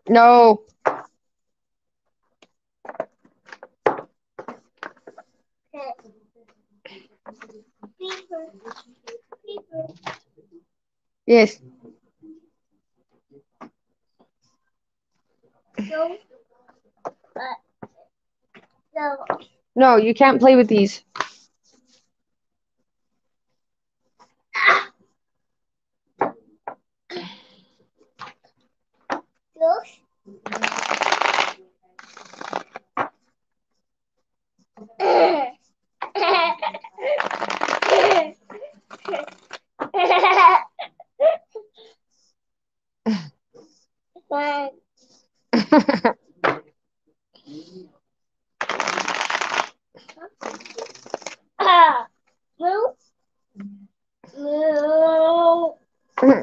No. Yes. No, you can't play with these.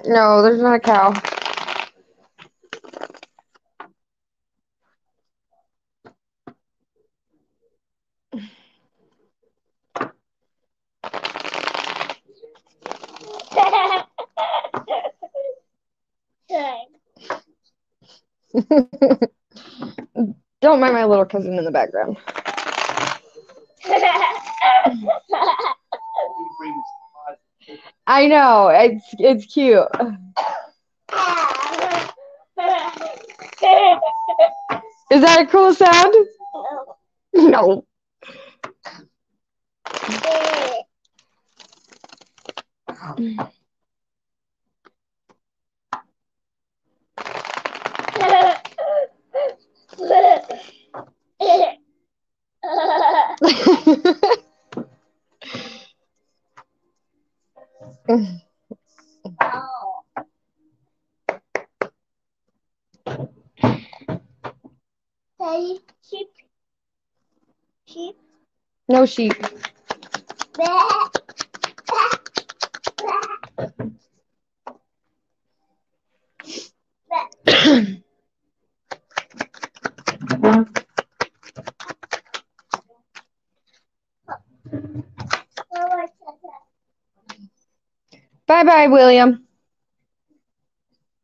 No, there's not a cow. Don't mind my little cousin in the background. I know, it's cute. Is that a cool sound? No. Sheep. Sheep. No sheep. Bye-bye, William.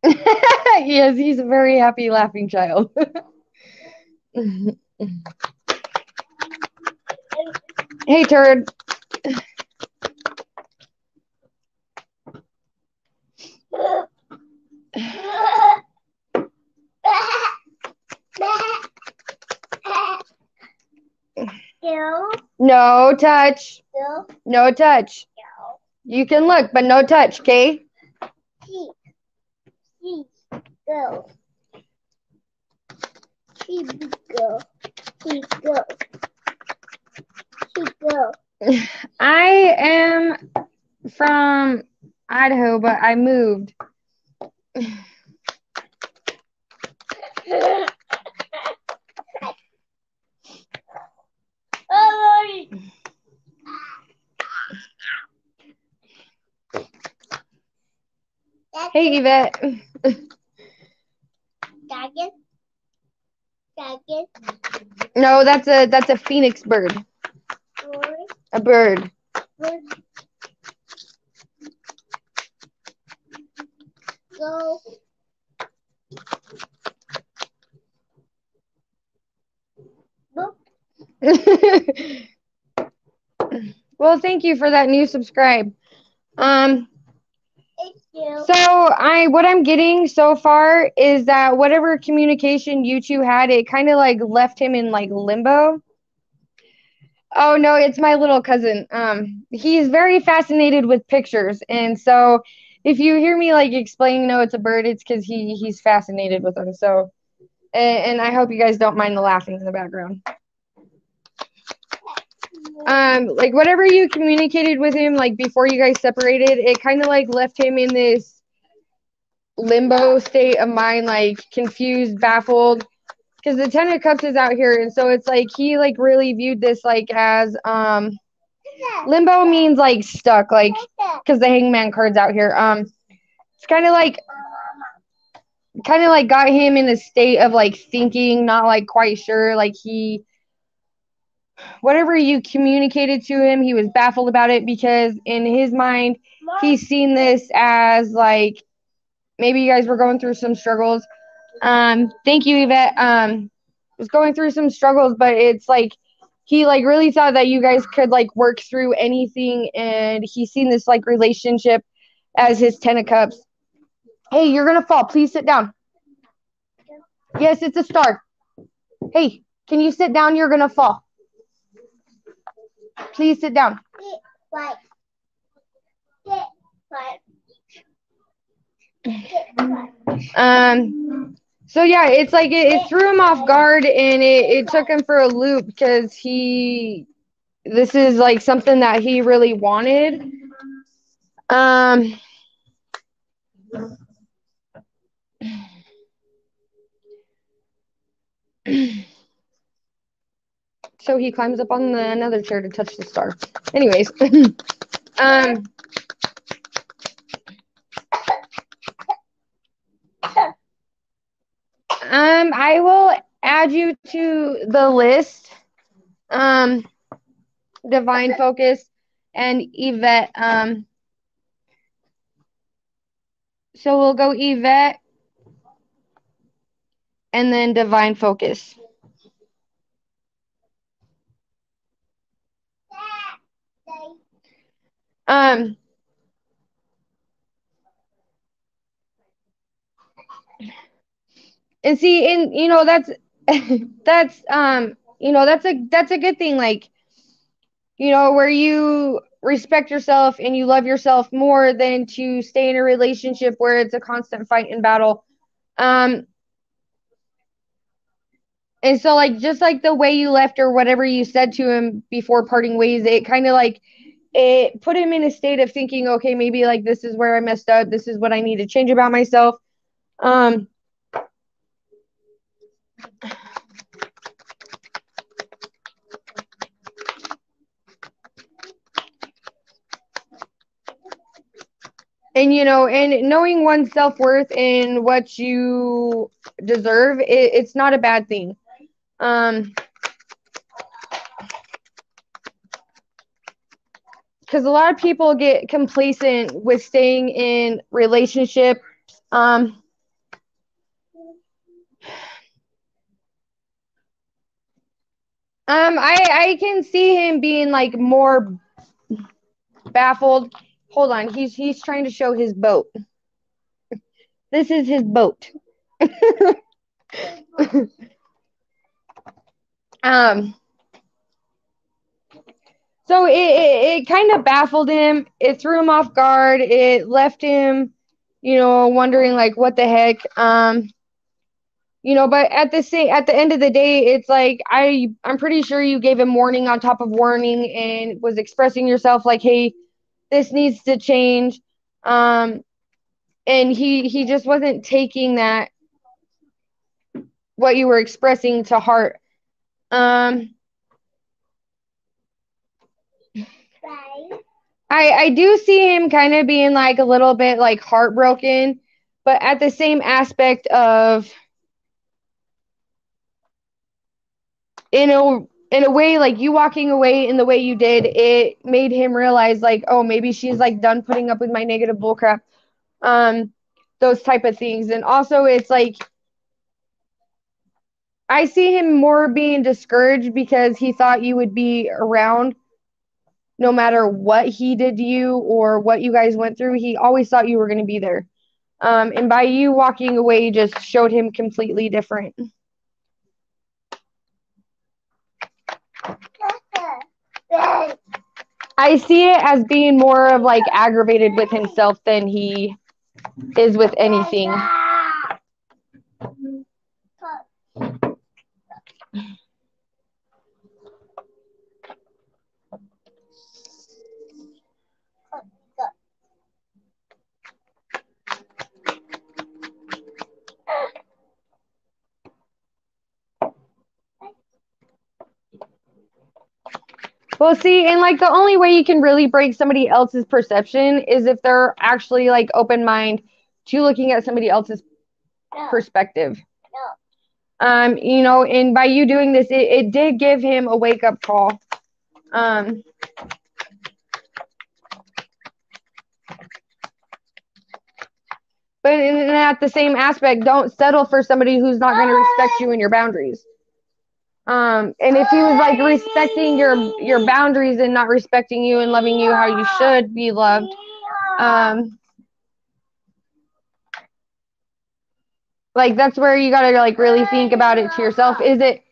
Yes, he's a very happy, laughing child. Hey, turd. No touch. No touch. You can look, but no touch, okay? Sheep. Go. Sheep go. Sheep go. Sheep go. I am from Idaho, but I moved. Hey, Yvette. Dragon. Dragon. No, that's a phoenix bird. Bird. A bird. Bird. Go. Well, thank you for that new subscribe. Thank you. So what I'm getting so far is that whatever communication you two had, it kind of like left him in like limbo. Oh no, it's my little cousin. He's very fascinated with pictures, and so if you hear me like explain, no, it's a bird, it's because he's fascinated with them. So, and I hope you guys don't mind the laughing in the background. Like whatever you communicated with him, like before you guys separated, it kind of like left him in this limbo state of mind, like confused, baffled, because the Ten of Cups is out here, and so it's like he like really viewed this like as limbo means like stuck, like because the Hangman card's out here. It's kind of like got him in a state of like thinking, not like quite sure, like he whatever you communicated to him, he was baffled about it because in his mind, he's seen this as like maybe you guys were going through some struggles. Thank you, Yvette. Was going through some struggles, but it's like he like really thought that you guys could like work through anything, and he's seen this like relationship as his Ten of Cups. Hey, you're gonna fall. Please sit down. Yes, it's a star. Hey, can you sit down? You're gonna fall. Please sit down. So yeah, it's like it threw him off guard, and it took him for a loop because this is like something that he really wanted. So he climbs up on another chair to touch the star. Anyways, I will add you to the list. Divine Focus and Yvette. So we'll go Yvette and then Divine Focus. And see, and you know that's that's you know that's a good thing. Like you know where you respect yourself and you love yourself more than to stay in a relationship where it's a constant fight and battle. And so like just like the way you left or whatever you said to him before parting ways, it kind of like it put him in a state of thinking, okay, maybe like this is where I messed up. This is what I need to change about myself. And you know, and knowing one's self-worth and what you deserve, it's not a bad thing. Because a lot of people get complacent with staying in relationship. I can see him being like more baffled. Hold on, he's trying to show his boat. This is his boat. So it kind of baffled him. It threw him off guard. It left him, you know, wondering like what the heck. You know, but at the end of the day, it's like I'm pretty sure you gave him warning on top of warning and was expressing yourself like, hey, this needs to change. And he just wasn't taking that what you were expressing to heart. I do see him kind of being like a little bit like heartbroken, but at the same aspect of in a way like you walking away in the way you did, it made him realize like, oh, maybe she's like done putting up with my negative bullcrap. Those type of things. And also it's like I see him more being discouraged because he thought you would be around no matter what he did to you or what you guys went through. He always thought you were going to be there. And by you walking away just showed him completely different. I see it as being more of like aggravated with himself than he is with anything. Well, see, and like the only way you can really break somebody else's perception is if they're actually like open mind to looking at somebody else's perspective. You know, and by you doing this, it did give him a wake up call. But at the same aspect, don't settle for somebody who's not going to respect you and your boundaries. And if he was like respecting your boundaries and not respecting you and loving you how you should be loved, like that's where you gotta like really think about it to yourself. Is it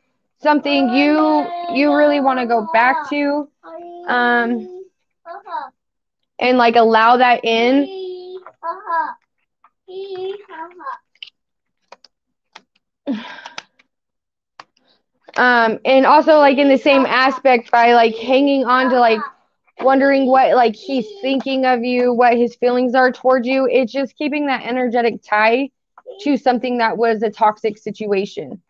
something you really want to go back to, and like allow that in? And also like in the same aspect by like hanging on to like wondering what like he's thinking of you, what his feelings are towards you. It's just keeping that energetic tie to something that was a toxic situation.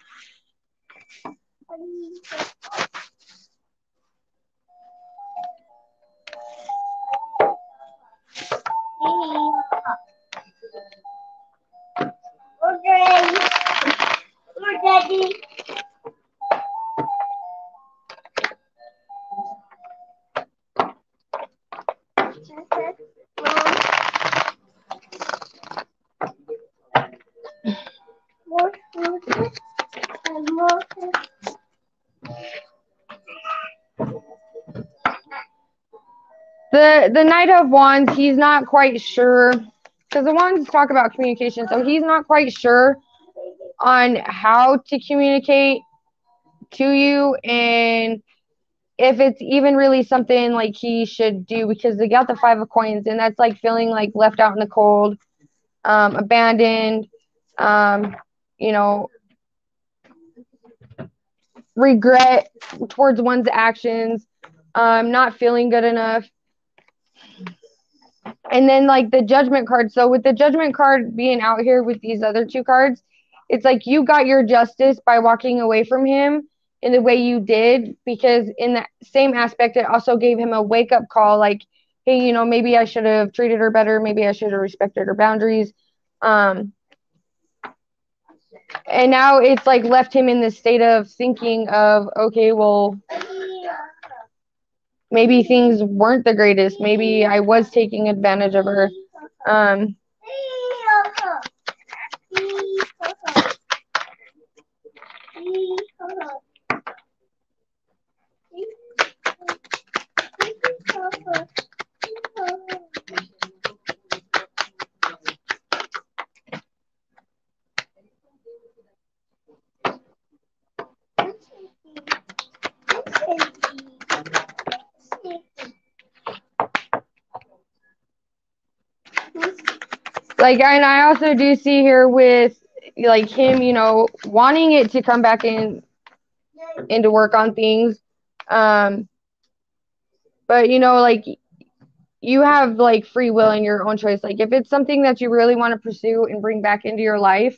Daddy. The Knight of Wands, he's not quite sure, because the Wands talk about communication, so he's not quite sure on how to communicate to you and if it's even really something like he should do, because they got the Five of Coins, and that's like feeling like left out in the cold, abandoned, you know, regret towards one's actions, not feeling good enough. And then like the Judgment card. So with the Judgment card being out here with these other two cards, it's like you got your justice by walking away from him in the way you did, because in that same aspect, it also gave him a wake up call. Like, hey, you know, maybe I should have treated her better. Maybe I should have respected her boundaries. And now it's like left him in this state of thinking of, okay, well, maybe things weren't the greatest. Maybe I was taking advantage of her. Like, and I also do see here with like him, you know, wanting it to come back into work on things. But you know, like you have like free will and your own choice. Like if it's something that you really want to pursue and bring back into your life,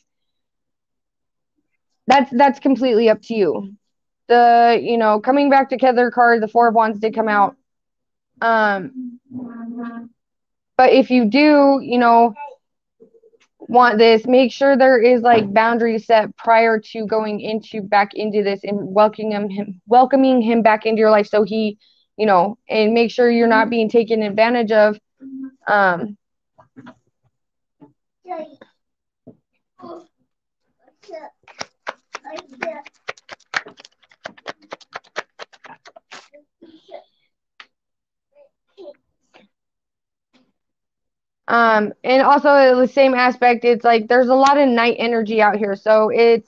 that's completely up to you. The, you know, coming back together card, the Four of Wands did come out. But if you do, you know, want this, make sure there is like boundaries set prior to going into back into this and welcoming him back into your life, so he, you know, and make sure you're not being taken advantage of. And also the same aspect, it's like there's a lot of night energy out here, so it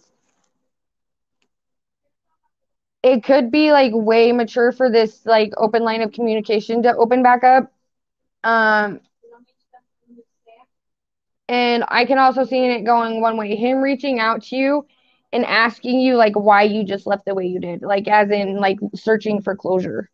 could be like way mature for this like open line of communication to open back up. And I can also see it going one way, him reaching out to you and asking you like why you just left the way you did, like as in like searching for closure.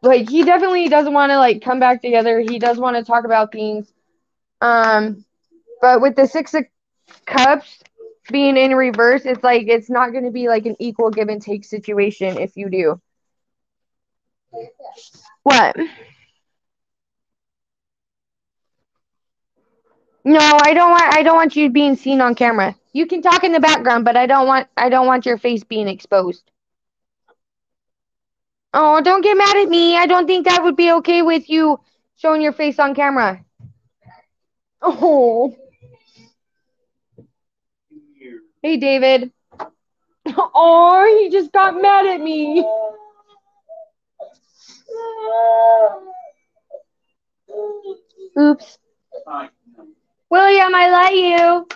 Like he definitely doesn't want to like come back together. He does want to talk about things. But with the Six of Cups being in reverse, it's like it's not going to be like an equal give and take situation if you do. What? No, I don't want you being seen on camera. You can talk in the background, but I don't want your face being exposed. Oh, don't get mad at me. I don't think that would be okay with you showing your face on camera. Oh. Hey, David. Oh, he just got mad at me. Oops. William, I let you.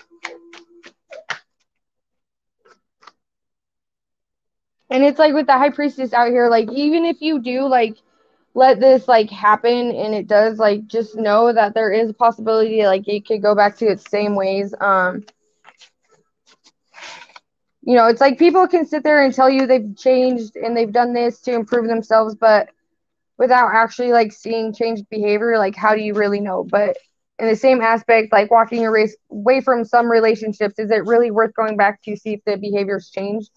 And it's like with the high priestess out here, like even if you do like let this like happen and it does, like just know that there is a possibility like it could go back to its same ways. It's like people can sit there and tell you they've changed and they've done this to improve themselves, but without actually like seeing changed behavior, like how do you really know? But in the same aspect, like walking away from some relationships, is it really worth going back to see if the behavior's changed?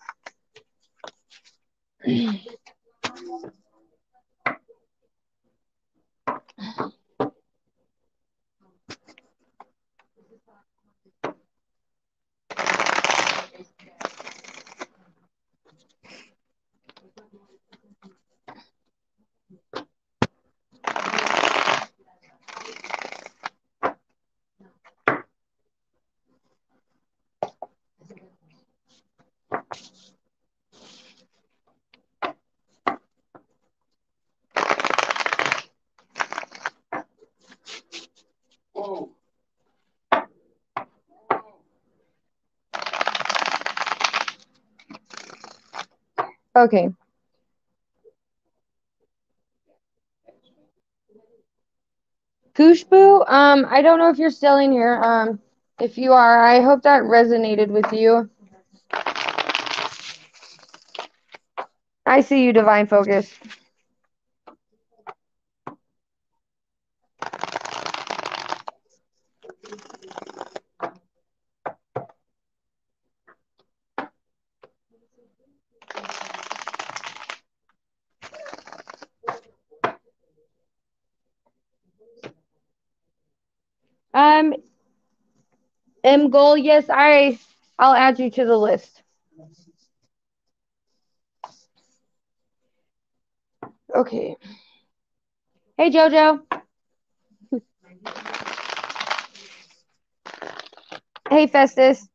Okay. Kushbu, I don't know if you're still in here. If you are, I hope that resonated with you. I see you, Divine Focus. M Goal, yes, I'll add you to the list. Okay. Hey, Jojo. Hey, Festus.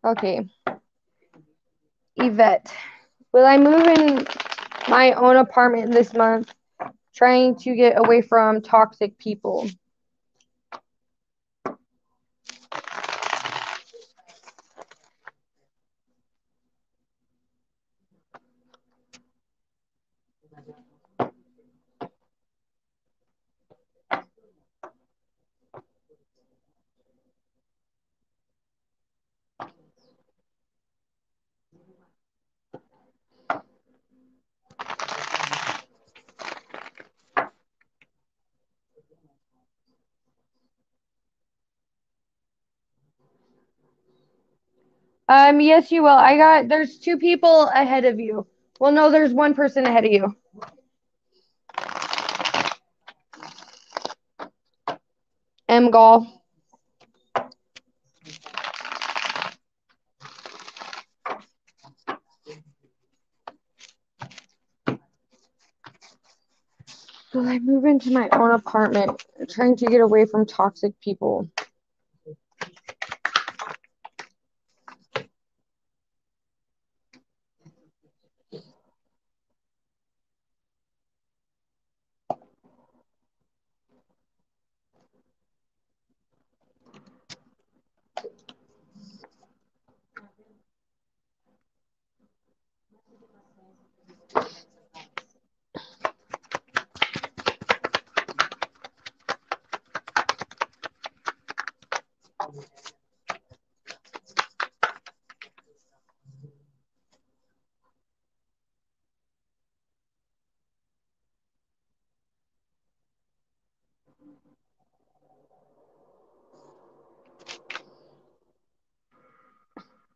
Okay. Yvette. Will I move in my own apartment this month, trying to get away from toxic people? Yes, you will. There's two people ahead of you. Well, no, there's one person ahead of you. M Golf. Will I move into my own apartment, trying to get away from toxic people?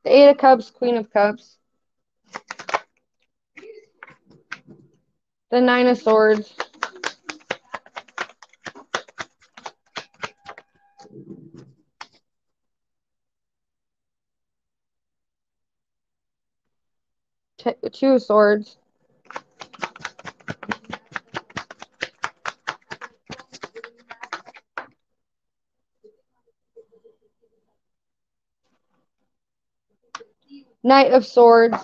The Eight of Cups, Queen of Cups. The Nine of Swords. Two of Swords. Knight of Swords.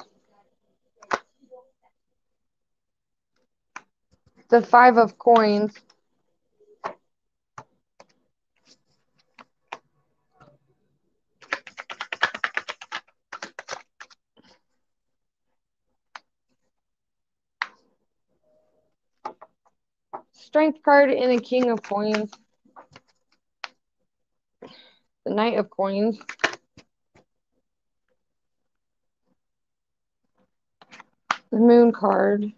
The Five of Coins. Strength card and a King of Coins. The Knight of Coins. The Moon card.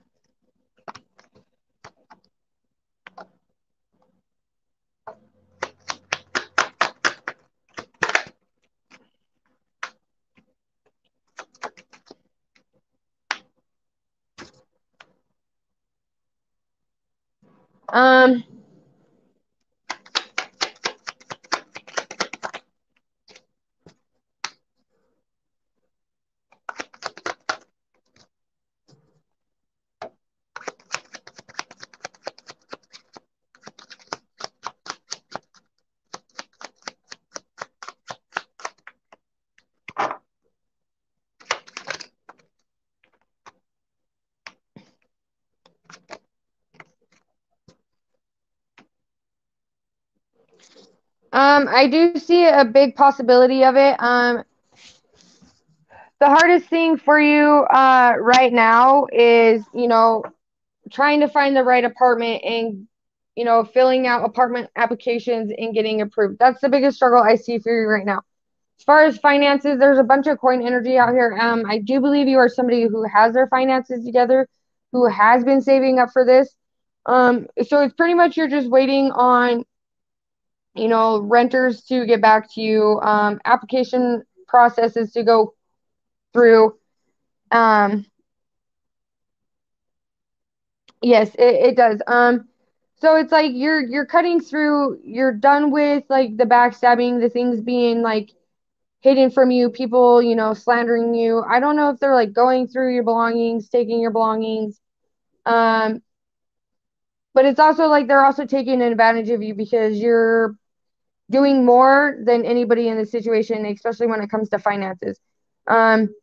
I do see a big possibility of it. The hardest thing for you right now is, trying to find the right apartment and, filling out apartment applications and getting approved. That's the biggest struggle I see for you right now. As far as finances, there's a bunch of coin energy out here. I do believe you are somebody who has their finances together, who has been saving up for this. So it's pretty much you're just waiting on, renters to get back to you, application processes to go through. Yes, it does. So it's like you're cutting through, you're done with like the backstabbing, the things being like hidden from you, people, slandering you. I don't know if they're like going through your belongings, taking your belongings. Um, but it's also like they're also taking advantage of you because you're doing more than anybody in the situation, especially when it comes to finances. Um,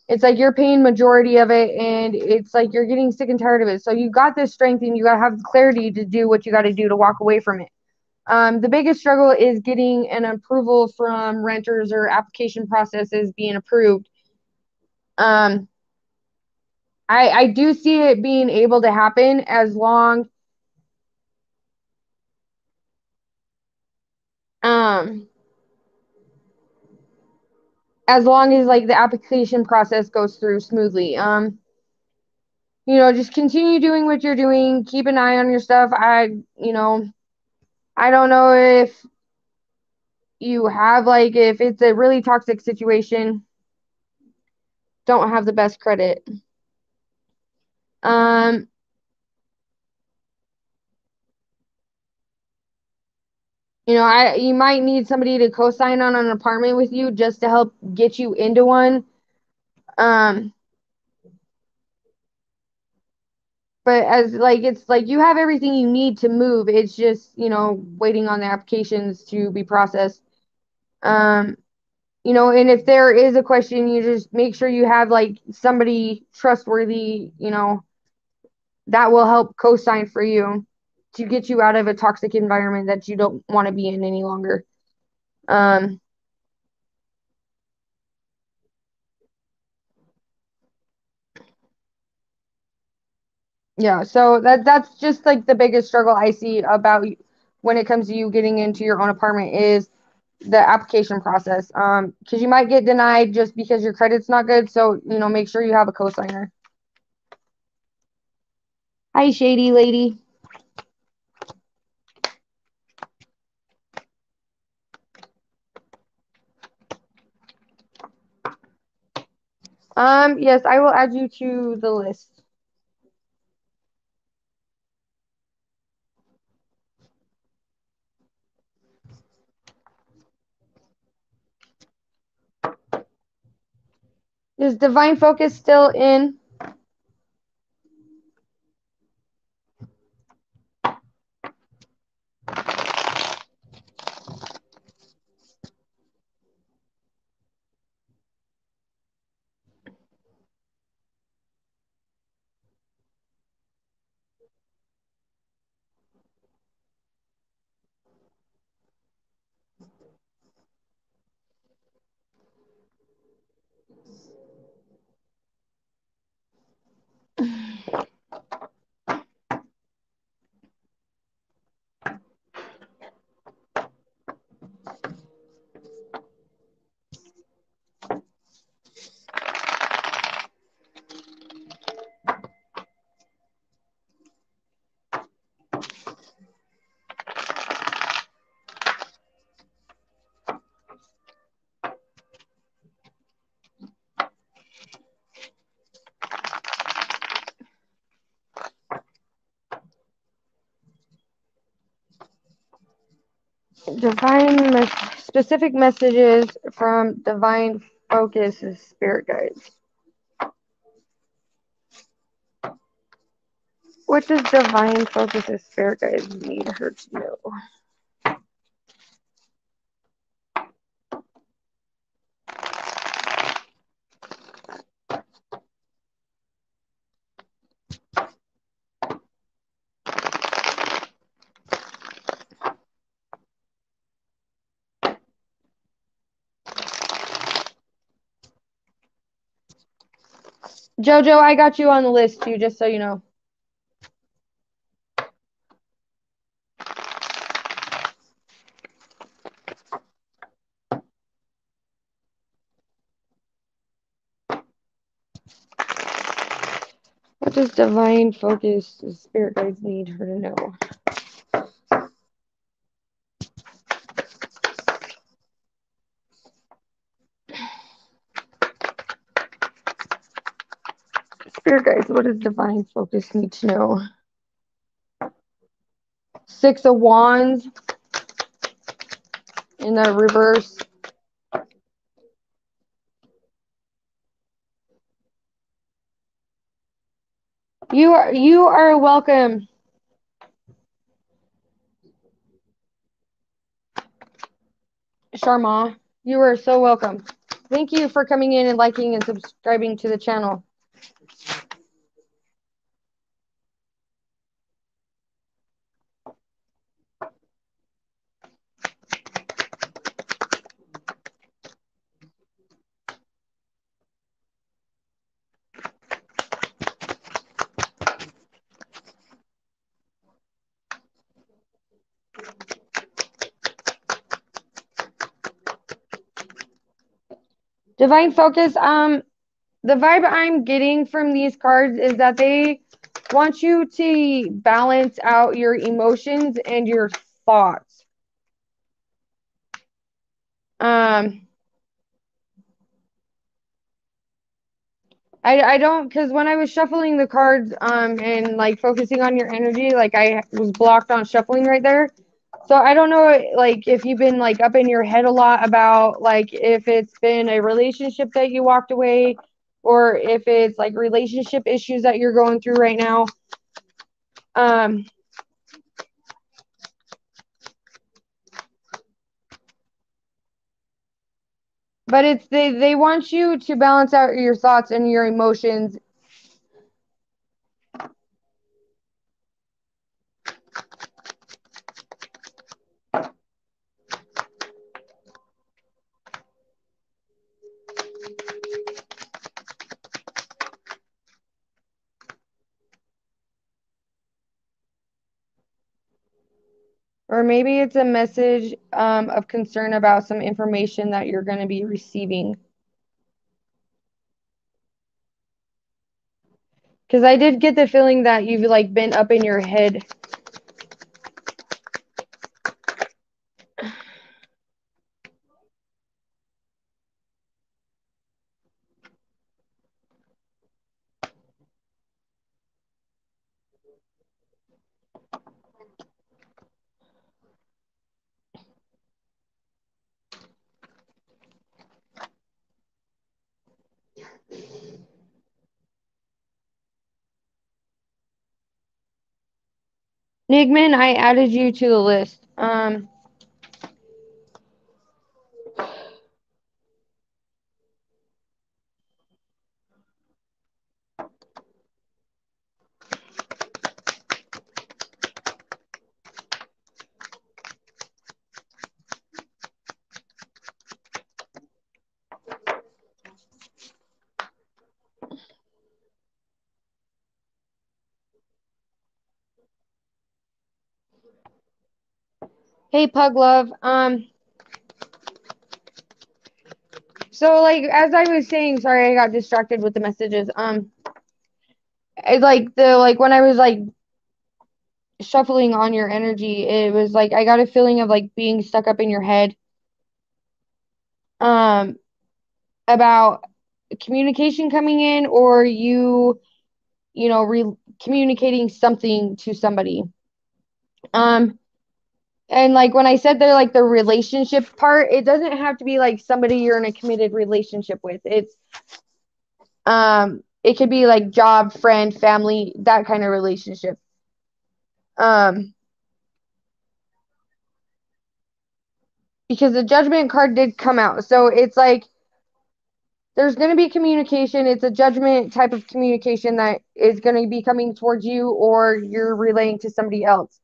it's like you're paying majority of it, and it's like you're getting sick and tired of it. So you got this strength, and you got to have clarity to do what you got to do to walk away from it. The biggest struggle is getting an approval from renters or application processes being approved. Um, I do see it being able to happen um, as long as like the application process goes through smoothly. Just continue doing what you're doing. Keep an eye on your stuff. I don't know if you have like if it's a really toxic situation, don't have the best credit. Um, you might need somebody to co-sign on an apartment with you just to help get you into one. Um, but as like it's like you have everything you need to move. It's just, waiting on the applications to be processed. Um, and if there is a question, you just make sure you have like somebody trustworthy, that will help co-sign for you to get you out of a toxic environment that you don't want to be in any longer. Um, Yeah, so that's just like the biggest struggle I see about when it comes to you getting into your own apartment is the application process. Because you might get denied just because your credit's not good. So, make sure you have a cosigner. Hi, shady lady. Yes, I will add you to the list. Is Divine Focus still in? Specific messages from Divine Focus Spirit Guides. What does Divine Focus Spirit Guides need her to know? Jojo, I got you on the list too, just so you know. What does Divine Focus Spirit Guides need her to know? Spirit Guides, what does Divine Focus need to know? Six of Wands in the reverse. You are welcome. Sharma, you are so welcome. Thank you for coming in and liking and subscribing to the channel. Divine Focus, the vibe I'm getting from these cards is that they want you to balance out your emotions and your thoughts. I don't, because when I was shuffling the cards and like focusing on your energy, like I was blocked on shuffling right there. So I don't know, like if you've been like up in your head a lot about like if it's been a relationship that you walked away, or if it's like relationship issues that you're going through right now. But it's they want you to balance out your thoughts and your emotions. Or maybe it's a message of concern about some information that you're going to be receiving. Because I did get the feeling that you've like been up in your head. Nigman, I added you to the list. Hey, Pug Love. So like as I was saying, sorry, I got distracted with the messages. Like when I was like shuffling on your energy, it was like I got a feeling of like being stuck up in your head. Um, about communication coming in or you know, communicating something to somebody. Um, and like when I said they're like the relationship part, it doesn't have to be like somebody you're in a committed relationship with. It could be like job, friend, family, that kind of relationship. Um, because the judgment card did come out. So it's like there's going to be communication. It's a judgment type of communication that is going to be coming towards you or you're relaying to somebody else.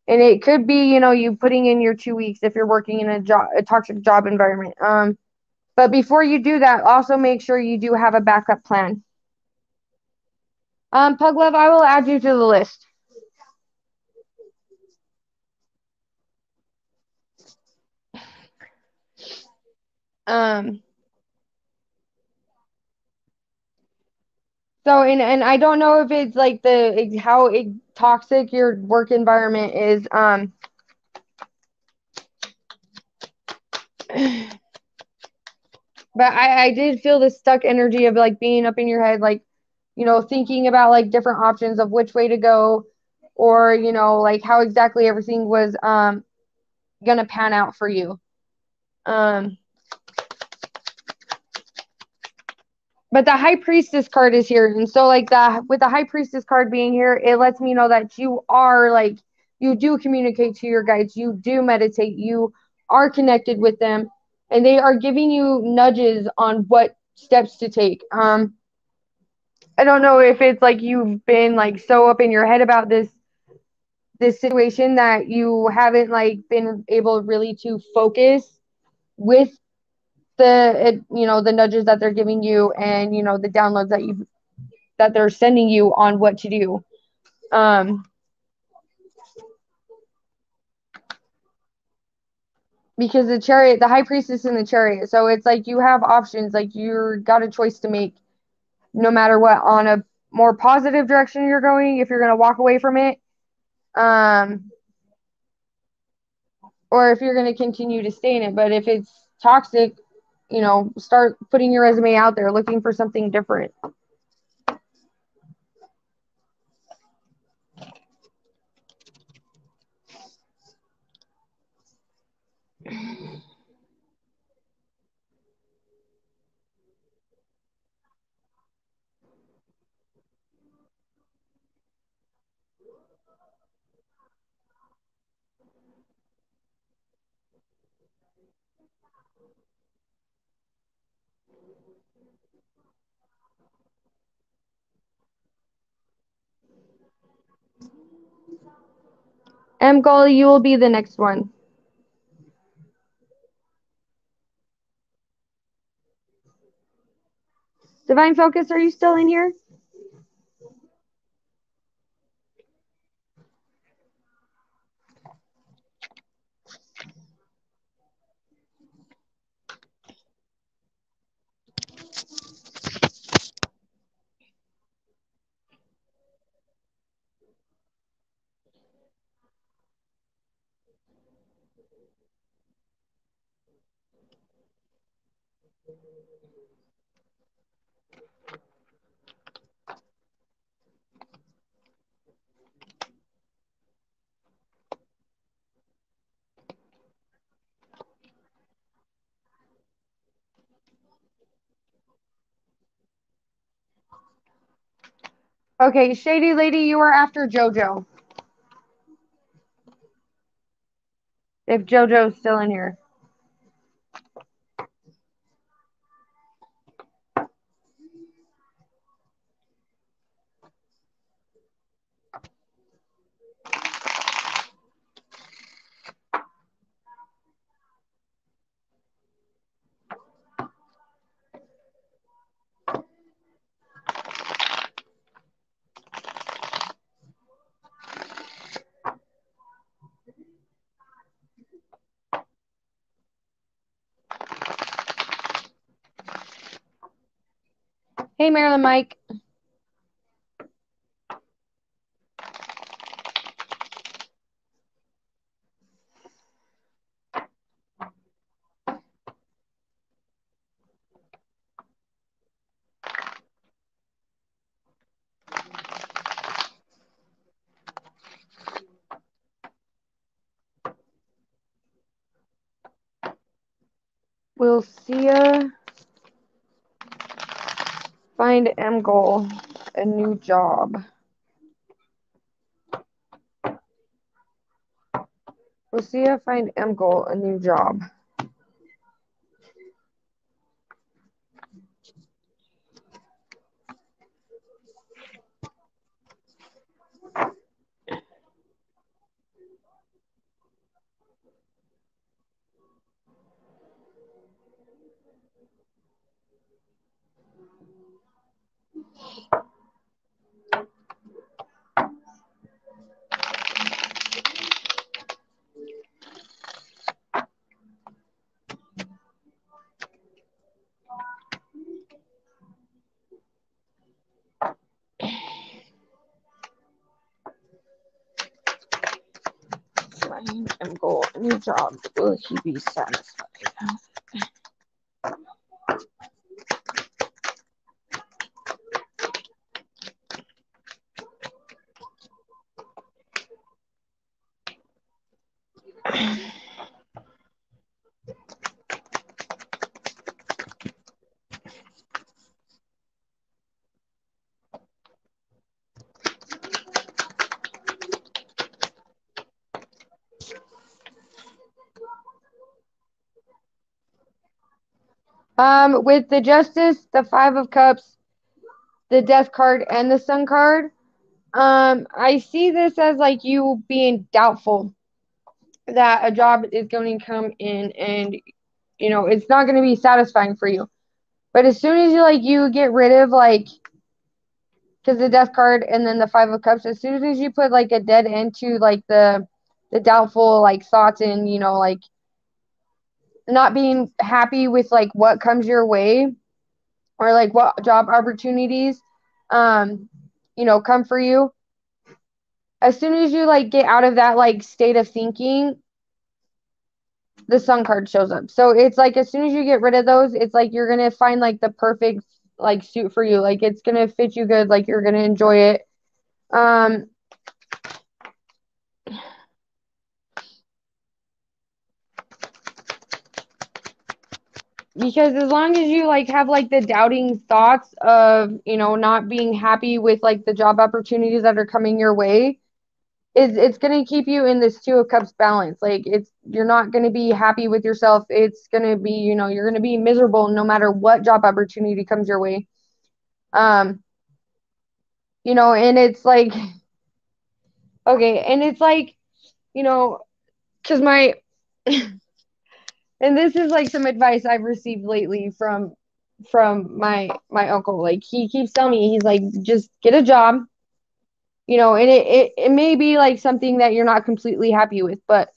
And it could be, you know, you putting in your 2 weeks if you're working in a toxic job environment. But before you do that, also make sure you do have a backup plan. Puglev, I will add you to the list. Um, so and I don't know if it's like how toxic your work environment is. But I did feel this stuck energy of like being up in your head, like, you know, thinking about like different options of which way to go, or, you know, like how exactly everything was gonna pan out for you. Um, but the High Priestess card is here, and so like the with the High Priestess card being here, it lets me know that you are like you do communicate to your guides, you do meditate, you are connected with them, and they are giving you nudges on what steps to take. I don't know if it's like you've been like so up in your head about this situation that you haven't like been able really to focus with you know, the nudges that they're giving you and, you know, the downloads that they're sending you on what to do. Because the High Priestess in the Chariot, so it's like you have options, like you're got a choice to make no matter what, on a more positive direction you're going, if you're going to walk away from it, or if you're going to continue to stay in it. But if it's toxic, you know, start putting your resume out there, looking for something different. M. Gully, you will be the next one. Divine Focus, are you still in here? Okay, Shady Lady, you are after JoJo. If JoJo's still in here. Hey, Marilyn Mike. We'll see ya. Find M goal, a new job. We'll see ya. Find M goal, a new job. Find M goal, a new job. Will he be satisfied? With the Justice, the Five of Cups, the Death card, and the Sun card, I see this as like you being doubtful that a job is going to come in and, you know, it's not going to be satisfying for you. But as soon as you get rid of like, because the Death card and then the Five of Cups, as soon as you put like a dead end to like the doubtful like thoughts and, you know, like not being happy with like what comes your way or like what job opportunities you know come for you, as soon as you like get out of that like state of thinking, the Sun card shows up. So it's like as soon as you get rid of those, it's like you're gonna find like the perfect like suit for you, like it's gonna fit you good, like you're gonna enjoy it. Because as long as you like have like the doubting thoughts of, you know, not being happy with like the job opportunities that are coming your way, it's going to keep you in this Two of Cups balance. Like you're not going to be happy with yourself. It's going to be, you know, you're going to be miserable no matter what job opportunity comes your way. You know, and it's like, okay, and it's like, you know, because and this is like some advice I've received lately from my uncle. Like he keeps telling me, he's like, just get a job, you know, and it may be like something that you're not completely happy with, but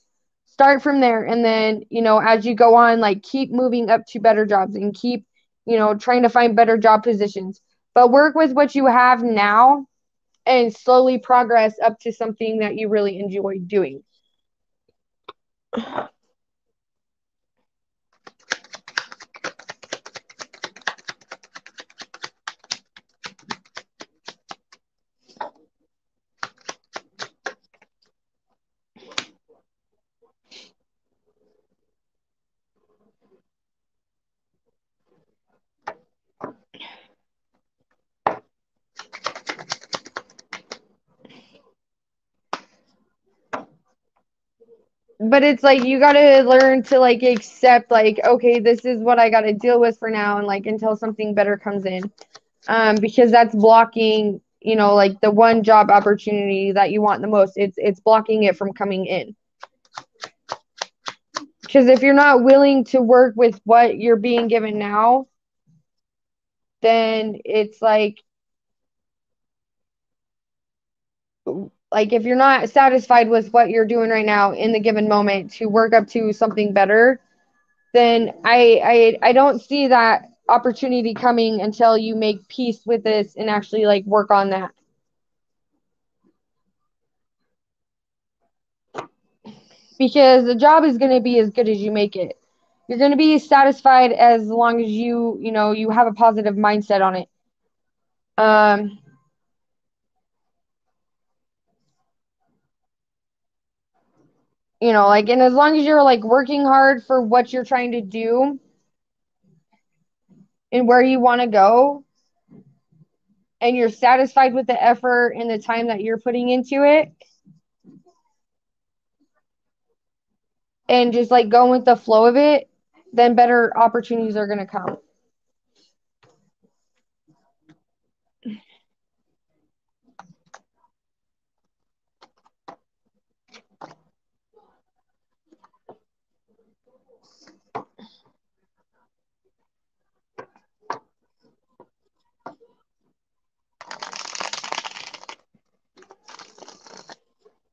start from there. And then, you know, as you go on, like keep moving up to better jobs and keep, you know, trying to find better job positions, but work with what you have now and slowly progress up to something that you really enjoy doing. But it's like you gotta learn to like accept like, okay, this is what I gotta deal with for now, and like until something better comes in. Because that's blocking, like the one job opportunity that you want the most. It's blocking it from coming in. Because if you're not willing to work with what you're being given now, then it's like if you're not satisfied with what you're doing right now in the given moment to work up to something better, then I don't see that opportunity coming until you make peace with this and actually like work on that. Because the job is going to be as good as you make it. You're going to be satisfied as long as you have a positive mindset on it. Um, like, and as long as you're like working hard for what you're trying to do and where you want to go, and you're satisfied with the effort and the time that you're putting into it, and just like going with the flow of it, then better opportunities are going to come.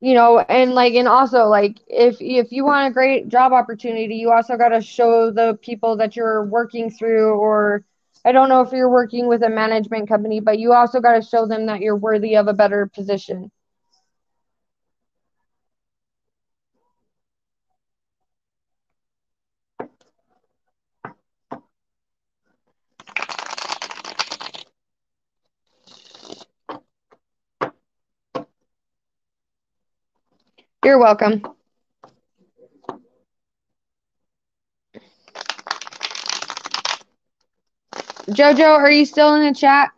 And also like if you want a great job opportunity, you also got to show the people that you're working through, or I don't know if you're working with a management company, but you also got to show them that you're worthy of a better position. You're welcome. Jojo, are you still in the chat?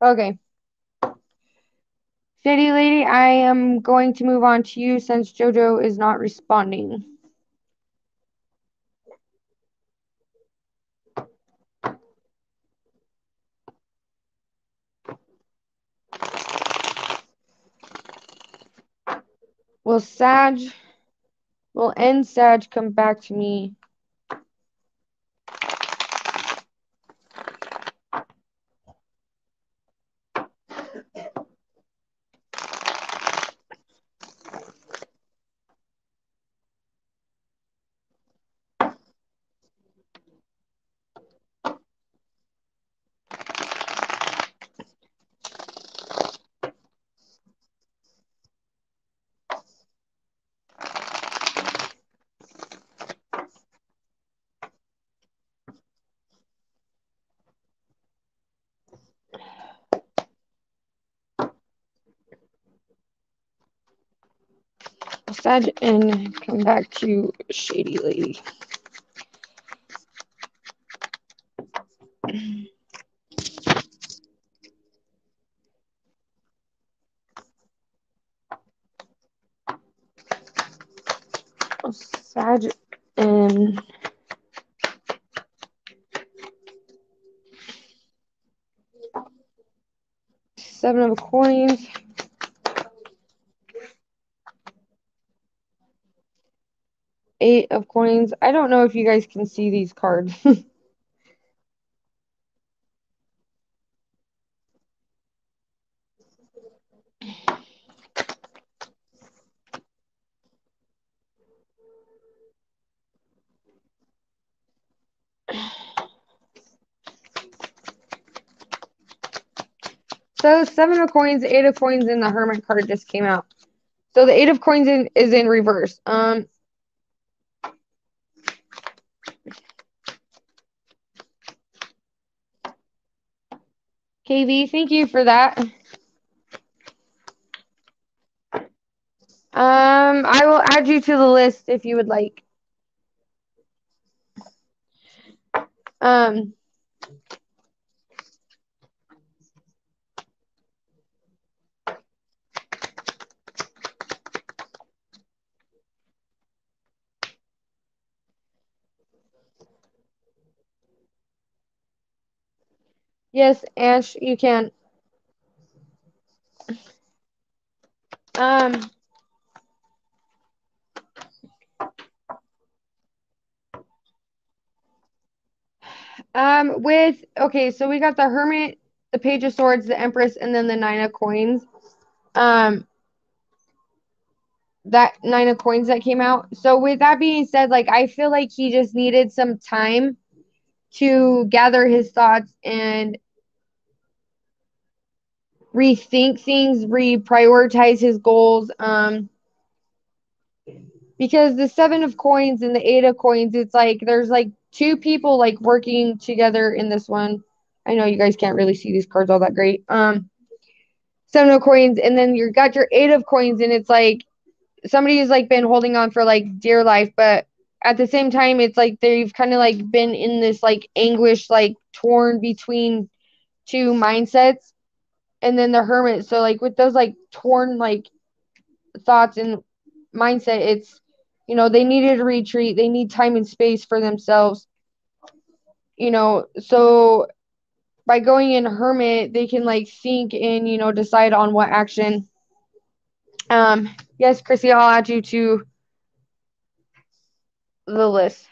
Okay. Shady lady, I am going to move on to you since Jojo is not responding. Will end Sag come back to me? Sag and come back to Shady lady. Sag and seven of coins. Eight of coins. I don't know if you guys can see these cards. So 7 of coins, 8 of coins, and the hermit card just came out. So the 8 of coins is in reverse. KV, thank you for that. I will add you to the list if you would like. Yes, Ash, you can. Okay, so we got the Hermit, the Page of Swords, the Empress, and then the 9 of coins. That 9 of coins that came out. So with that being said, like I feel like he just needed some time to gather his thoughts and rethink things, reprioritize his goals. Because the 7 of coins and the 8 of coins, it's like there's like 2 people like working together in this one. I know you guys can't really see these cards all that great. 7 of coins, and then you got your 8 of coins, and it's like somebody has like been holding on for like dear life, but at the same time, it's like they've kind of like been in this like anguish, like torn between 2 mindsets, and then the hermit. So like with those like torn like thoughts and mindset, it's they needed a retreat, they need time and space for themselves, so by going in hermit they can like think and decide on what action. Yes, Chrissy, I'll add you to the list.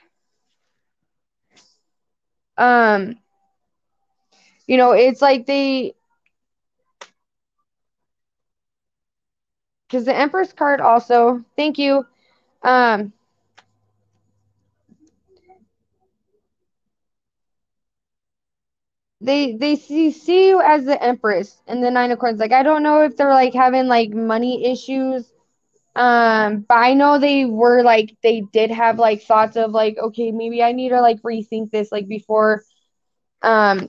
It's like because the Empress card also, thank you. They see you as the Empress and the 9 of coins. Like I don't know if they're like having like money issues. But I know they did have like thoughts of like, okay, maybe I need to like rethink this like before the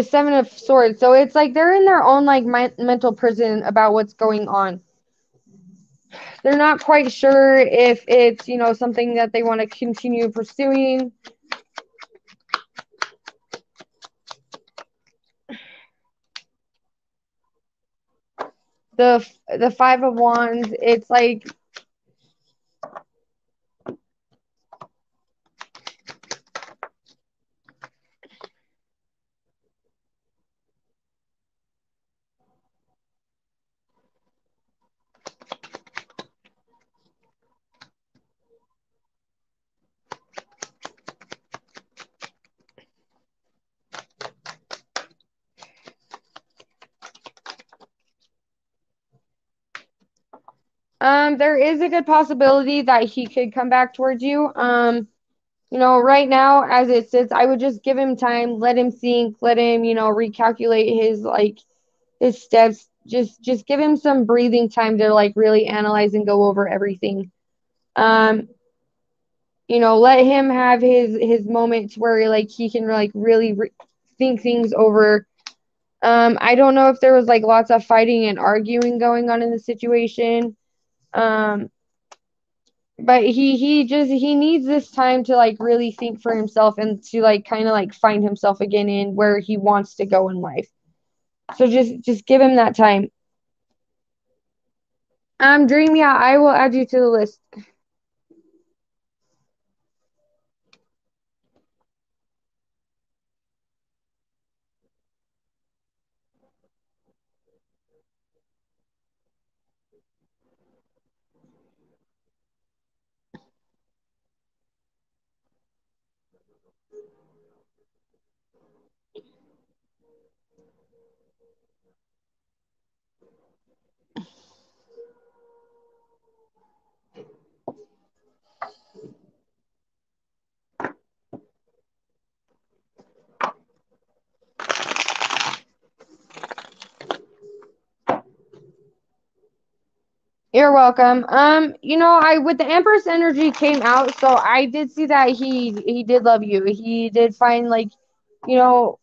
7 of swords. So it's like they're in their own like mental prison about what's going on. They're not quite sure if it's something that they want to continue pursuing. The 5 of wands, it's like there is a good possibility that he could come back towards you. Right now as it sits, I would just give him time, let him think, let him, recalculate his steps. Just give him some breathing time to like really analyze and go over everything. Let him have his moments where like he can like really think things over. I don't know if there was like lots of fighting and arguing going on in the situation. But he needs this time to like really think for himself and to like kind of like find himself again in where he wants to go in life. So just give him that time. Dream, yeah, I will add you to the list. You're welcome. I with the Empress energy came out, so I did see that he did love you. He did find like, you know,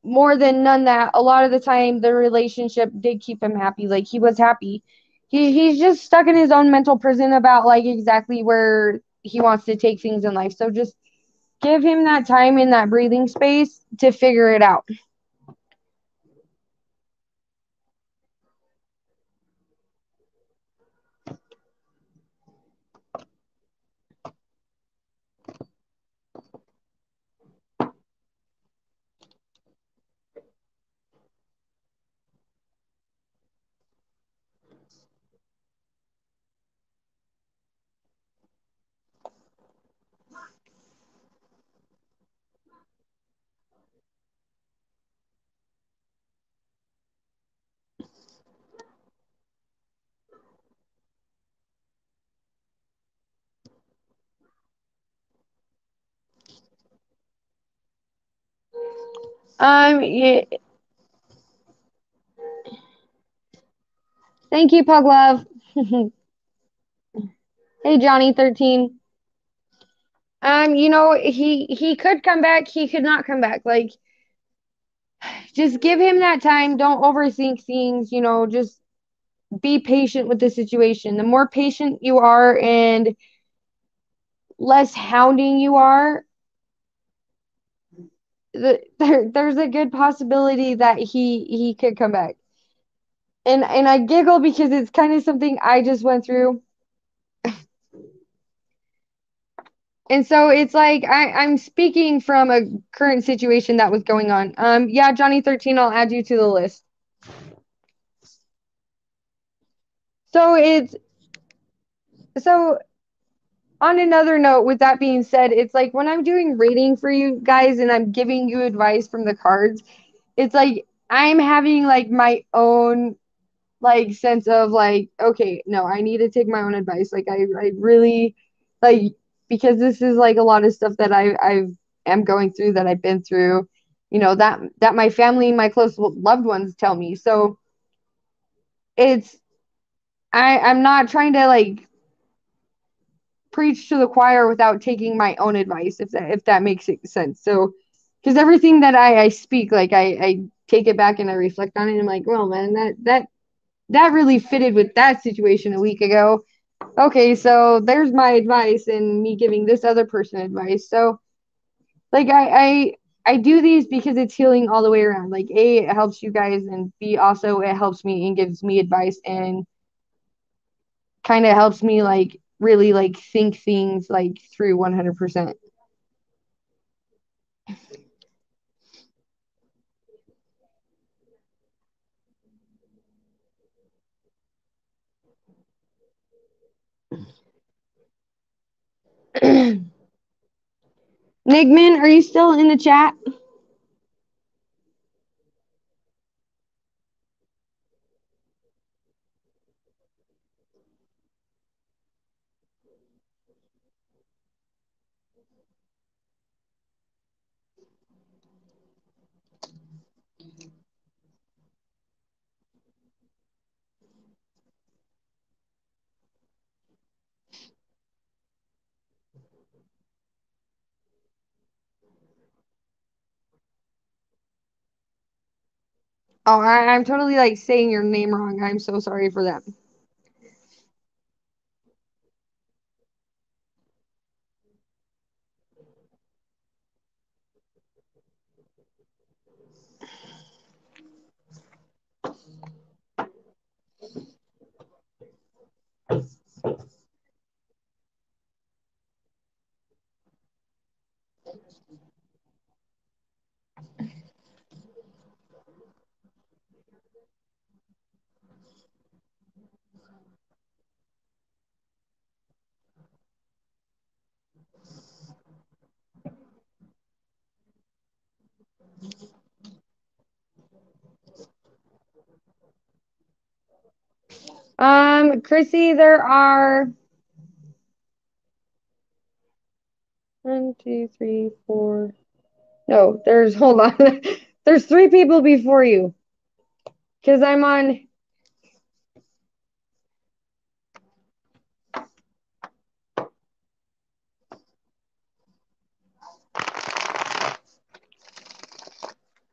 more than none that a lot of the time the relationship did keep him happy. Like he was happy. He's just stuck in his own mental prison about like exactly where he wants to take things in life. So just give him that time and that breathing space to figure it out. Yeah, thank you, Pug Love. Hey, Johnny 13. He could come back, he could not come back. Like just give him that time. Don't overthink things, just be patient with the situation. The more patient you are and less hounding you are, there's a good possibility that he could come back. And I giggle because it's kind of something I just went through. And so it's like I'm speaking from a current situation that was going on. Yeah, Johnny 13, I'll add you to the list. So it's so on another note, with that being said, it's like when I'm doing reading for you guys and I'm giving you advice from the cards, it's like I'm having like my own like sense of like, okay, no, I need to take my own advice. Like I really like because this is like a lot of stuff that I've am going through that I've been through, that my family, my close loved ones tell me. So it's I'm not trying to like preach to the choir without taking my own advice, if that makes sense. So because everything that I speak, like I take it back and I reflect on it and I'm like, well man, that really fitted with that situation a week ago. Okay, so there's my advice and me giving this other person advice. So like I do these because it's healing all the way around. Like A, it helps you guys, and B, also it helps me and gives me advice and kind of helps me like really like think things like through 100%. Nigman, are you still in the chat? Oh, I'm totally like saying your name wrong. I'm so sorry for that. Chrissy, there are one, two, three, four. No, there's hold on. There's three people before you. Because I'm on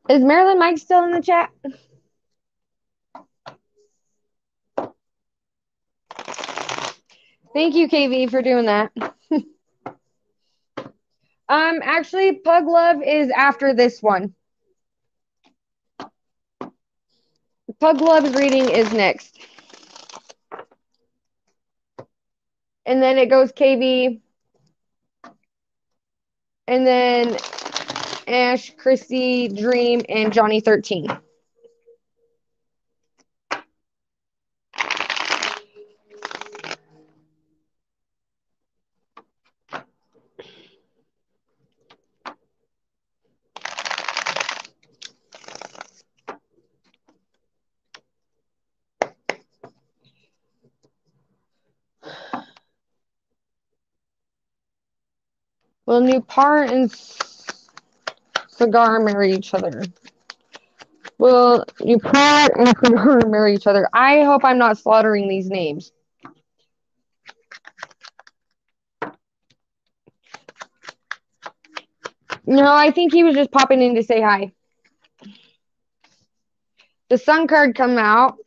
Is Marilyn Mike still in the chat? Thank you, KV, for doing that. Actually, Pug Love is after this one. Pug Love's reading is next. And then it goes KV. And then Ash, Chrissy, Dream, and Johnny 13. Will Newport and Cigar marry each other? Will Newport and Cigar marry each other? I hope I'm not slaughtering these names. No, I think he was just popping in to say hi. The Sun card come out.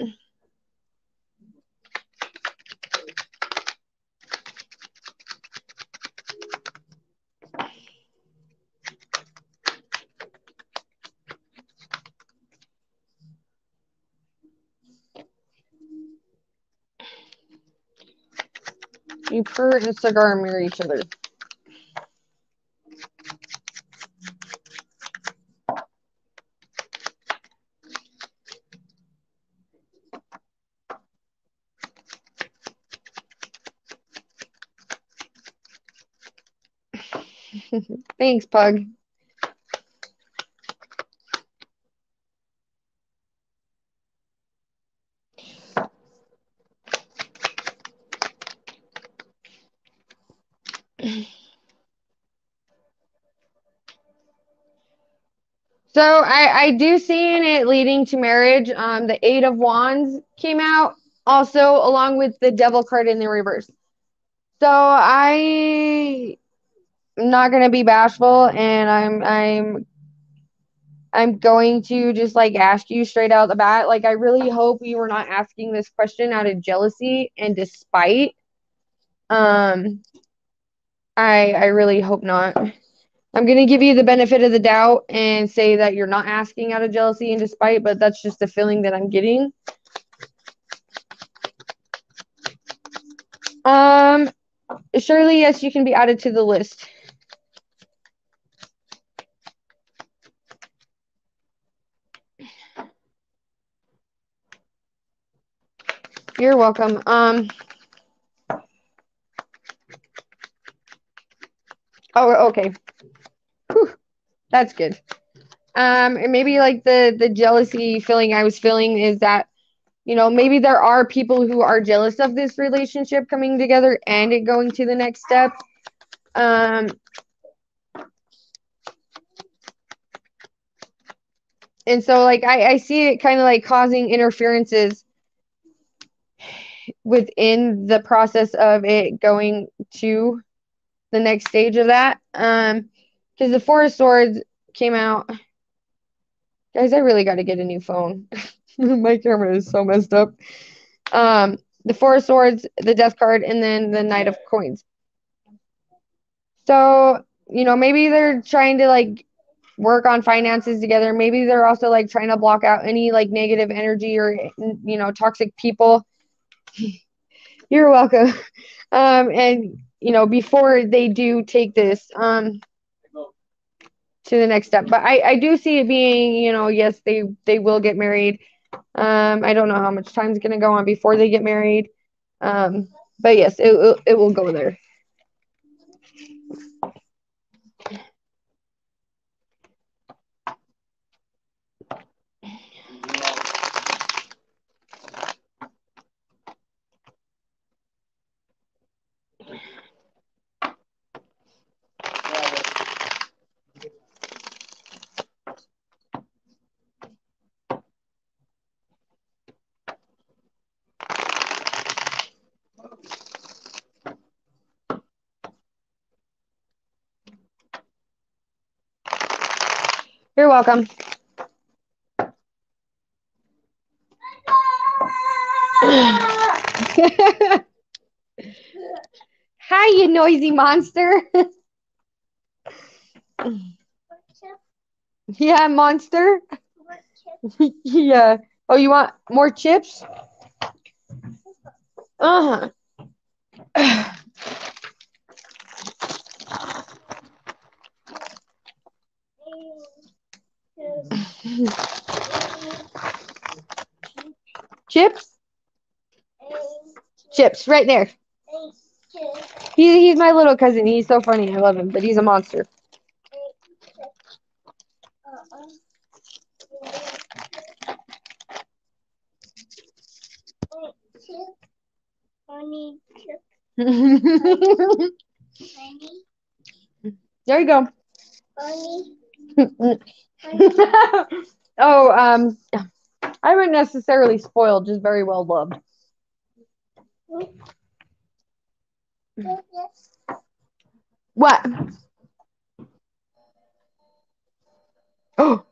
Newport and Cigar marry each other. Thanks, Pug. So I do see in it leading to marriage. The Eight of Wands came out also along with the Devil card in the reverse. So I'm not gonna be bashful, and I'm going to just like ask you straight out the bat. Like, I really hope you were not asking this question out of jealousy and despite. I really hope not. I'm gonna give you the benefit of the doubt and say that you're not asking out of jealousy and despite, but that's just the feeling that I'm getting. Surely, yes, you can be added to the list. You're welcome. Oh, okay. Whew, that's good. And maybe like the jealousy feeling I was feeling is that, you know, maybe there are people who are jealous of this relationship coming together and it going to the next step. And so like I see it kind of like causing interferences within the process of it going to the next stage of that. Because the Four of Swords came out. Guys, I really got to get a new phone. My camera is so messed up. The Four of Swords, the Death card, and then the Knight of Coins. So, you know, maybe they're trying to like work on finances together. Maybe they're also like trying to block out any like negative energy or, you know, toxic people. You're welcome. And, you know, before they do take this to the next step. But I do see it being, you know, yes, they will get married. I don't know how much time is going to go on before they get married. But yes, it will go there. You're welcome. Hi, you noisy monster. Yeah, monster. Yeah. Oh, you want more chips? Uh-huh. Chips? Chips, right there. He's my little cousin. He's so funny. I love him, but he's a monster. There you go. Oh, I wouldn't necessarily spoiled, just very well loved. What? Oh.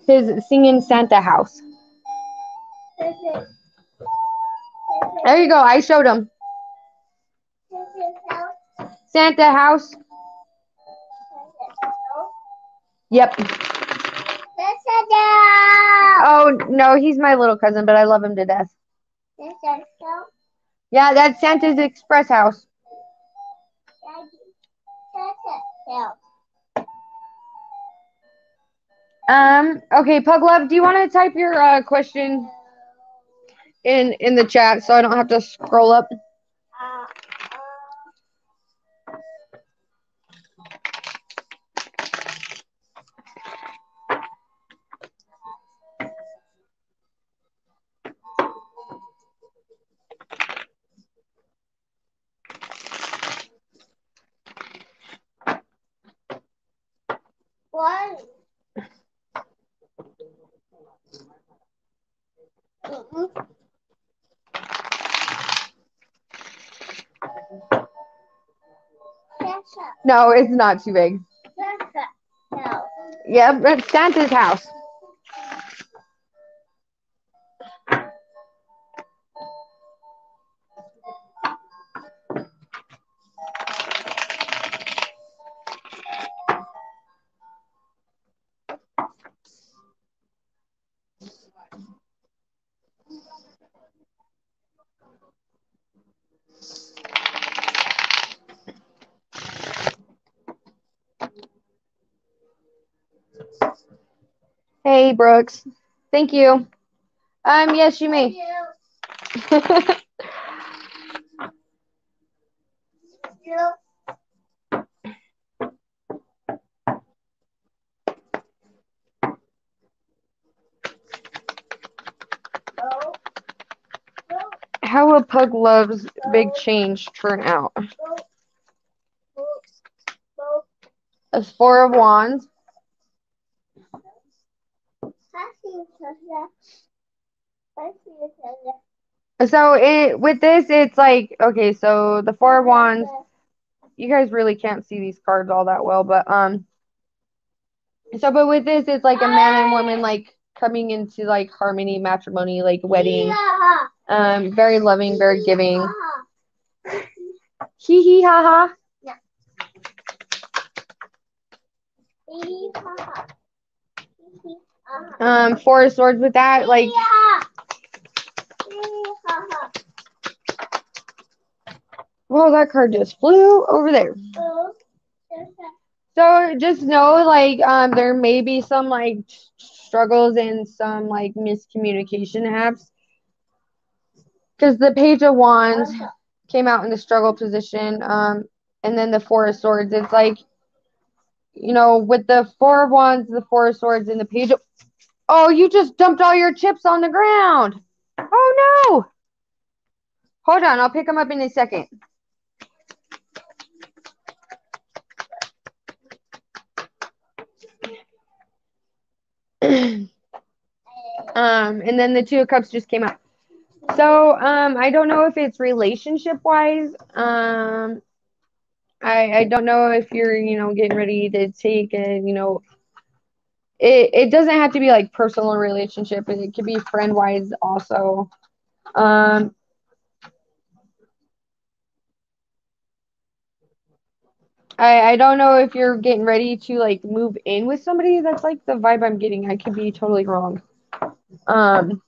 His singing Santa house. There you go. I showed him. Santa house. Yep. Oh, no, he's my little cousin, but I love him to death. Yeah, that's Santa's Express house. Okay, Pug Love, do you want to type your question in the chat so I don't have to scroll up? What? No, it's not too big. Yep, it's Santa's house. Hey, Brooks. Thank you. Yes, you may. How will Pug Love's big change turn out? A Four of Wands. So with this, it's like, okay, so the Four of Wands, you guys really can't see these cards all that well, but but with this, it's like a man and woman like coming into like harmony, matrimony, like wedding. Very loving, very giving. Hee hee ha ha. Four of Swords with that, like. Well, that card just flew over there. So just know, like, there may be some like struggles and some like miscommunication apps, because the Page of Wands came out in the struggle position, and then the Four of Swords. It's like, with the Four of Wands, the Four of Swords, and the Page of. Oh, you just dumped all your chips on the ground. Oh no! Hold on, I'll pick them up in a second. And then the Two of Cups just came out. So, I don't know if it's relationship wise. I don't know if you're, getting ready to take a, it doesn't have to be like personal relationship. It could be friend wise also. Um, I don't know if you're getting ready to like move in with somebody. That's like the vibe I'm getting. I could be totally wrong. Um,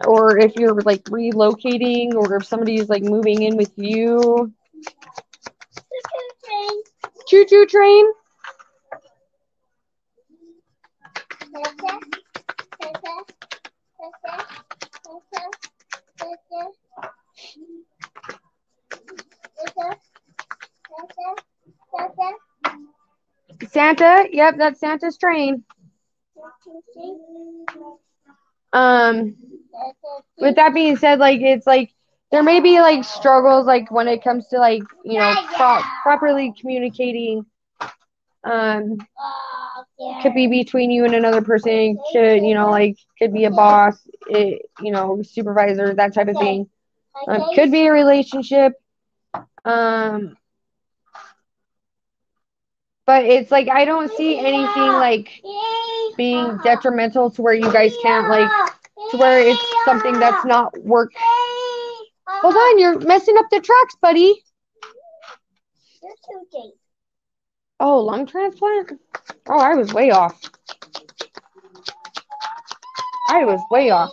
or if you're like relocating, or if somebody's like moving in with you. Choo choo train. Santa. Yep, that's Santa's train. Um, with that being said, like it's like there may be like struggles like when it comes to like properly communicating. Um, could be between you and another person. Could like could be a boss, supervisor, that type of thing. Could be a relationship. But it's like I don't see anything like being detrimental to where you guys can't like to where it's something that's not work. Hold on, you're messing up the tracks, buddy. Oh, lung transplant? Oh, I was way off. I was way off.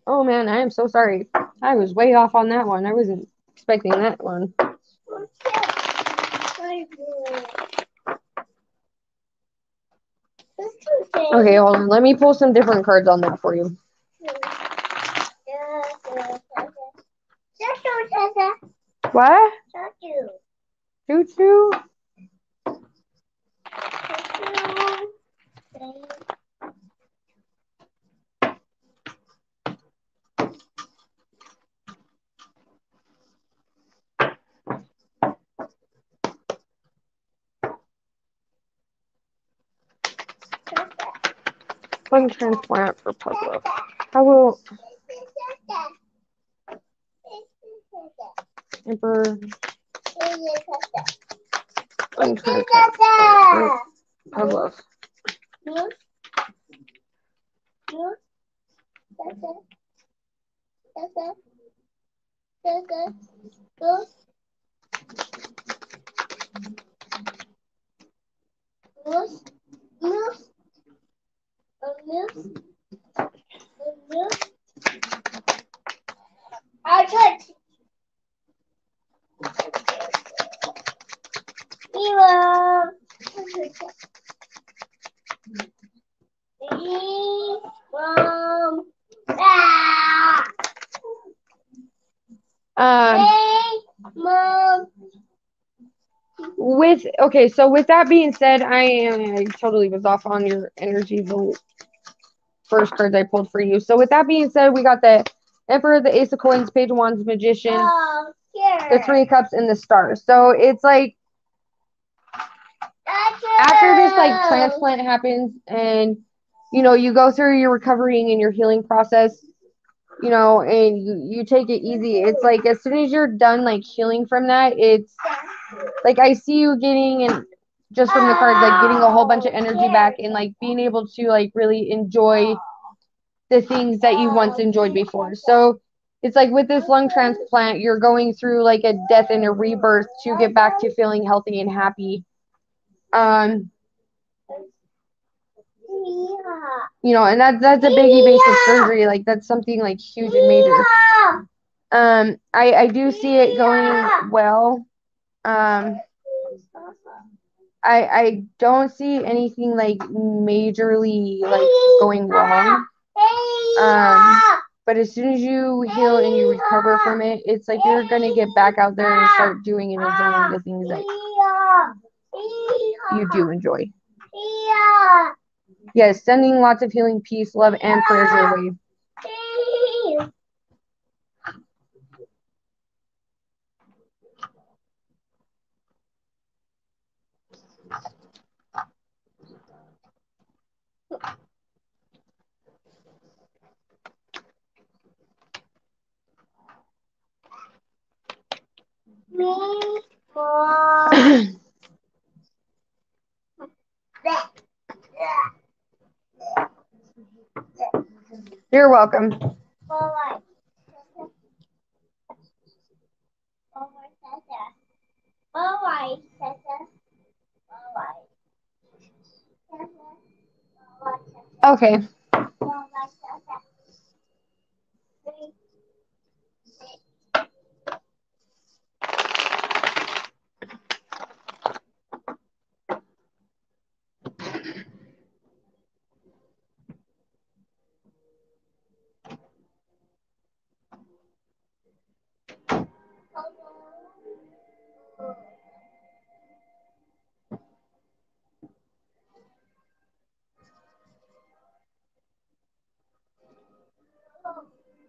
Oh man, I am so sorry. I was way off on that one. I wasn't expecting that one. Okay, hold on. Let me pull some different cards on that for you. What? Choo choo. Lung transplant for puzzle. How will Emperor lung transplant for puzzle? So with that being said, I totally was off on your energy, the first cards I pulled for you. So with that being said, we got the Emperor, the Ace of Coins, Page of Wands, Magician, the Three of Cups, and the Star. So it's like after this like transplant happens and you go through your recovering and your healing process, and you take it easy. It's like as soon as you're done like healing from that, it's like I see you getting and just from the cards like getting a whole bunch of energy back and like being able to like really enjoy the things that you once enjoyed before. So it's like with this lung transplant, you're going through like a death and a rebirth to get back to feeling healthy and happy. And that's a big invasive surgery. Like that's something like huge and major. I do see it going well. I don't see anything like majorly like going wrong. But as soon as you heal and you recover from it, it's like you're gonna get back out there and start doing and enjoying the things that you do enjoy. Yes, sending lots of healing, peace, love, and prayers your way. Me. You're welcome. Okay.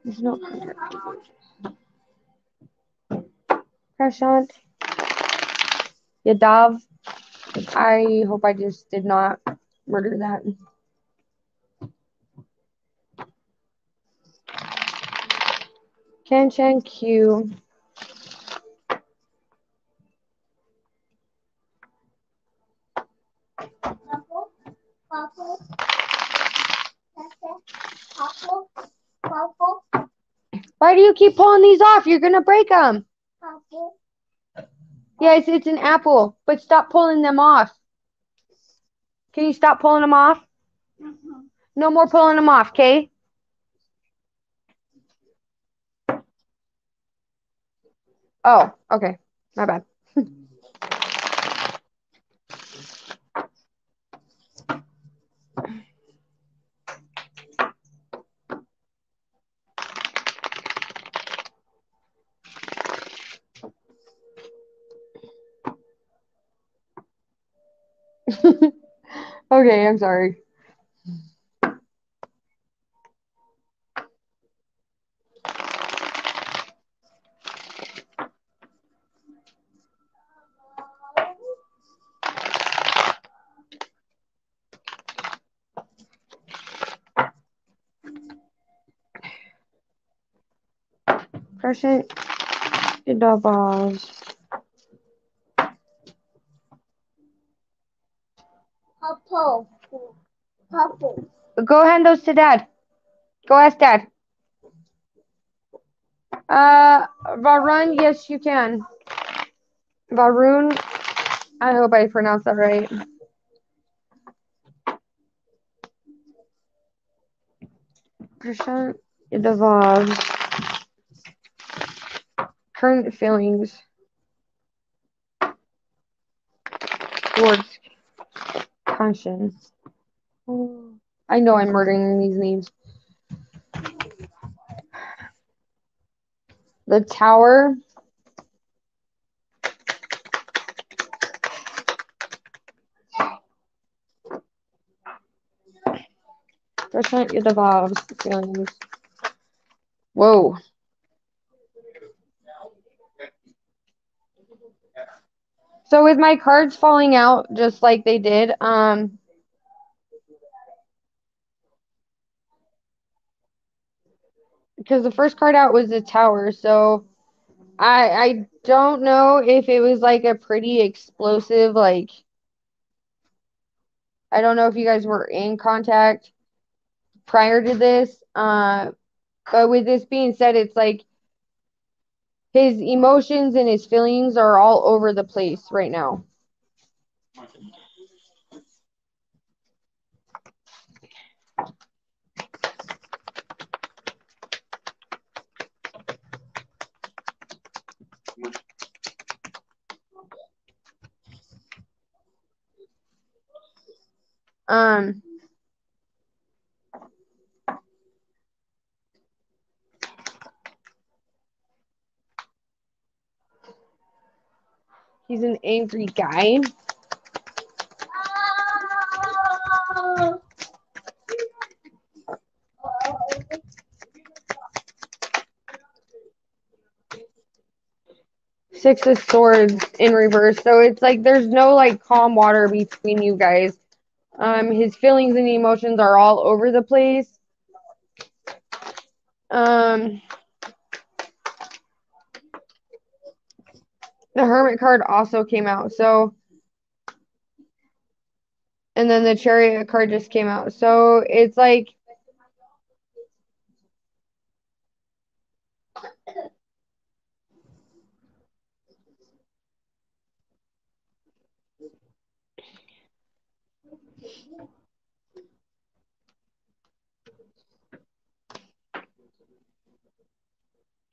There's no Prashant. Yadav. I hope I just did not murder that. Kanchan Q. Why do you keep pulling these off? You're gonna break them. Yes, it's an apple, but stop pulling them off. Can you stop pulling them off? No more pulling them off, okay? Oh, okay. My bad. Okay, I'm sorry. Present doubles. Go hand those to Dad. Go ask Dad. Varun, yes, you can. Varun, I hope I pronounced that right. Percent devolves. Current feelings towards conscience. I know I'm murdering these names. The Tower. Percent devolves feelings. Whoa. So with my cards falling out just like they did, because the first card out was the Tower, so I don't know if it was like a pretty explosive, like, I don't know if you guys were in contact prior to this, but with this being said, it's like his emotions and his feelings are all over the place right now. He's an angry guy. Six of Swords in reverse. So it's like there's no like calm water between you guys. His feelings and emotions are all over the place. The Hermit card also came out. So, and then the Chariot card just came out. So it's like,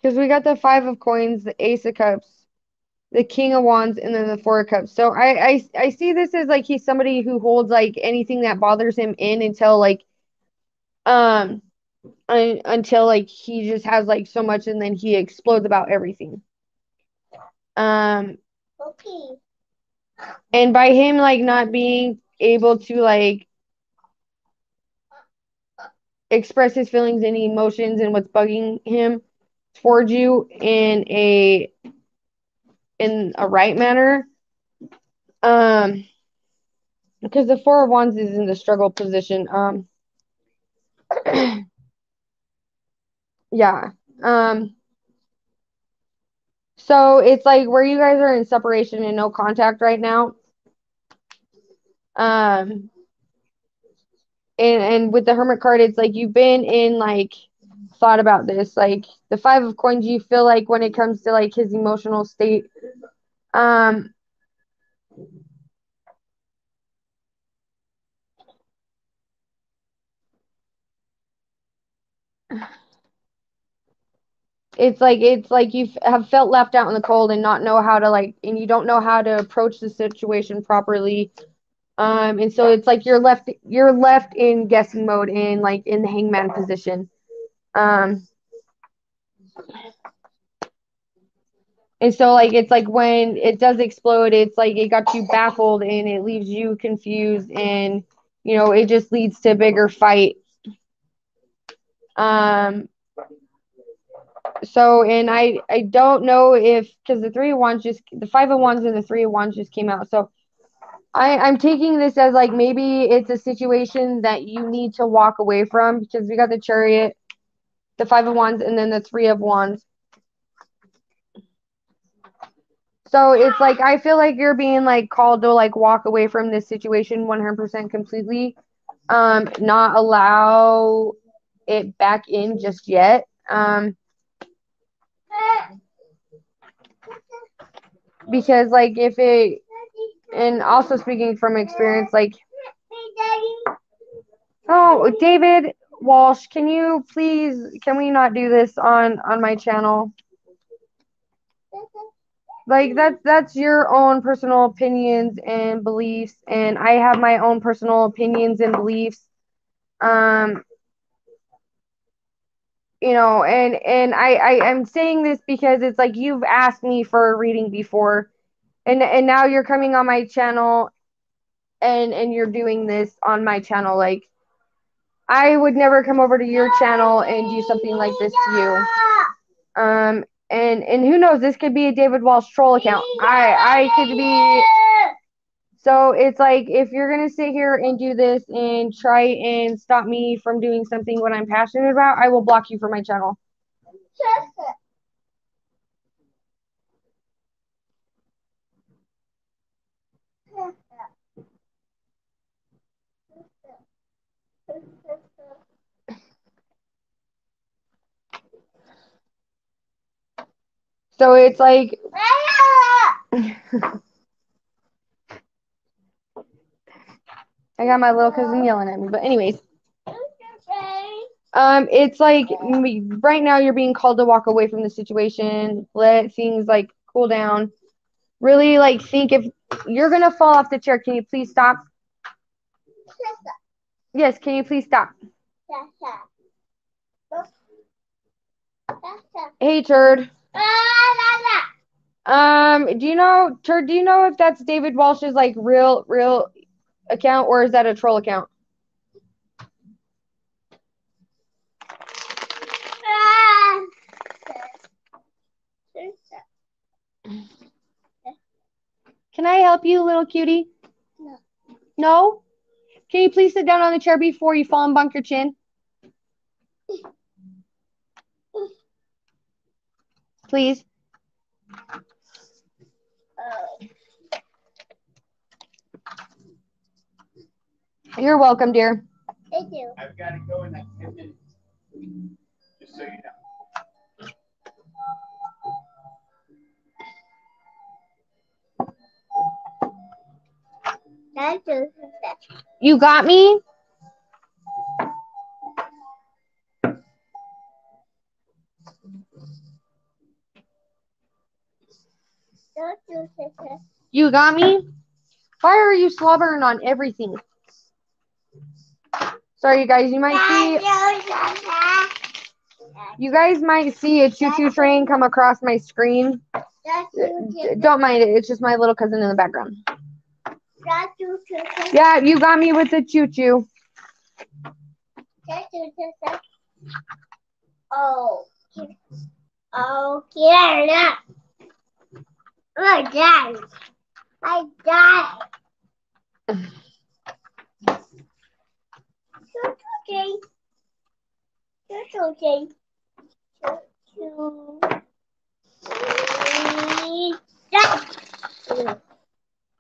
because we got the Five of Coins, the Ace of Cups, the King of Wands, and then the Four of Cups. So I see this as like he's somebody who holds like anything that bothers him in until like um until like he just has like so much and then he explodes about everything. Okay. And by him like not being able to like express his feelings and emotions and what's bugging him towards you in a right manner. Because the Four of Wands is in the struggle position. Yeah. So it's like where you guys are in separation and no contact right now. Um, and with the Hermit card, it's like you've been in like thought about this. Like the Five of Coins, you feel like when it comes to like his emotional state, um, it's like you have felt left out in the cold and not know how to like, and you don't know how to approach the situation properly. And so it's like you're left in guessing mode and like in the hangman position. Um, and so like it's like when it does explode, it's like it got you baffled and it leaves you confused and it just leads to a bigger fight. Um, so and I don't know if because the Five of Wands and the Three of Wands just came out. So I'm taking this as like maybe it's a situation that you need to walk away from because we got the Chariot, the Five of Wands, and then the Three of Wands. So it's like I feel like you're being like called to like walk away from this situation 100% completely. Not allow it back in just yet. Because like if it and also speaking from experience, like oh David Walsh, can we not do this on my channel? Like that's your own personal opinions and beliefs, and I have my own personal opinions and beliefs. Um, and I'm saying this because it's like you've asked me for a reading before, and now you're coming on my channel, and you're doing this on my channel. Like I would never come over to your channel and do something like this to you. And who knows? This could be a David Walsh troll account. I could be. So it's like if you're gonna sit here and do this and try and stop me from doing something what I'm passionate about, I will block you from my channel. So it's like I got my little cousin yelling at me, but anyways, it's like right now you're being called to walk away from the situation, let things like cool down. Really like think if you're gonna fall off the chair, can you please stop? Yes, can you please stop? Hey, Turd. Turd, do you know if that's David Walsh's like real account or is that a troll account? Can I help you, little cutie? No. No? Can you please sit down on the chair before you fall and bump your chin? Please. You're welcome, dear. Thank you. I've got to go in like 10 minutes. Just so you know. Thank you. You got me? Thank you, sister. You got me? Why are you slobbering on everything? Sorry, you guys. You might see a choo-choo train come across my screen. Don't mind it. It's just my little cousin in the background. Yeah, you got me with the choo-choo. Oh, yeah. Look, Dad. I died. Okay. That's okay.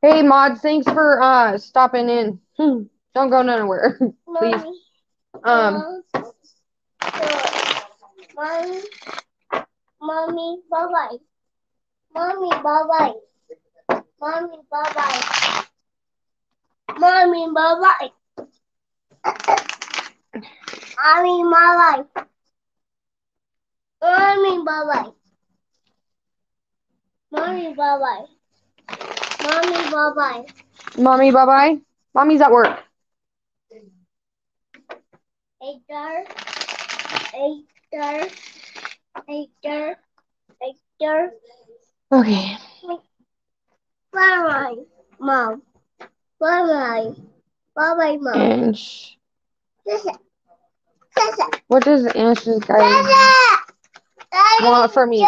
Hey, Mods, thanks for stopping in. Don't go nowhere, please. Mommy, bye-bye. Mommy, bye-bye. Mommy, bye-bye. Mommy, bye-bye. Mommy, bye-bye. Mommy, bye-bye. Mommy, bye-bye. Mommy, bye-bye. Mommy, bye-bye. Mommy's at work. Acre. Okay. Bye-bye, Mom. Bye-bye. Bye-bye, Mom. Ange. Sister. What does Ange's guy want from me?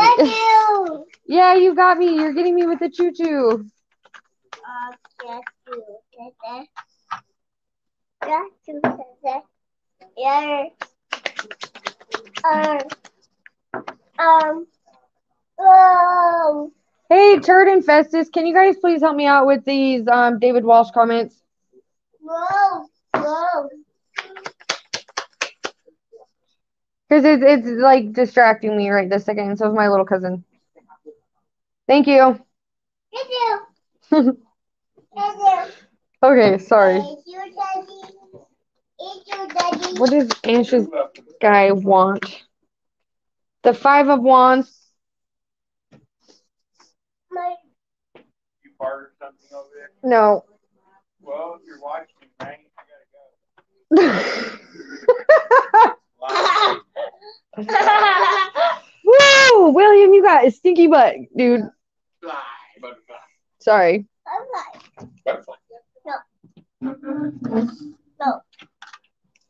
Yeah, you got me. You're getting me with the choo-choo. Get you, sister. Get you, sister. Yeah. Oh. Hey, Turd and Festus, can you guys please help me out with these David Walsh comments? Whoa. Because it's like distracting me right this second, and so is my little cousin. Thank you. Get you. Get you. Okay, sorry. It's you, Daddy. It's you, Daddy. What does Ange's guy want? The Five of Wands. You bartered something over there? No. Well, if you're watching, man, you gotta go. Woo! William, you got a stinky butt, dude. Fly, butterfly. Sorry. Butterfly. No.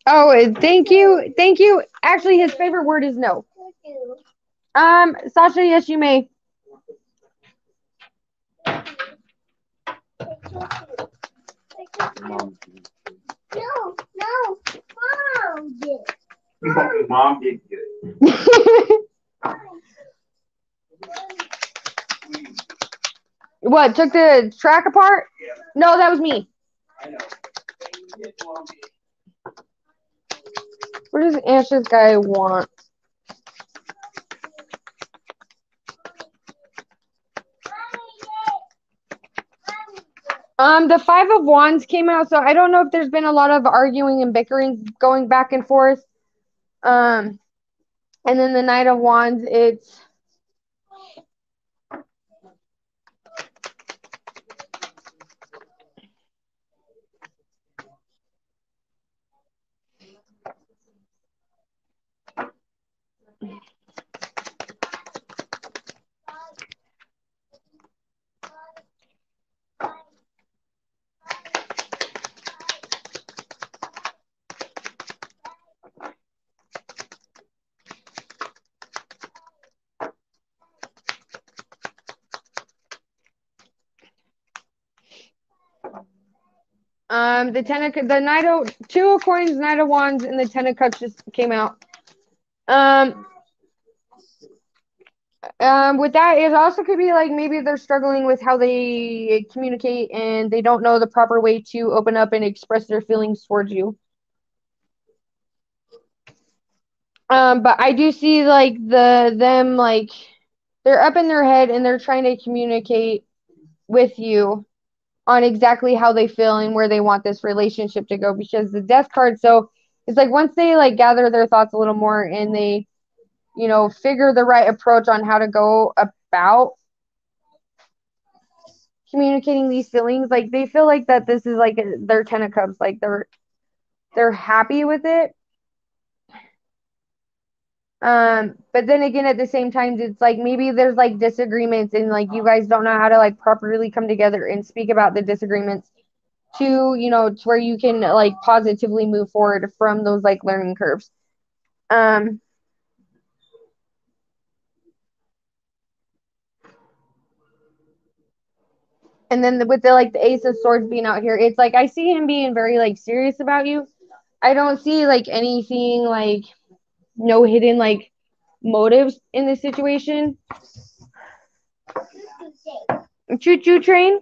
Oh, thank you. Thank you. Actually, his favorite word is no. Sasha, yes, you may. No. Mom did. Mom did good. What, took the track apart? Yeah. No, that was me. I know. What does Ansh's guy want? The Five of Wands came out, so I don't know if there's been a lot of arguing and bickering going back and forth. And then the Knight of Wands, it's Two of Coins, Knight of Wands, and the Ten of Cups just came out. With that, it also could be like maybe they're struggling with how they communicate and they don't know the proper way to open up and express their feelings towards you. But I do see like them like they're up in their head and they're trying to communicate with you on exactly how they feel and where they want this relationship to go because the death card, so it's like once they like gather their thoughts a little more and they, figure the right approach on how to go about communicating these feelings, like they feel like that this is like their 10 of cups, like they're happy with it. But then again, at the same time, it's like maybe there's like disagreements and like you guys don't know how to like properly come together and speak about the disagreements to where you can like positively move forward from those like learning curves. Um, and then with the like the Ace of Swords being out here, it's like I see him being very like serious about you. I don't see like anything like no hidden like motives in this situation. Choo choo train.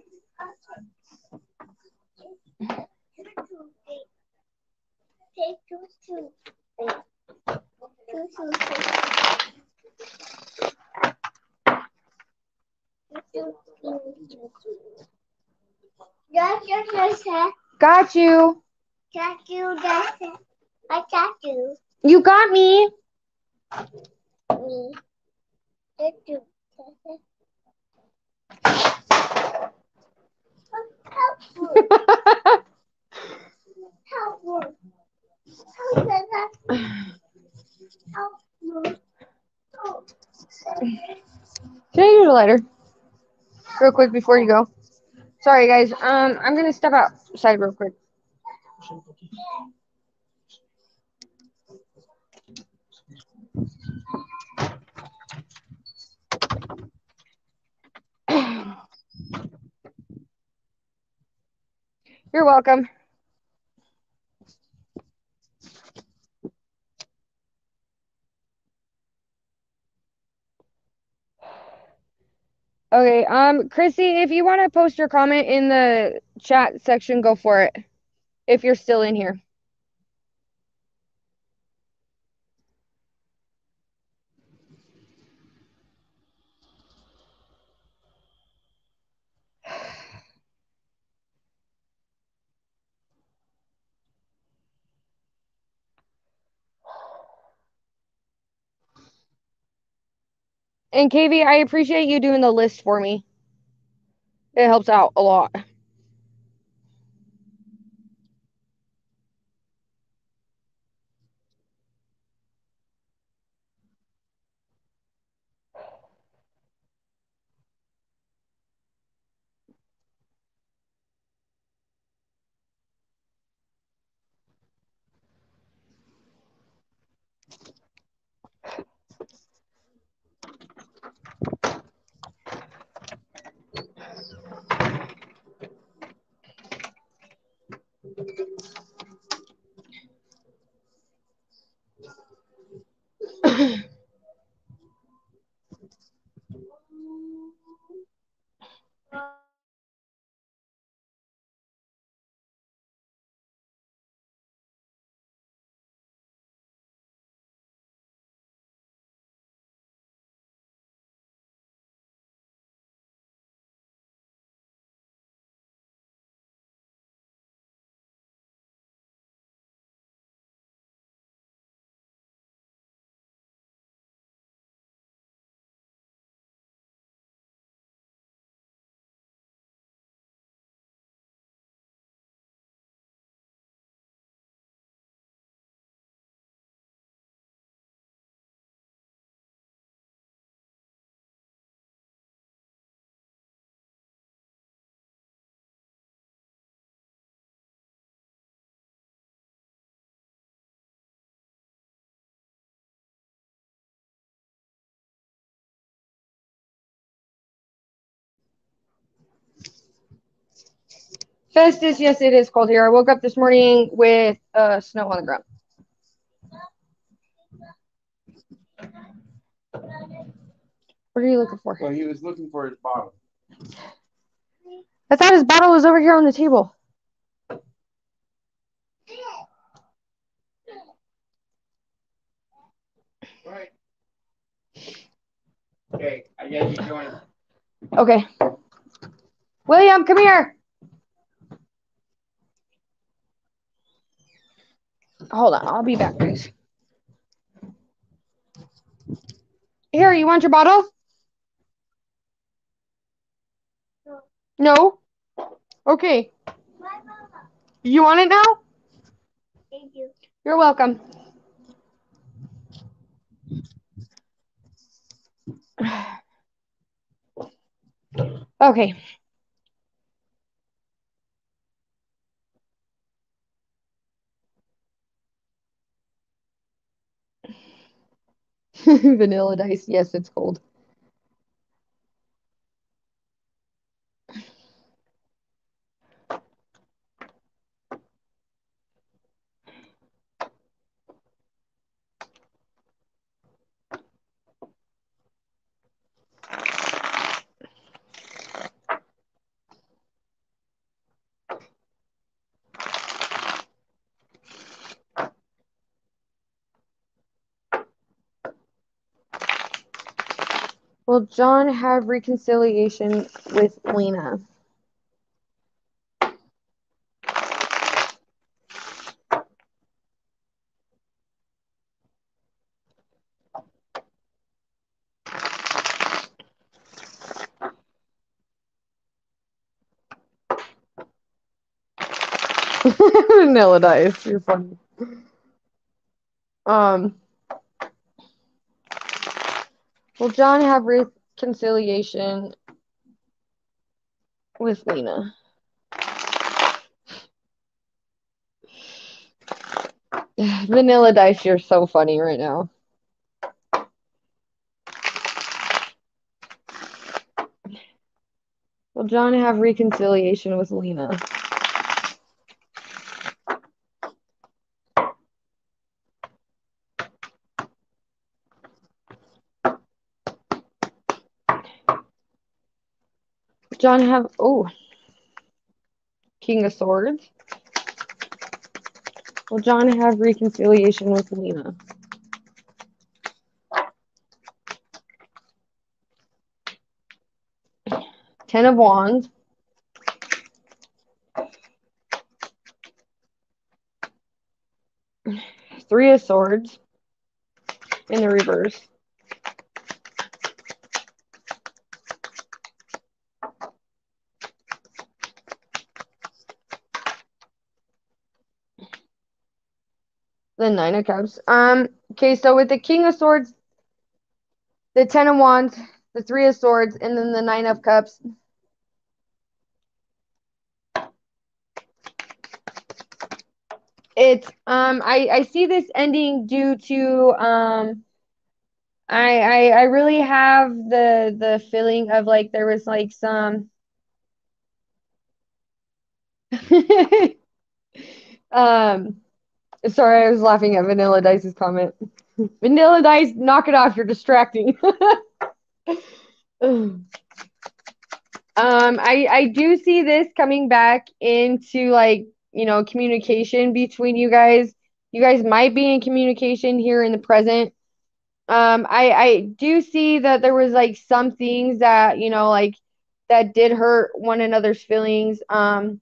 Got you. I got you. You got me. Me. You. Can I use a lighter real quick before you go? Sorry guys. I'm gonna step outside real quick. You're welcome. Okay, Chrissy, if you want to post your comment in the chat section, go for it. If you're still in here. And KV, I appreciate you doing the list for me. It helps out a lot. Festus, yes, it is cold here. I woke up this morning with snow on the ground. What are you looking for? Well, he was looking for his bottle. I thought his bottle was over here on the table. Right. Okay, I guess you join. Okay. William, come here. Hold on, I'll be back, guys. Here, you want your bottle? No? Okay. My mama. You want it now? Thank you. You're welcome. Okay. Vanilla dice. Yes, it's cold. Will John have reconciliation with Lena? Vanilla dice. You're funny. Will John have reconciliation with Lena? Vanilla dice, you're so funny right now. Will John have reconciliation with Lena? John have King of Swords. Will John have reconciliation with Lena? Ten of Wands. Three of Swords in the reverse. The Nine of Cups. Okay, so with the King of Swords, the Ten of Wands, the Three of Swords, and then the Nine of Cups. It's I see this ending due to I really have the feeling of like there was like some um sorry, I was laughing at Vanilla Dice's comment. Vanilla Dice, knock it off, you're distracting. I do see this coming back into like, communication between you guys. You guys might be in communication here in the present. I do see that there was like some things that, like that did hurt one another's feelings. And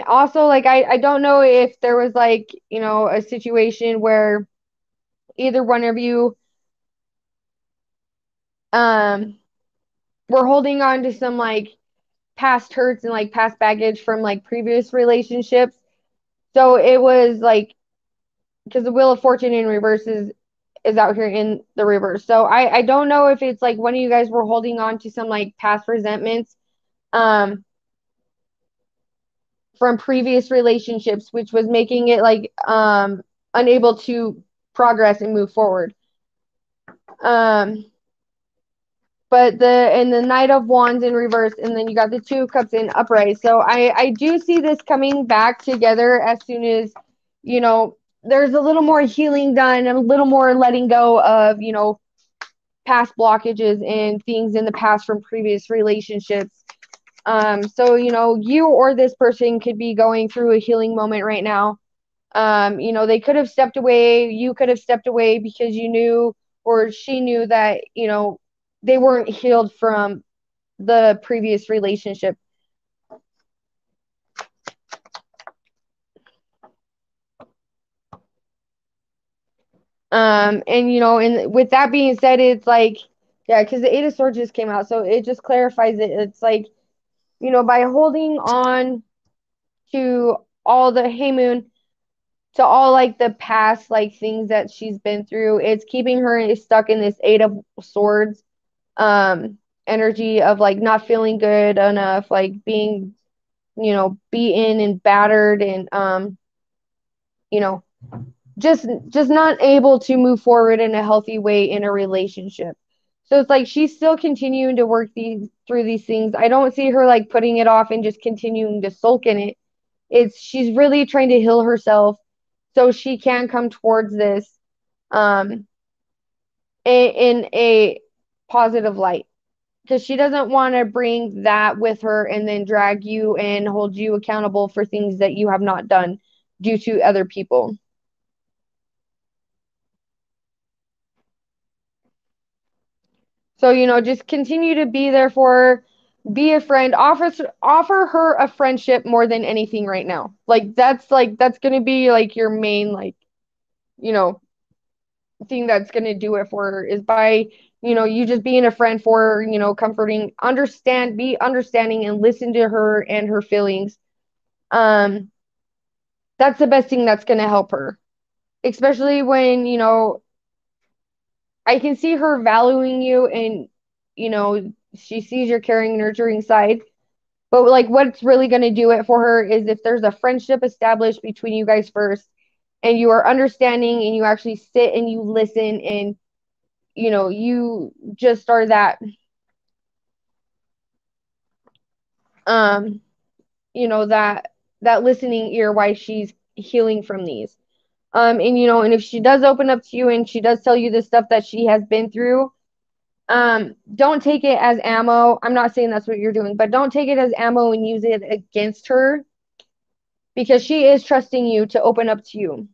also like I don't know if there was like, a situation where either one of you were holding on to some like past hurts and like past baggage from like previous relationships. So it was like because the Wheel of Fortune in reverse is out here in the reverse. So I don't know if it's like one of you guys were holding on to some like past resentments from previous relationships, which was making it like unable to progress and move forward. But the Knight of Wands in reverse, and then you got the Two of Cups in upright. So I do see this coming back together as soon as, there's a little more healing done and a little more letting go of, past blockages and things in the past from previous relationships. So, you or this person could be going through a healing moment right now. They could have stepped away. You could have stepped away because you knew or she knew that, they weren't healed from the previous relationship. And with that being said, it's like, yeah, because the Eight of Swords just came out, so it just clarifies it. It's like, by holding on to all the Hey Moon, to all like the past like things that she's been through, it's keeping her stuck in this Eight of Swords energy of like not feeling good enough, like being, beaten and battered and you know, just not able to move forward in a healthy way in a relationship. So it's like she's still continuing to work through these things. I don't see her like putting it off and just continuing to sulk in it. It's she's really trying to heal herself so she can come towards this um in a positive light, because she doesn't want to bring that with her and then drag you and hold you accountable for things that you have not done due to other people. So, just continue to be there for her, be a friend, offer her a friendship more than anything right now. Like that's going to be like your main like, you know, thing that's going to do it for her is by, you just being a friend for her, comforting, be understanding and listen to her and her feelings. Um that's the best thing that's going to help her, especially when, I can see her valuing you and, she sees your caring, nurturing side. But like what's really going to do it for her is if there's a friendship established between you guys first and you are understanding and you actually sit and you listen and, you just are um, that listening ear while she's healing from these. And if she does open up to you and she does tell you the stuff that she has been through, don't take it as ammo. I'm not saying that's what you're doing, but don't take it as ammo and use it against her, because she is trusting you to open up to you.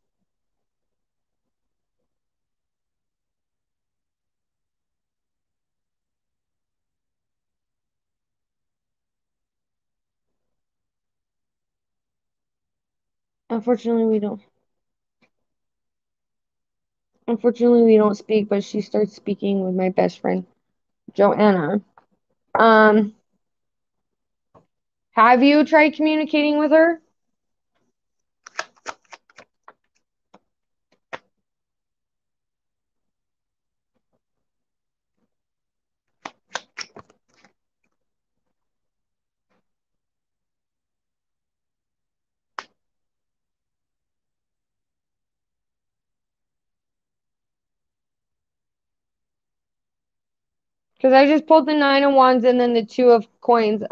Unfortunately, we don't. Unfortunately, we don't speak, but she starts speaking with my best friend, Joanna. Um, have you tried communicating with her? Because I just pulled the Nine of Wands and then the Two of Coins.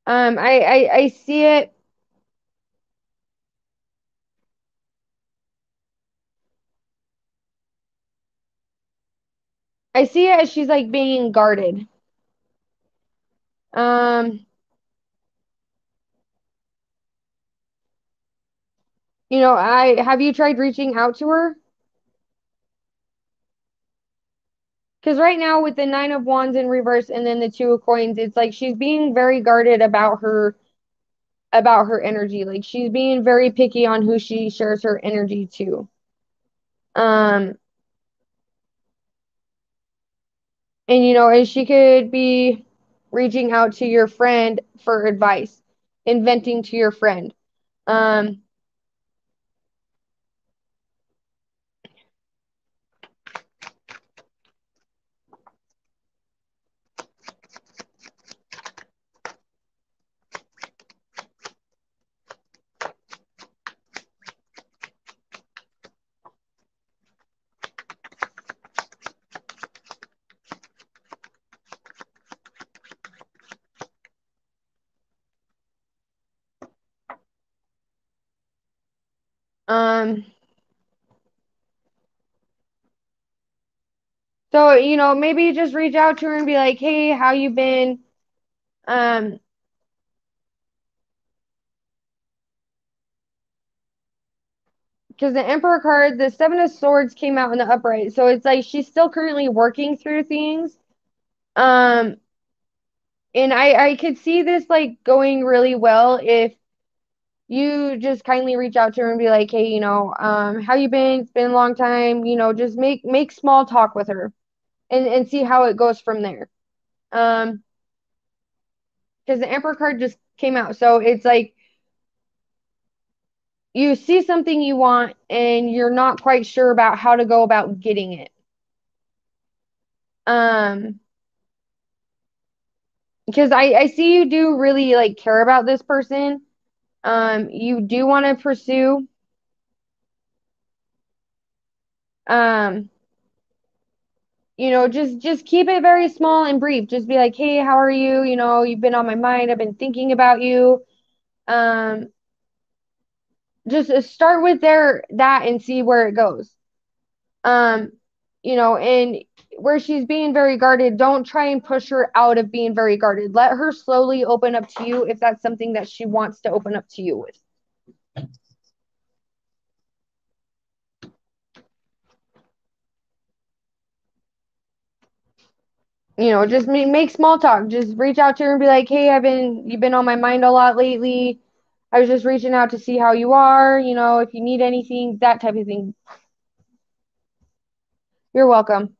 I see it. I see it as she's like being guarded. Um, I have you tried reaching out to her? Because right now with the Nine of Wands in reverse and then the Two of Coins, it's like she's being very guarded about her energy. Like she's being very picky on who she shares her energy to. Um, and she could be reaching out to your friend for advice and venting to your friend. Um, um, So, maybe just reach out to her and be like, hey, how you been? Um, because the Emperor card, the Seven of Swords came out in the upright. So it's like she's still currently working through things. Um, and I could see this like going really well if you just kindly reach out to her and be like, hey, how you been? It's been a long time. Just make small talk with her and see how it goes from there. Because the Emperor card just came out. So it's like you see something you want and you're not quite sure about how to go about getting it. Because I see you do really like care about this person. You do want to pursue. Um, just keep it very small and brief. Just be like, hey, how are you? You've been on my mind. I've been thinking about you. Um, just start with that and see where it goes. Um, and where she's being very guarded, don't try and push her out of being very guarded. Let her slowly open up to you if that's something that she wants to open up to you with. Just make small talk. Just reach out to her and be like, hey, you've been on my mind a lot lately. I was just reaching out to see how you are, if you need anything, that type of thing. You're welcome.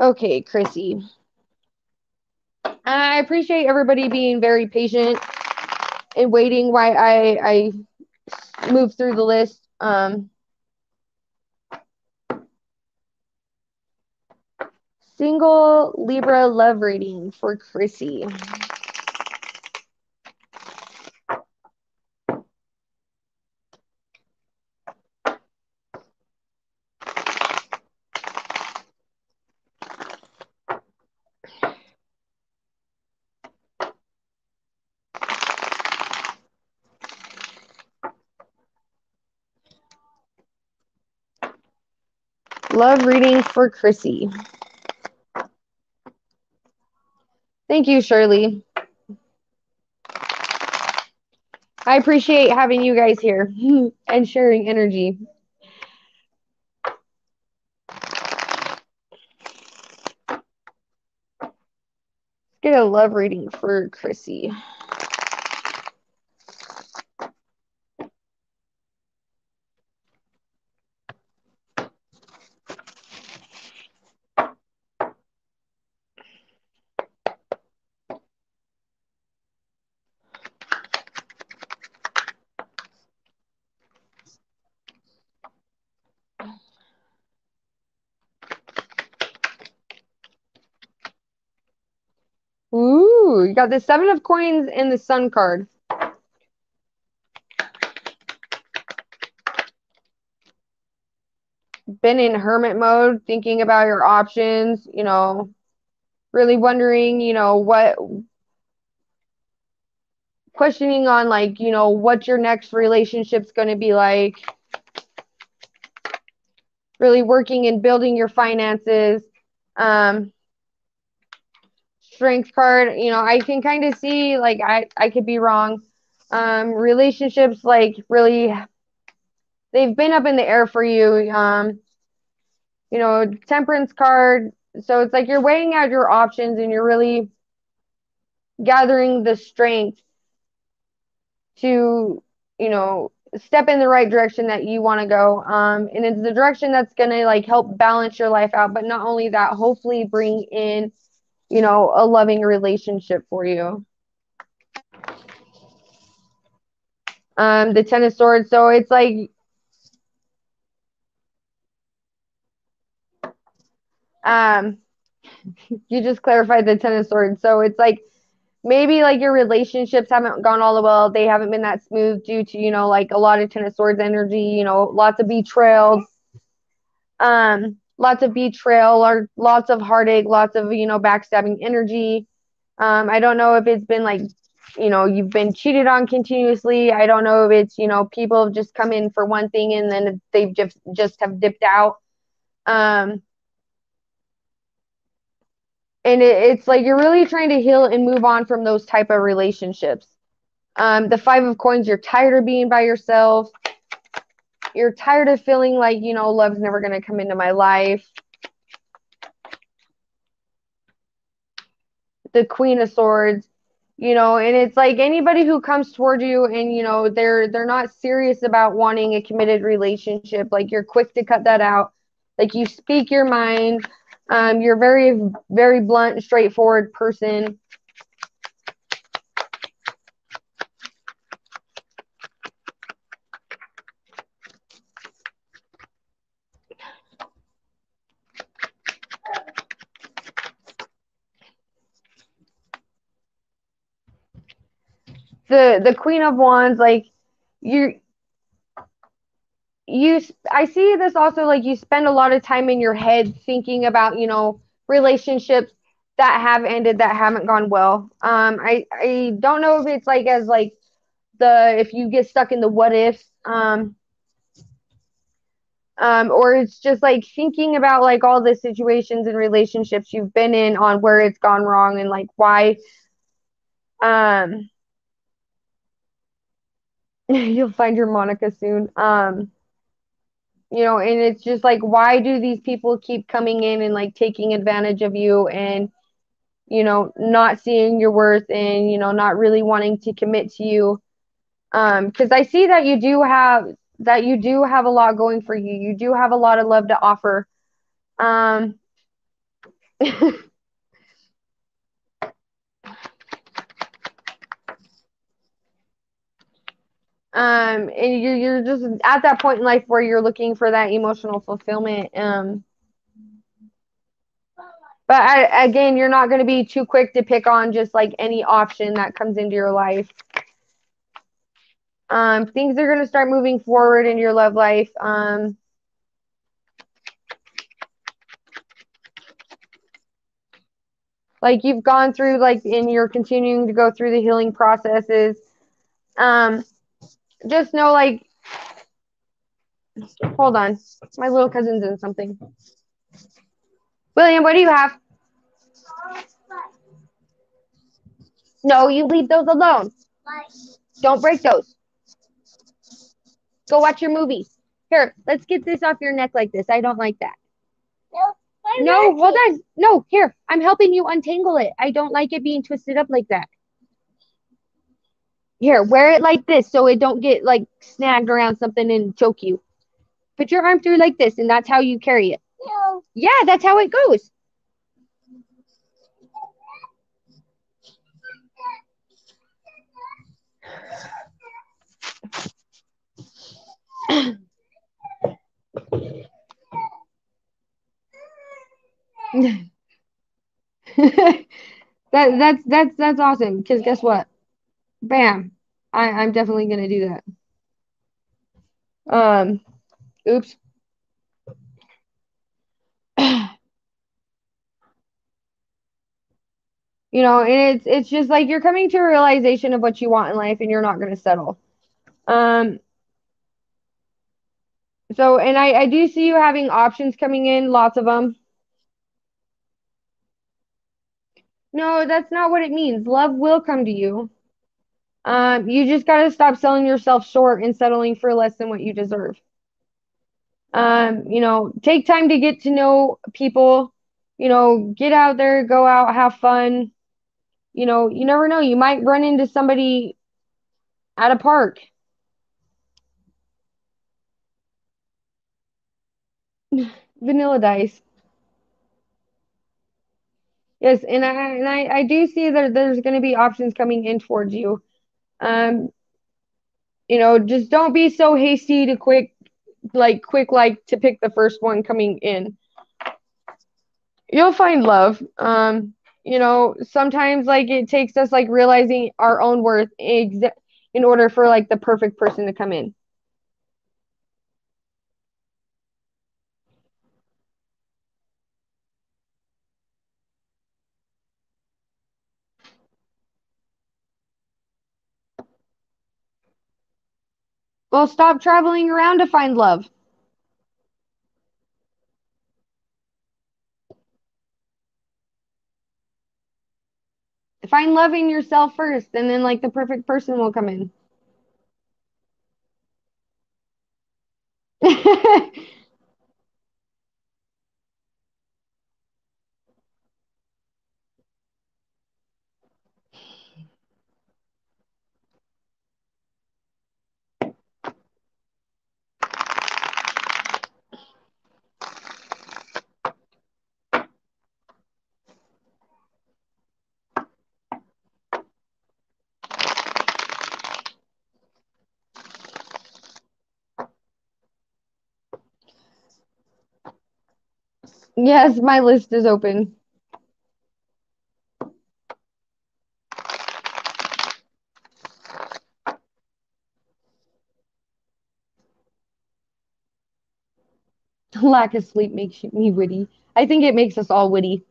Okay, Chrissy. I appreciate everybody being very patient and waiting while I move through the list. Single Libra love reading for Chrissy. Love reading for Chrissy. Thank you, Shirley. I appreciate having you guys here and sharing energy. Let's get a love reading for Chrissy. Ooh, you got the Seven of Coins and the Sun card. Been in hermit mode, thinking about your options, really wondering, questioning on like, what your next relationship's going to be like. Really working and building your finances. Strength card, I can kind of see, like, I could be wrong. Relationships, like, really, they've been up in the air for you. Temperance card. So it's like you're weighing out your options and you're really gathering the strength to, step in the right direction that you want to go. And it's the direction that's going to like help balance your life out. But not only that, hopefully bring in, a loving relationship for you. The Ten of Swords. So it's like Um, you just clarified the Ten of Swords. So it's like maybe like your relationships haven't gone all the well. They haven't been that smooth due to, like a lot of Ten of Swords energy, lots of betrayals, lots of betrayal or lots of heartache, lots of, backstabbing energy. I don't know if it's been like, you've been cheated on continuously. I don't know if it's, people have just come in for one thing and then they've just have dipped out. Um, and it's like you're really trying to heal and move on from those type of relationships. The Five of Coins, you're tired of being by yourself. You're tired of feeling like, love's never going to come into my life. The Queen of Swords, and it's like anybody who comes toward you and, they're not serious about wanting a committed relationship. Like you're quick to cut that out. Like you speak your mind. You're very, very blunt, straightforward person. The Queen of Wands, like you I see this also like you spend a lot of time in your head thinking about, relationships that have ended that haven't gone well. I don't know if it's like as like the if you get stuck in the what if, or it's just like thinking about like all the situations and relationships you've been in on where it's gone wrong and like why. um you'll find your Monica soon. And it's just like, why do these people keep coming in and like taking advantage of you and, not seeing your worth and, not really wanting to commit to you? Because I see that you do have a lot going for you. You do have a lot of love to offer. Um, and you're just at that point in life where you're looking for that emotional fulfillment. But again, you're not going to be too quick to pick on just like any option that comes into your life. Things are going to start moving forward in your love life. Like you've gone through like, and you're continuing to go through the healing processes. Um, just know like, hold on, my little cousin's in something. William, what do you have? No, you leave those alone. Don't break those. Go watch your movie. Here, let's get this off your neck like this. I don't like that. No, hold on. No, here. I'm helping you untangle it. I don't like it being twisted up like that. Here, wear it like this so it don't get like snagged around something and choke you. Put your arm through like this, and that's how you carry it. No. Yeah, that's how it goes. That's awesome. Because guess what? Bam. I'm definitely gonna do that. Oops. And it's just like you're coming to a realization of what you want in life, and you're not gonna settle. Um. So, and I do see you having options coming in, lots of them. No, that's not what it means. Love will come to you. You just got to stop selling yourself short and settling for less than what you deserve. Take time to get to know people, get out there, go out, have fun. You never know. You might run into somebody at a park. Vanilla Dice. Yes, and I do see that there's going to be options coming in towards you. Um, just don't be so hasty to quick like to pick the first one coming in. You'll find love. Sometimes like it takes us like realizing our own worth in order for like the perfect person to come in. Well, stop traveling around to find love. Find love in yourself first, and then like the perfect person will come in. Yes, my list is open. Lack of sleep makes me witty. I think it makes us all witty.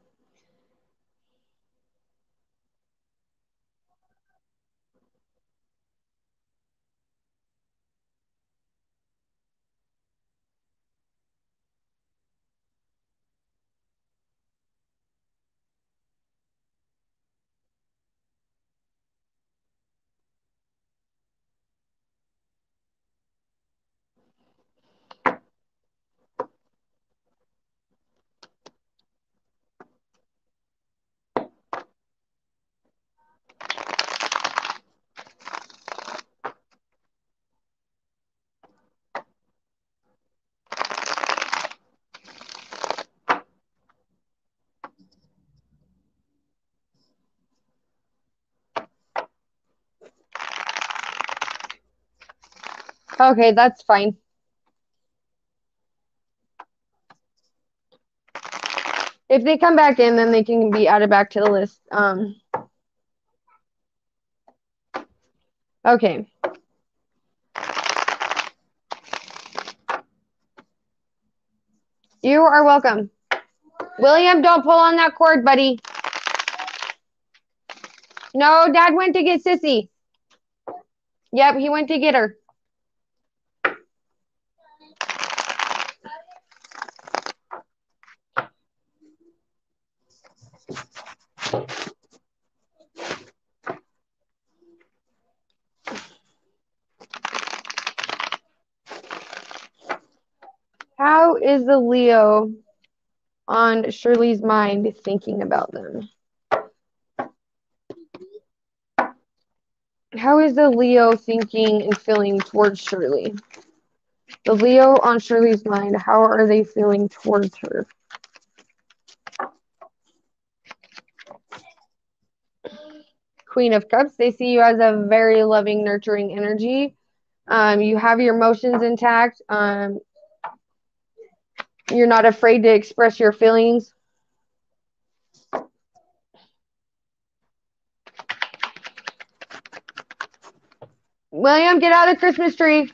Okay, that's fine. If they come back in, then they can be added back to the list. Okay. You are welcome. William, don't pull on that cord, buddy. No, Dad went to get Sissy. Yep, he went to get her. How is the Leo on Shirley's mind thinking about them? How is the Leo thinking and feeling towards Shirley? The Leo on Shirley's mind, how are they feeling towards her? Queen of Cups, they see you as a very loving, nurturing energy. You have your emotions intact. You're not afraid to express your feelings. William, get out of the Christmas tree.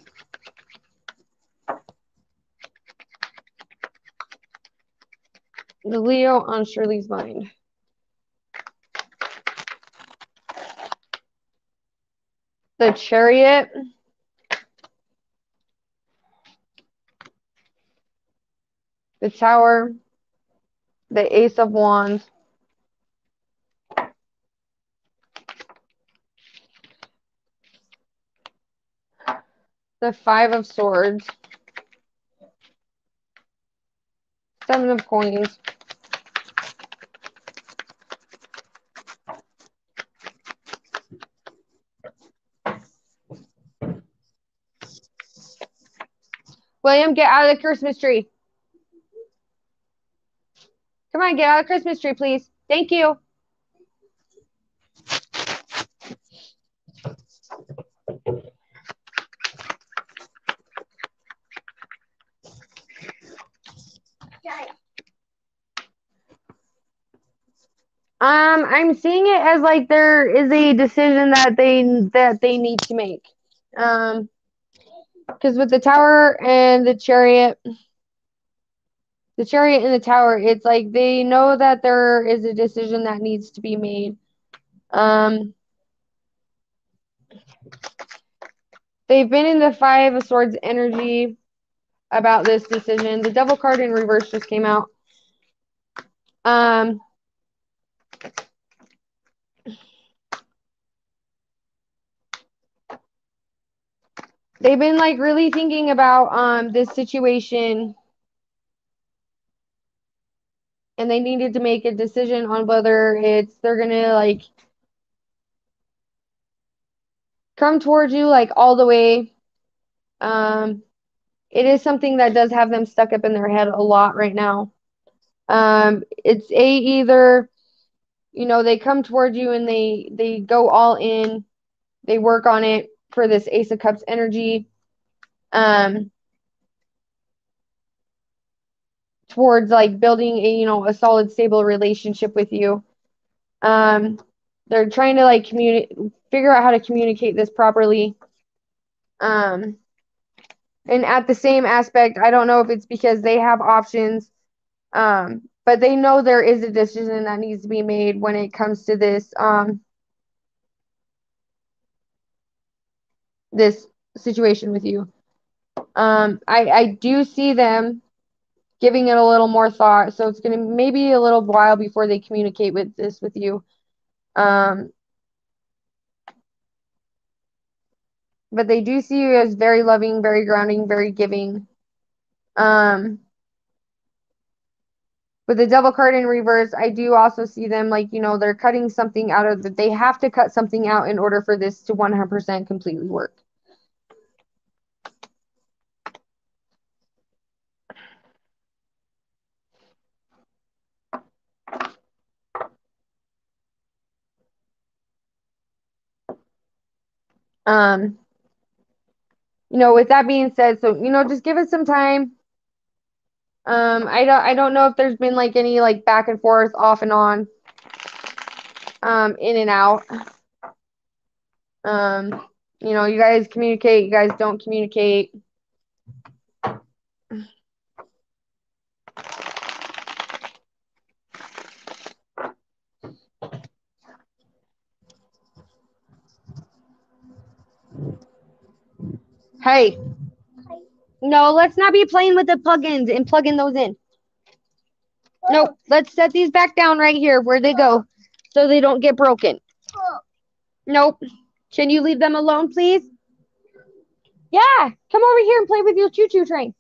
The Leo on Shirley's mind. The Chariot. The Tower. The Ace of Wands. The Five of Swords. Seven of Coins. William, get out of the Christmas tree. Come on, get out of the Christmas tree, please. Thank you. I'm seeing it as like there is a decision that they need to make. Because with the tower and the chariot and the tower, it's like they know that there is a decision that needs to be made. They've been in the Five of Swords energy about this decision. The Devil card in reverse just came out. They've been like really thinking about this situation, and they needed to make a decision on whether they're gonna like come towards you like all the way. It is something that does have them stuck up in their head a lot right now. It's either they come towards you and they go all in, they work on it for this Ace of Cups energy, towards like building a solid, stable relationship with you. They're trying to like figure out how to communicate this properly. And at the same aspect, I don't know if it's because they have options, but they know there is a decision that needs to be made when it comes to this situation with you. I do see them giving it a little more thought, so it's going to maybe a little while before they communicate with you. But they do see you as very loving, very grounding, very giving. With the Devil card in reverse, I do also see them like, they're cutting something out of that. They have to cut something out in order for this to 100% completely work. With that being said, so, just give it some time. I don't know if there's been like any like back and forth, off and on, in and out. You guys communicate, you guys don't communicate. Hey. No, let's not be playing with the plugins and plugging those in. Nope, let's set these back down right here where they go so they don't get broken. Nope. Can you leave them alone, please? Yeah, come over here and play with your choo-choo train.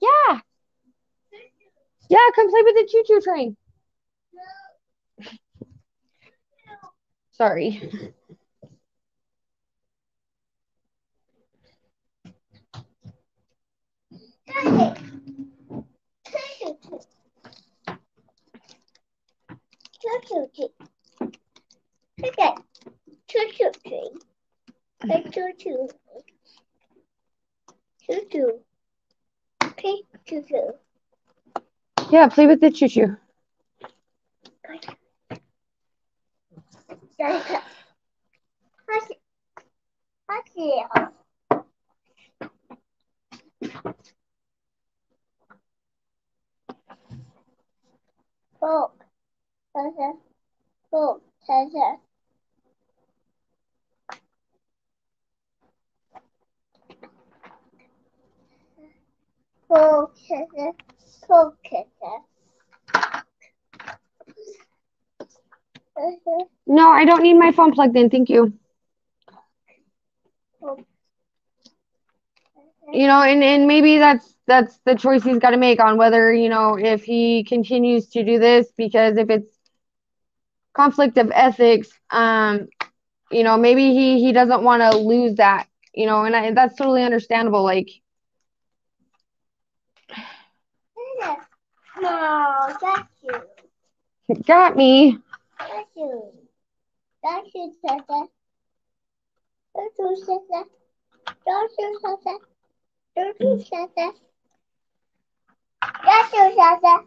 Yeah. Yeah, come play with the choo-choo train. Sorry. Choo-choo. Look at choo-choo train. A choo-choo. Choo-choo. Okay, choo-choo. Yeah, play with the choo-choo. Fork. Fork. No, I don't need my phone plugged in. Thank you. And maybe that's the choice he's got to make on whether, if he continues to do this, because if it's conflict of ethics, maybe he doesn't want to lose that, and that's totally understandable. Like, No, that's you. got me. That's you. That's you, Sasa. That's you, Sasa. That's you, Sasa. That's you, Sasa. That's you, Sasa.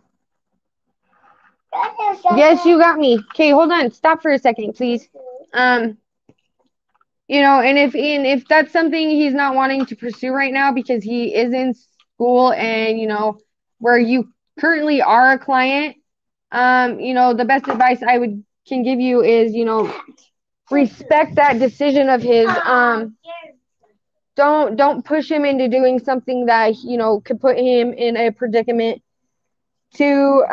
Yes, you got me. Okay, hold on. Stop for a second, please. Um, and if that's something he's not wanting to pursue right now because he is in school and where you currently are a client, the best advice I would can give you is respect that decision of his. Don't push him into doing something that could put him in a predicament to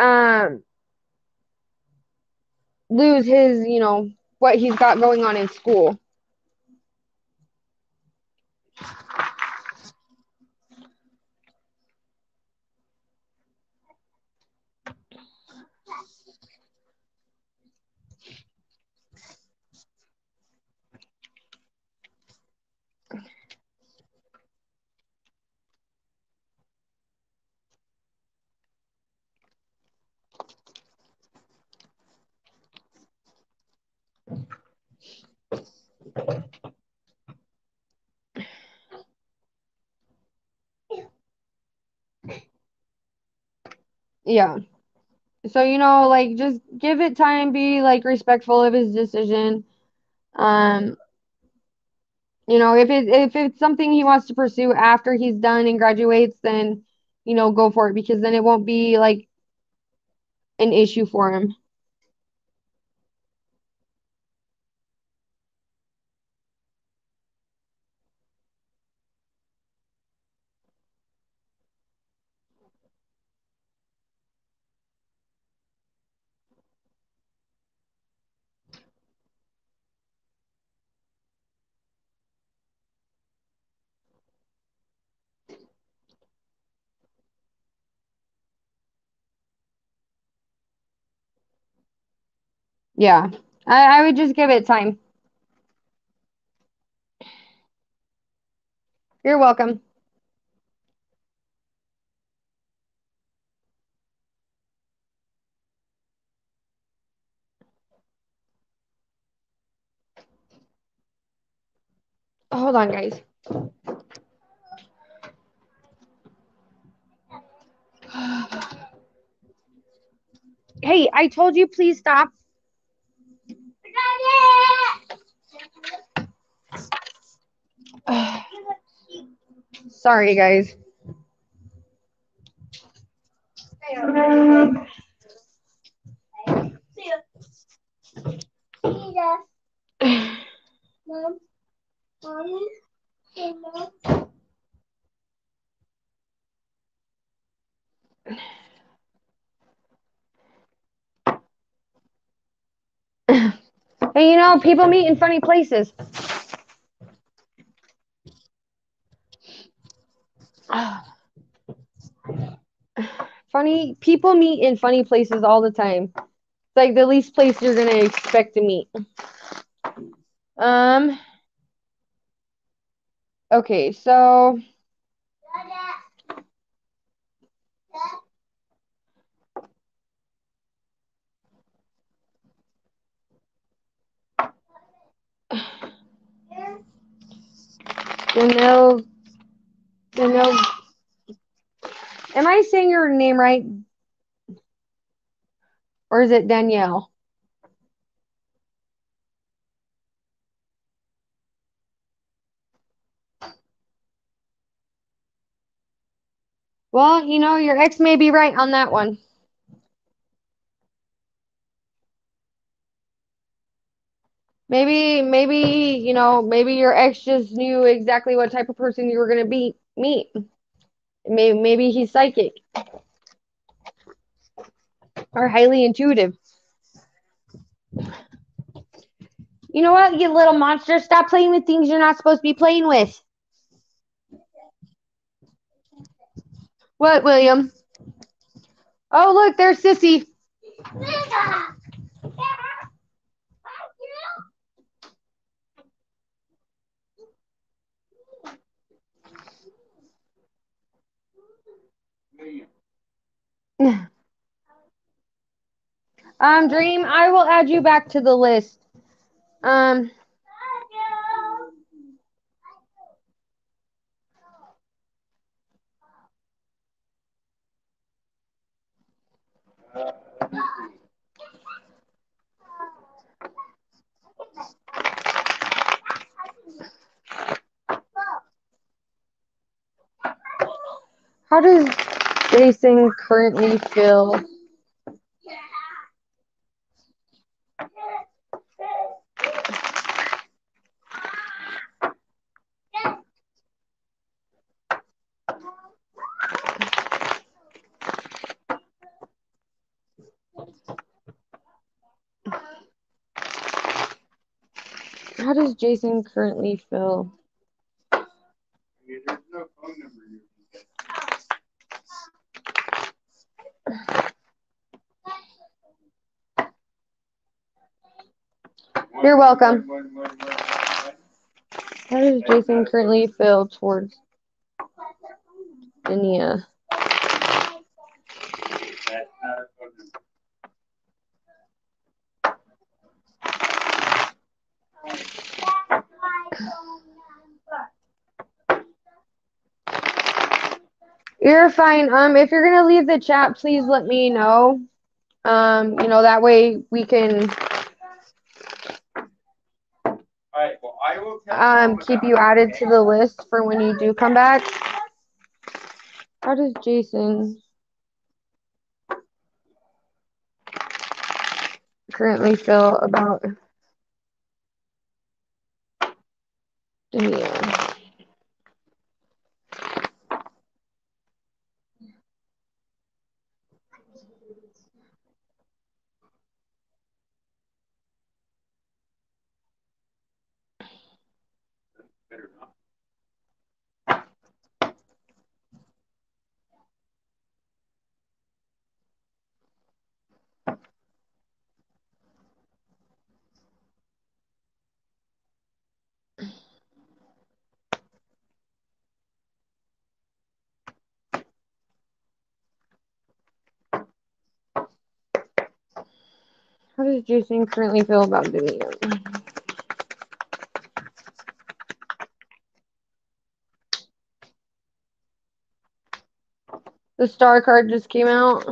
lose his what he's got going on in school. Yeah. So, like just give it time, be like respectful of his decision. Um, if it's something he wants to pursue after he's done and graduates, then go for it because then it won't be like an issue for him. Yeah. I would just give it time. You're welcome. Hold on, guys. Hey, I told you please stop. Sorry, guys. Mom, Mommy, Mom. Hey, people meet in funny places. Funny people meet in funny places all the time. It's like the least place you're gonna expect to meet. Okay, so Danelle, Danelle, am I saying your name right? Or is it Danielle? Well, your ex may be right on that one. Maybe your ex just knew exactly what type of person you were gonna meet. Maybe he's psychic or highly intuitive. You know what, you little monster? Stop playing with things you're not supposed to be playing with. What, William? Oh, look, there's Sissy. Dream, I will add you back to the list. Um, How does Jason currently feel? How does Jason currently feel? There's no phone number you can get. You're welcome. One. How does Jason currently feel towards Dania? That's not a phone number. You're fine. If you're gonna leave the chat, please let me know. That way we can Alright, well, I will tell keep you added to the list for when you do come back. How does Jason currently feel about Dania? Better not. How does Jason currently feel about Dania? The star card just came out.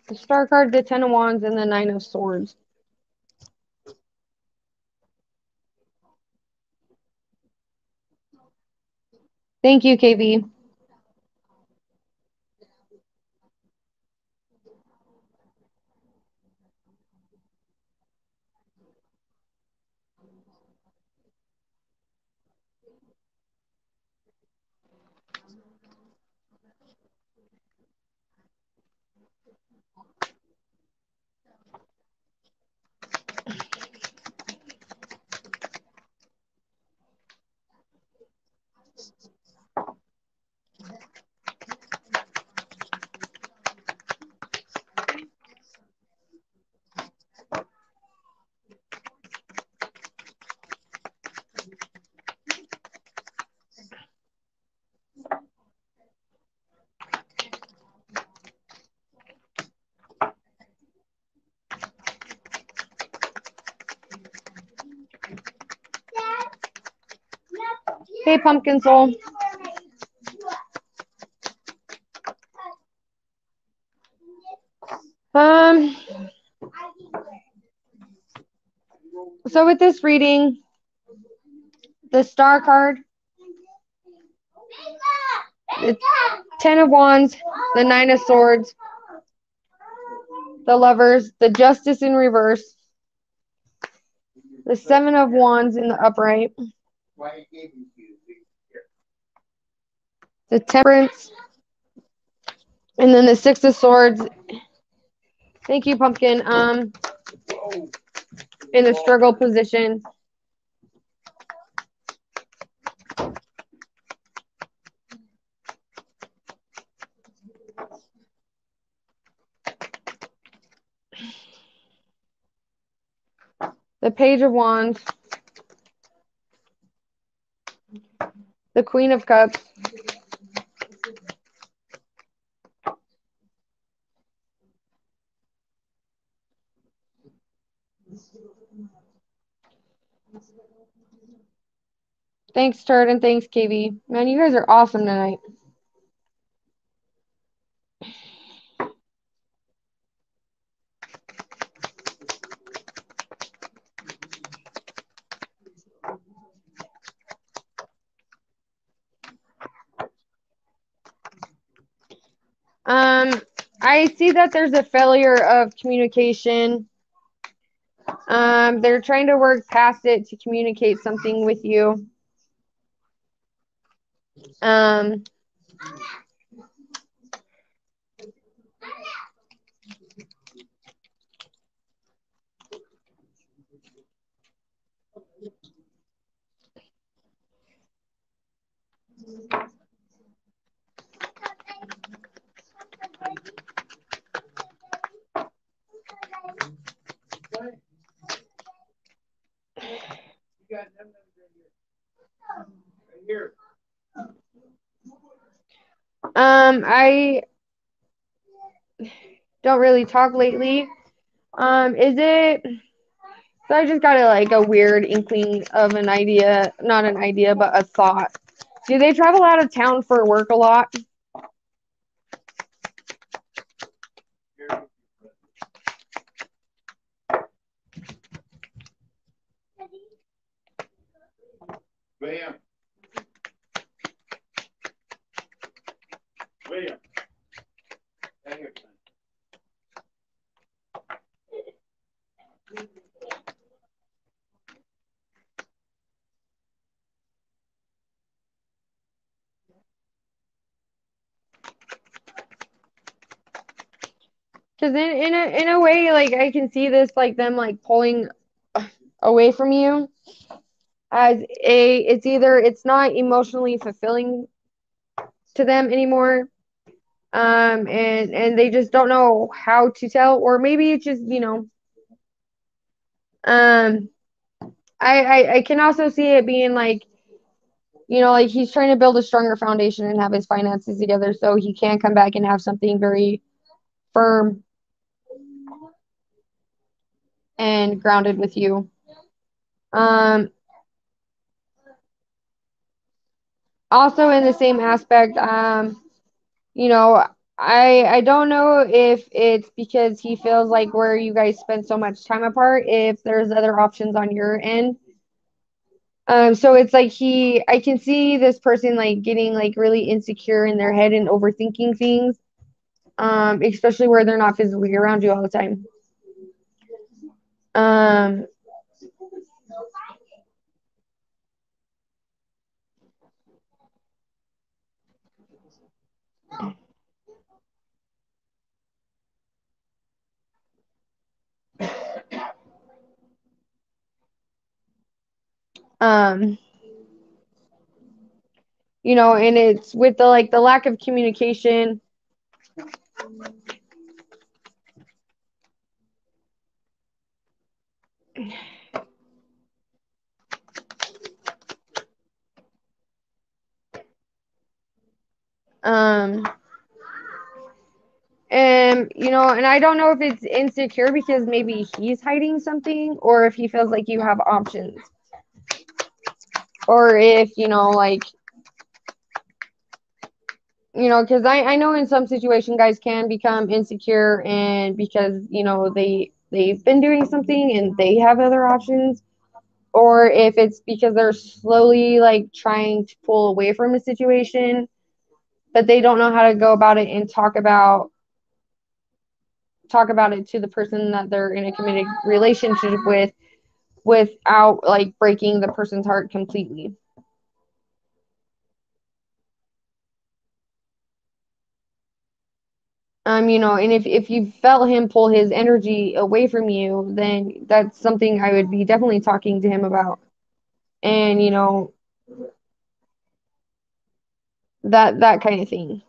The star card, the 10 of Wands, and the 9 of Swords. Thank you, KB. Hey, Pumpkin Soul. So with this reading, the star card, the 10 of Wands, the 9 of Swords, the Lovers, the Justice in reverse, the 7 of Wands in the upright, the Temperance, and then the 6 of Swords. Thank you, Pumpkin. In the struggle position. The Page of Wands, the Queen of Cups, Thanks, Turd, and thanks, KV. Man, you guys are awesome tonight. I see that there's a failure of communication. They're trying to work past it to communicate something with you. Um, I don't really talk lately. Is it? So I just got like a weird inkling of an idea, not an idea, but a thought. Do they travel out of town for work a lot? William. William. Right here, son. Because in a way, like I can see this like them like pulling away from you as it's either it's not emotionally fulfilling to them anymore, and they just don't know how to tell, or maybe it's just um, I can also see it being like like he's trying to build a stronger foundation and have his finances together so he can come back and have something very firm and grounded with you. Um, Also in the same aspect, you know, I don't know if it's because he feels like where you guys spend so much time apart, if there's other options on your end. So it's like I can see this person like getting like really insecure in their head and overthinking things, especially where they're not physically around you all the time. Um, um, and it's with the like the lack of communication. Um, and and I don't know if it's insecure because maybe he's hiding something, or if he feels like you have options, or if like because I know in some situation guys can become insecure and because they've been doing something and they have other options, or if it's because they're slowly like trying to pull away from a situation, but they don't know how to go about it and talk about it to the person that they're in a committed relationship with without like breaking the person's heart completely. And if you felt him pull his energy away from you, then that's something I would be definitely talking to him about. And that kind of thing.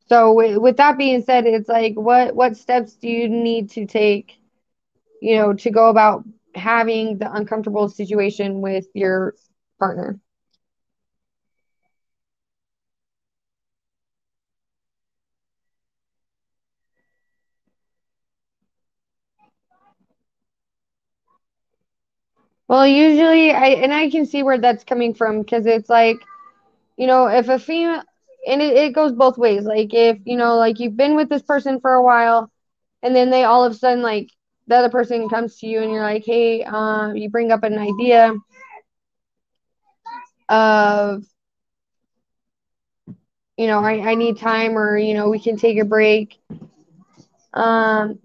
So with that being said, it's like what steps do you need to take, to go about having the uncomfortable situation with your partner? Well, usually I can see where that's coming from because it's like, if a female, and it goes both ways. Like if, like you've been with this person for a while and then they all of a sudden like the other person comes to you and you're like, hey, you bring up an idea of, I need time, or, we can take a break. Um,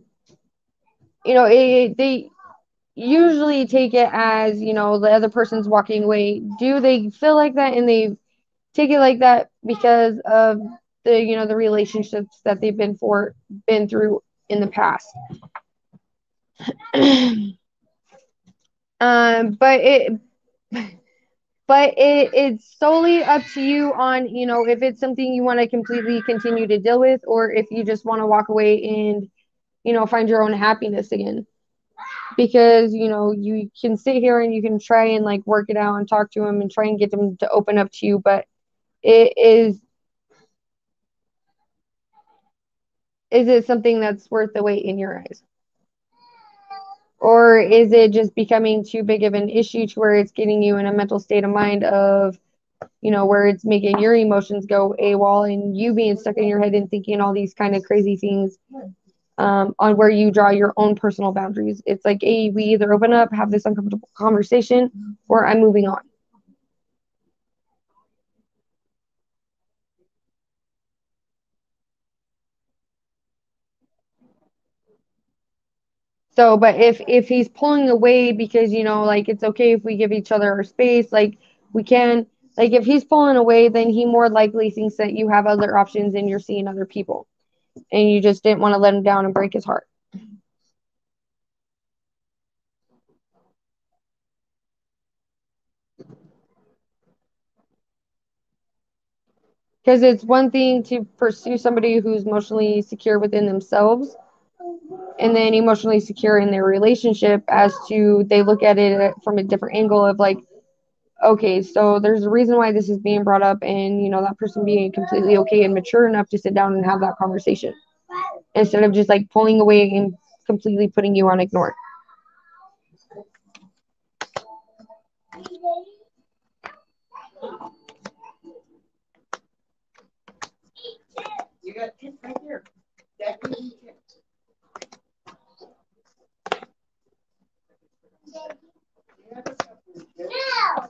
they usually take it as, the other person's walking away. Do they feel like that and they take it like that because of the relationships that they've been through in the past? But it's solely up to you on, if it's something you want to completely continue to deal with, or if you just want to walk away and, find your own happiness again. Because, you can sit here and you can try and like work it out and talk to them and try and get them to open up to you, but it is it something that's worth the wait in your eyes? Or is it just becoming too big of an issue to where it's getting you in a mental state of mind of, where it's making your emotions go AWOL and you being stuck in your head and thinking all these kind of crazy things, on where you draw your own personal boundaries? It's like, hey, we either open up, have this uncomfortable conversation, or I'm moving on. So, but if he's pulling away because, like it's okay if we give each other our space, like we can, like if he's pulling away, then he more likely thinks that you have other options and you're seeing other people, and you just didn't want to let him down and break his heart. Because it's one thing to pursue somebody who's emotionally secure within themselves and then emotionally secure in their relationship, as to they look at it from a different angle of like, okay, so there's a reason why this is being brought up, and that person being completely okay and mature enough to sit down and have that conversation instead of just like pulling away and completely putting you on ignore. You got tips right there. That means tips. No.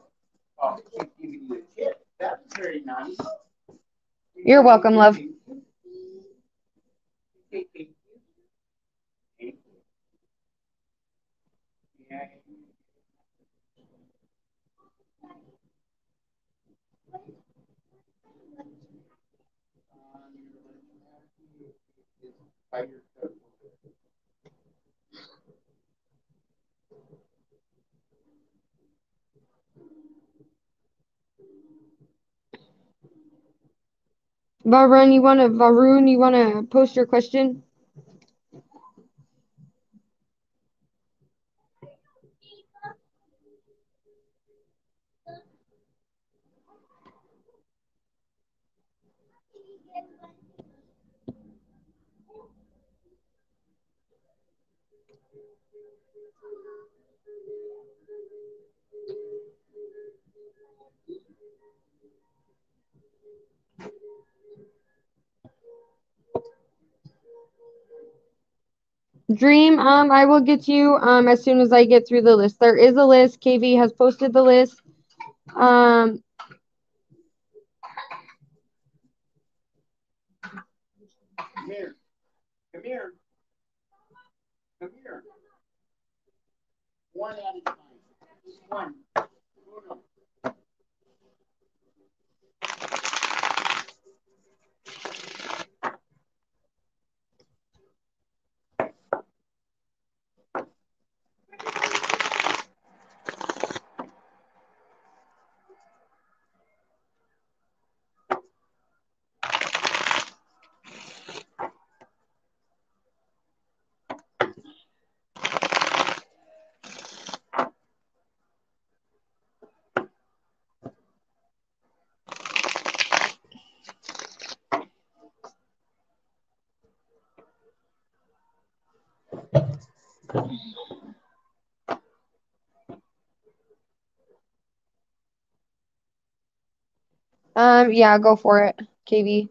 Oh, she's giving you a tip. That's very nice. You're welcome, love. Yeah. Varun, you wanna post your question? Dream, I will get you as soon as I get through the list. There is a list. KV has posted the list. Come here. Come here. Come here. One at a time. One. Uno. Yeah, go for it, KV.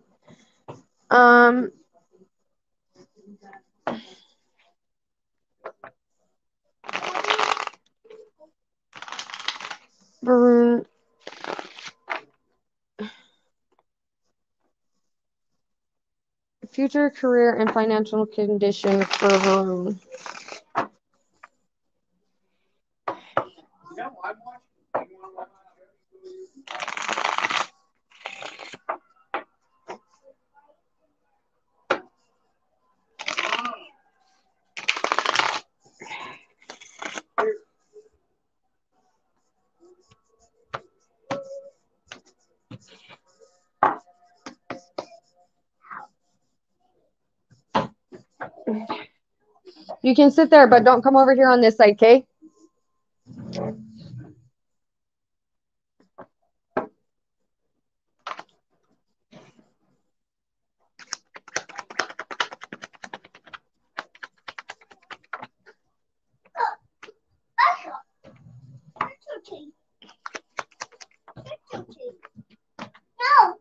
Um, Varun. Future career and financial condition for Varun. You can sit there, but don't come over here on this side, okay? No.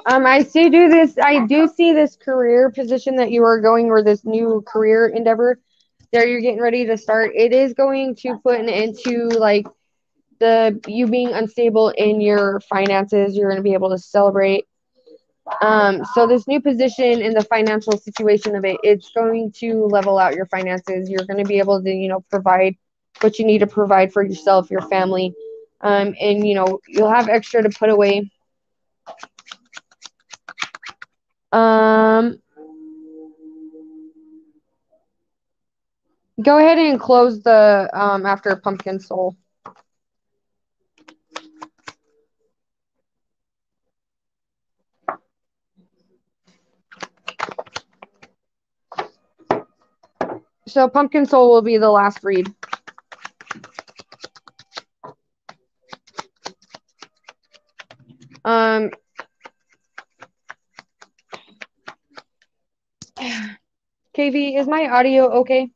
I do see this career position that you are going, or this new career endeavor that you're getting ready to start. It is going to put an end to like you being unstable in your finances. You're going to be able to celebrate. So this new position in the financial situation of it, it's going to level out your finances. You're going to be able to, provide what you need to provide for yourself, your family, and you'll have extra to put away. Go ahead and close the after Pumpkin Soul. So Pumpkin Soul will be the last read. KV, is my audio okay?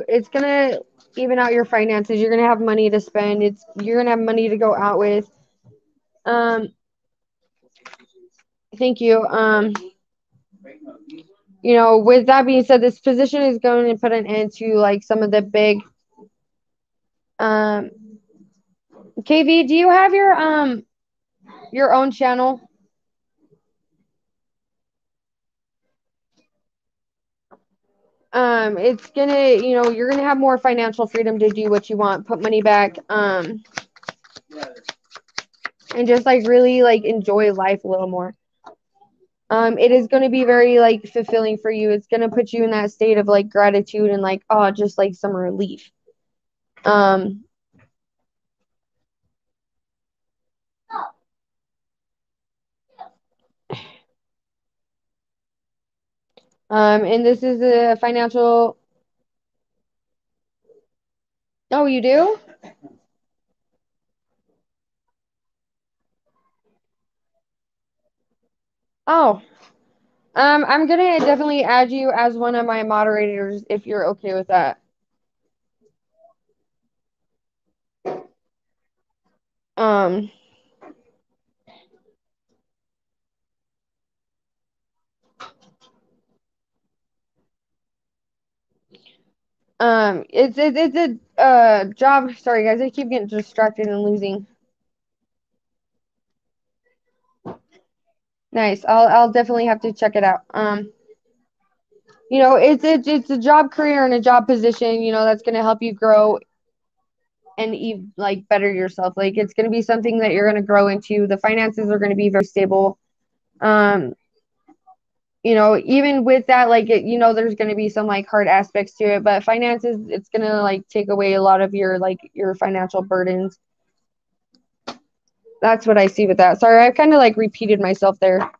It's gonna even out your finances. You're gonna have money to spend. You're gonna have money to go out with. Thank you. With that being said, this position is going to put an end to like some of the big. KV, do you have your own channel? It's gonna, you're gonna have more financial freedom to do what you want, put money back, and just like really like enjoy life a little more. It is going to be very like fulfilling for you. It's going to put you in that state of like gratitude and like, oh, just like some relief. And this is a financial. Oh, you do? Oh, I'm gonna definitely add you as one of my moderators if you're okay with that. It's a job. Sorry guys, I keep getting distracted and losing. Nice. I'll definitely have to check it out. It's a job career and a job position, that's going to help you grow and like better yourself. Like it's going to be something that you're going to grow into. The finances are going to be very stable. you know, even with that, like, you know, there's going to be some like hard aspects to it, but finances, it's going to like take away a lot of your like your financial burdens. That's what I see with that. Sorry, I've kind of like repeated myself there.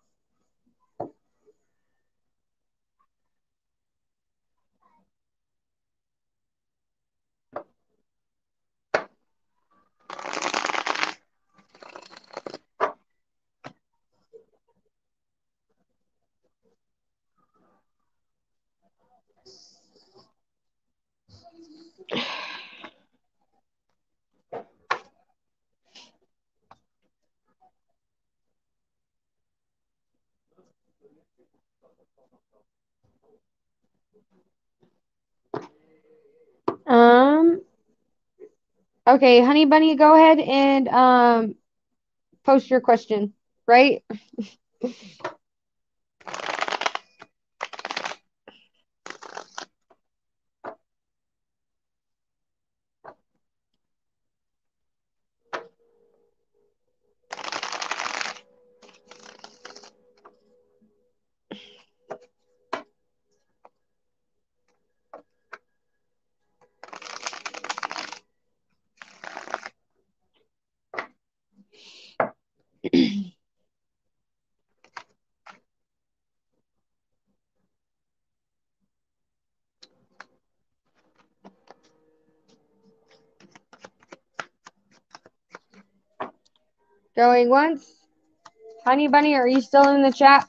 Okay, Honey Bunny, go ahead and post your question, right? Going once. Honey Bunny, are you still in the chat?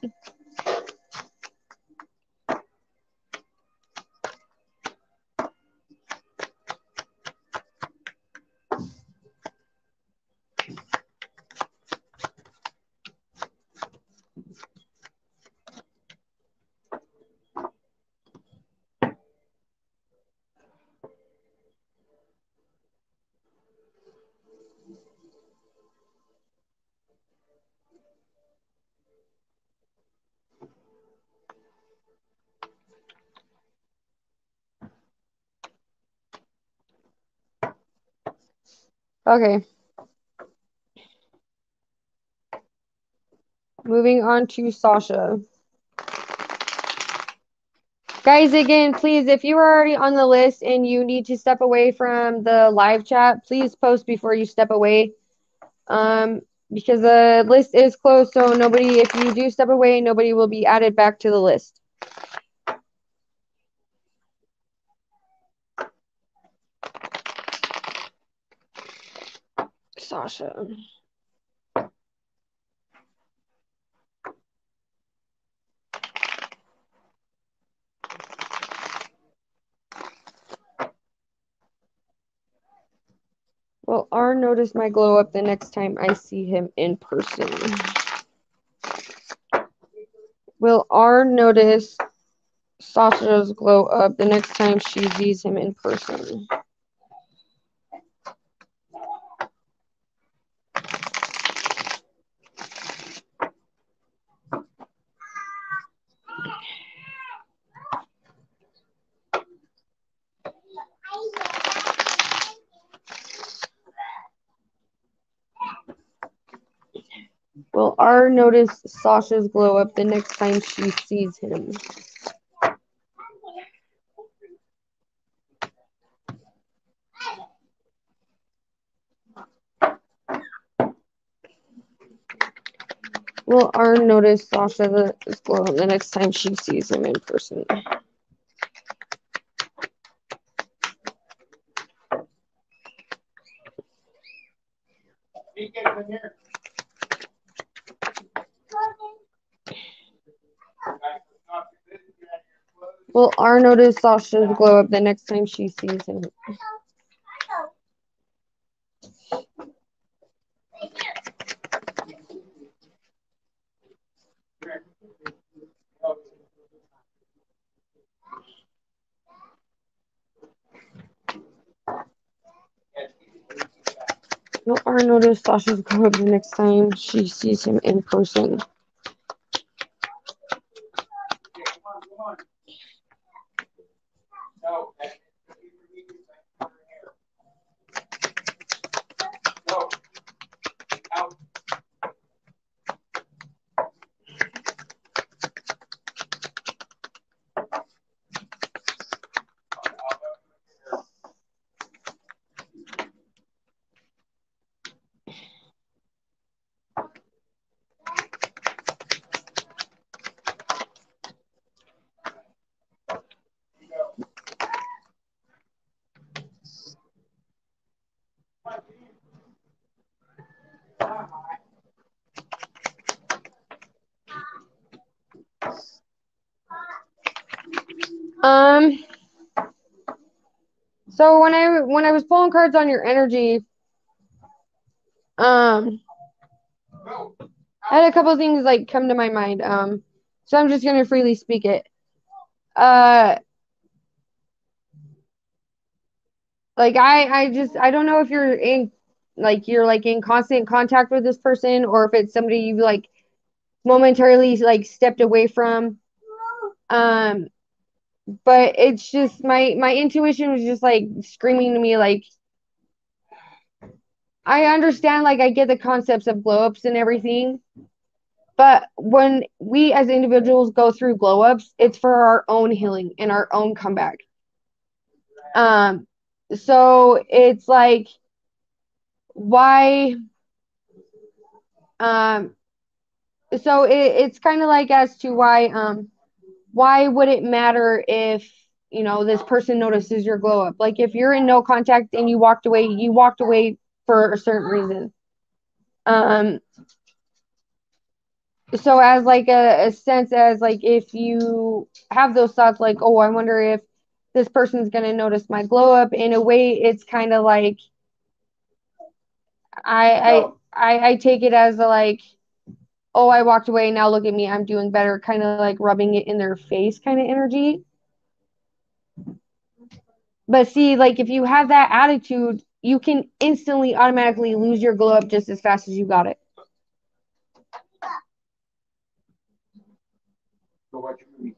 Okay. Moving on to Sasha. Guys, again, please, if you are already on the list and you need to step away from the live chat, please post before you step away. Because the list is closed, so nobody, if you do step away, nobody will be added back to the list. Sasha. Will R notice my glow up the next time I see him in person? Will R notice Sasha's glow up the next time she sees him in person? Will R notice Sasha's glow up the next time she sees him? Will R notice Sasha's glow up the next time she sees him in person? Will R notice Sasha's glow up the next time she sees him? Will R notice Sasha's glow up the next time she sees him in person? Um, so when I was pulling cards on your energy, I had a couple of things like come to my mind. So I'm just gonna freely speak it. Uh, like I don't know if you're like in constant contact with this person or if it's somebody you've like momentarily like stepped away from. Um, but it's just my intuition was just like screaming to me like I understand, like I get the concepts of glow ups and everything, but when we as individuals go through glow ups, it's for our own healing and our own comeback. Um, so it's like why um it's kind of like as to why would it matter if this person notices your glow up? Like if you're in no contact and you walked away for a certain reason. Um, so as like a sense as like if you have those thoughts like, oh, I wonder if this person's gonna notice my glow up, in a way it's kind of like I take it as a like, oh, I walked away, now look at me, I'm doing better, kind of like rubbing it in their face kind of energy. But see, like if you have that attitude, you can instantly automatically lose your glow up just as fast as you got it. Go watch a movie.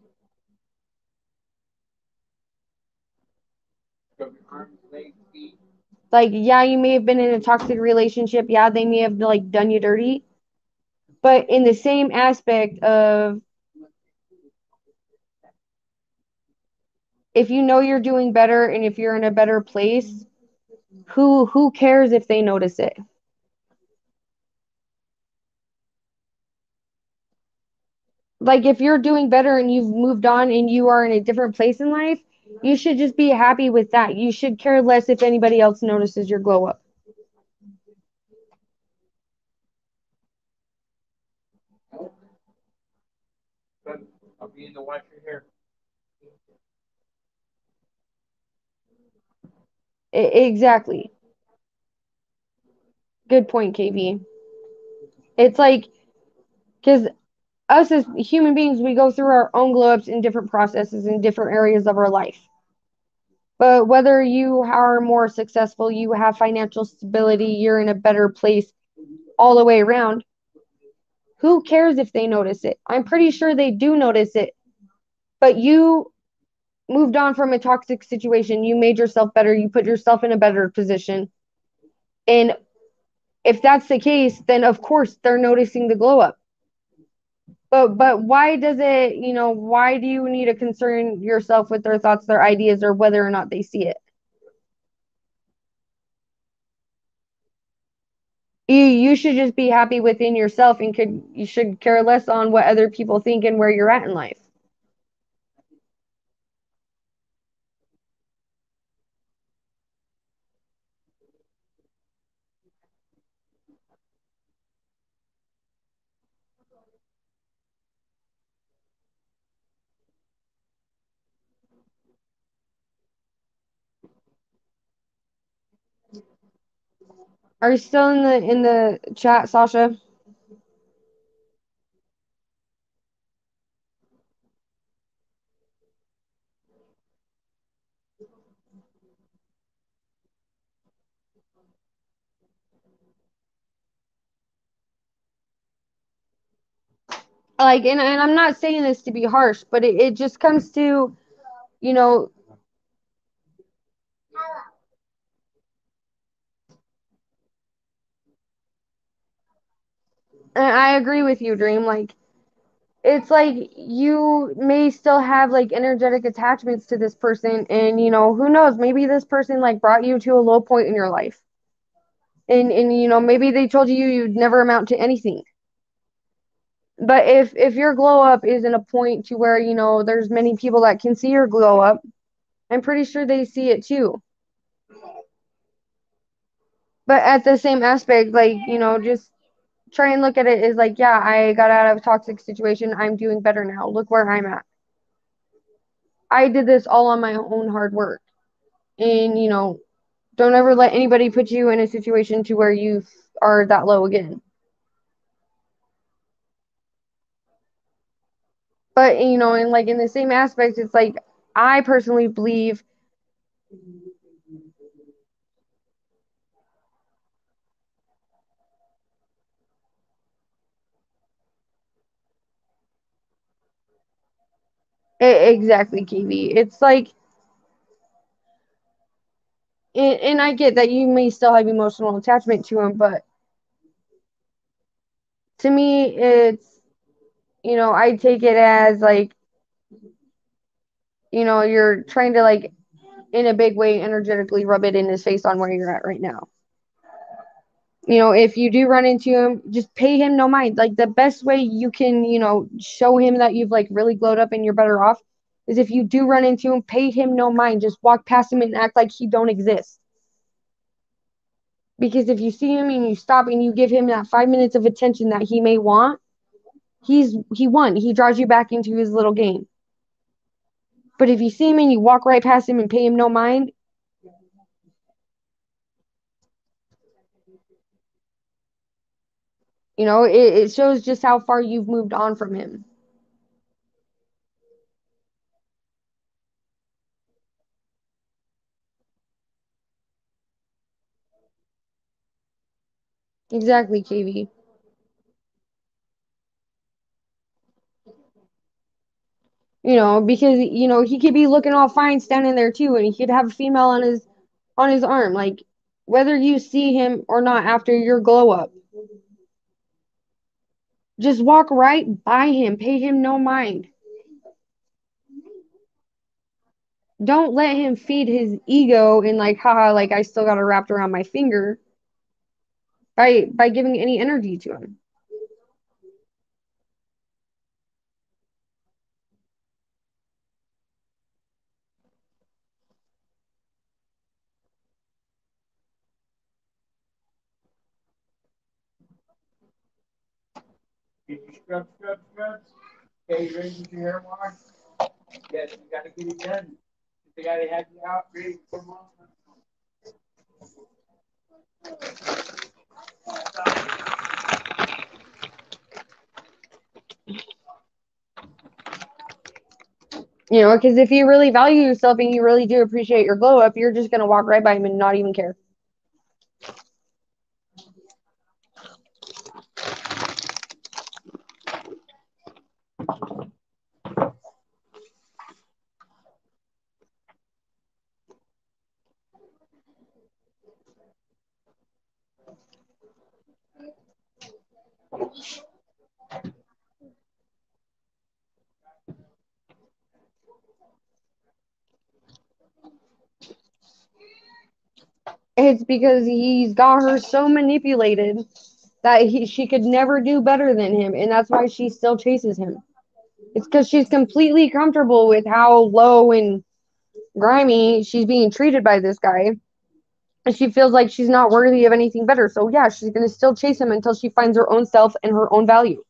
Rub your arms, legs, feet. Like, yeah, you may have been in a toxic relationship. Yeah, they may have like done you dirty. But in the same aspect of if you know you're doing better and if you're in a better place, who cares if they notice it? Like if you're doing better and you've moved on and you are in a different place in life, you should just be happy with that. You should care less if anybody else notices your glow up. But I'll be in to wash your hair. Exactly. Good point, KV. It's like because us as human beings, we go through our own glow ups in different processes in different areas of our life. But whether you are more successful, you have financial stability, you're in a better place all the way around, who cares if they notice it? I'm pretty sure they do notice it. But you moved on from a toxic situation, you made yourself better, you put yourself in a better position. And if that's the case, then of course they're noticing the glow up. But why does it, why do you need to concern yourself with their thoughts, their ideas, or whether or not they see it? You should just be happy within yourself and you should care less on what other people think and where you're at in life. Are you still in the chat, Sasha? Like, and I'm not saying this to be harsh, but it just comes to, you know, and I agree with you, Dream. Like, it's like you may still have like energetic attachments to this person, and who knows, maybe this person like brought you to a low point in your life. And maybe they told you you'd never amount to anything. But if your glow up isn't a point to where there's many people that can see your glow up, I'm pretty sure they see it too. But at the same aspect, like just try and look at it as like, yeah, I got out of a toxic situation, I'm doing better now, look where I'm at. I did this all on my own hard work. And, don't ever let anybody put you in a situation to where you are that low again. But, and like in the same aspect, it's like I personally believe exactly, Kiwi. It's like, and I get that you may still have emotional attachment to him, but to me, it's, I take it as like, you're trying to like, in a big way, energetically rub it in his face on where you're at right now. If you do run into him, just pay him no mind. Like the best way you can, show him that you've like really glowed up and you're better off is if you do run into him, pay him no mind. Just walk past him and act like he don't exist. Because if you see him and you stop and you give him that 5 minutes of attention that he may want, he won. He draws you back into his little game. But if you see him and you walk right past him and pay him no mind, it shows just how far you've moved on from him. Exactly, KV. Because he could be looking all fine standing there too, and he could have a female on his arm. Like whether you see him or not after your glow up, just walk right by him, pay him no mind. Don't let him feed his ego and like, haha, like I still got it wrapped around my finger by giving any energy to him. Did you scrub? Okay, you ready to get your hair washed? Yes, you gotta get it done. They gotta have you out ready for mom. Because if you really value yourself and you really do appreciate your glow up, you're just gonna walk right by him and not even care. It's because he's got her so manipulated that she could never do better than him, and that's why she still chases him. It's because she's completely comfortable with how low and grimy she's being treated by this guy. And she feels like she's not worthy of anything better. So, yeah, she's going to still chase him until she finds her own self and her own value.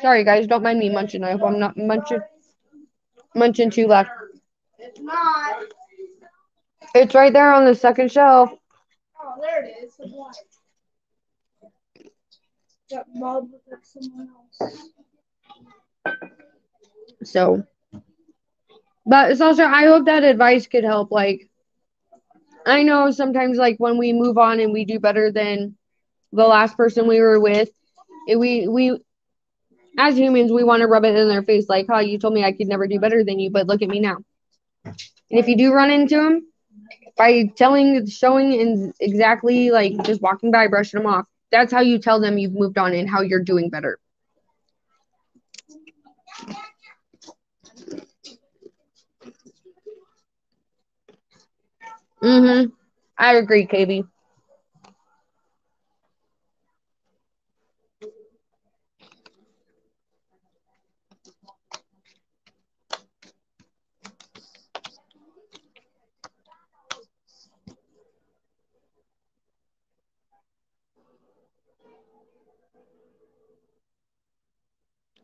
Sorry, guys, don't mind me munching. I hope I'm not munching too loud. It's not. It's right there on the second shelf. Oh, there it is. That Bob looked like someone else. So, but it's also, I hope that advice could help. Like, I know sometimes, like, when we move on and we do better than the last person we were with, we as humans, we want to rub it in their face, like, "Oh, you told me I could never do better than you, but look at me now." And if you do run into them, by showing, and exactly like just walking by, brushing them off, that's how you tell them you've moved on and how you're doing better. I agree, KB.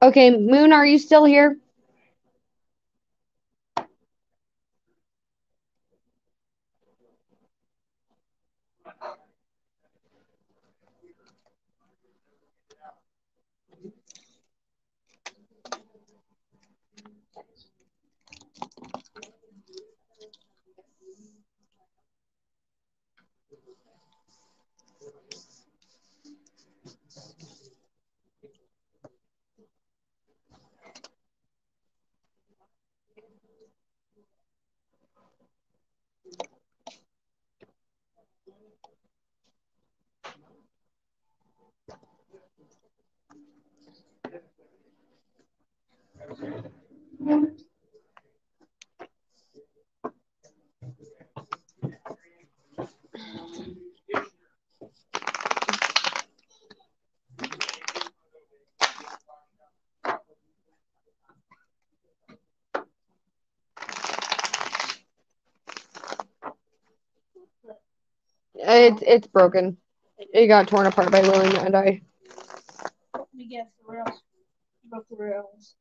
Okay, Moon, are you still here? It's broken. It got torn apart by Lily and I. Let me guess, the rails. Broke the rails.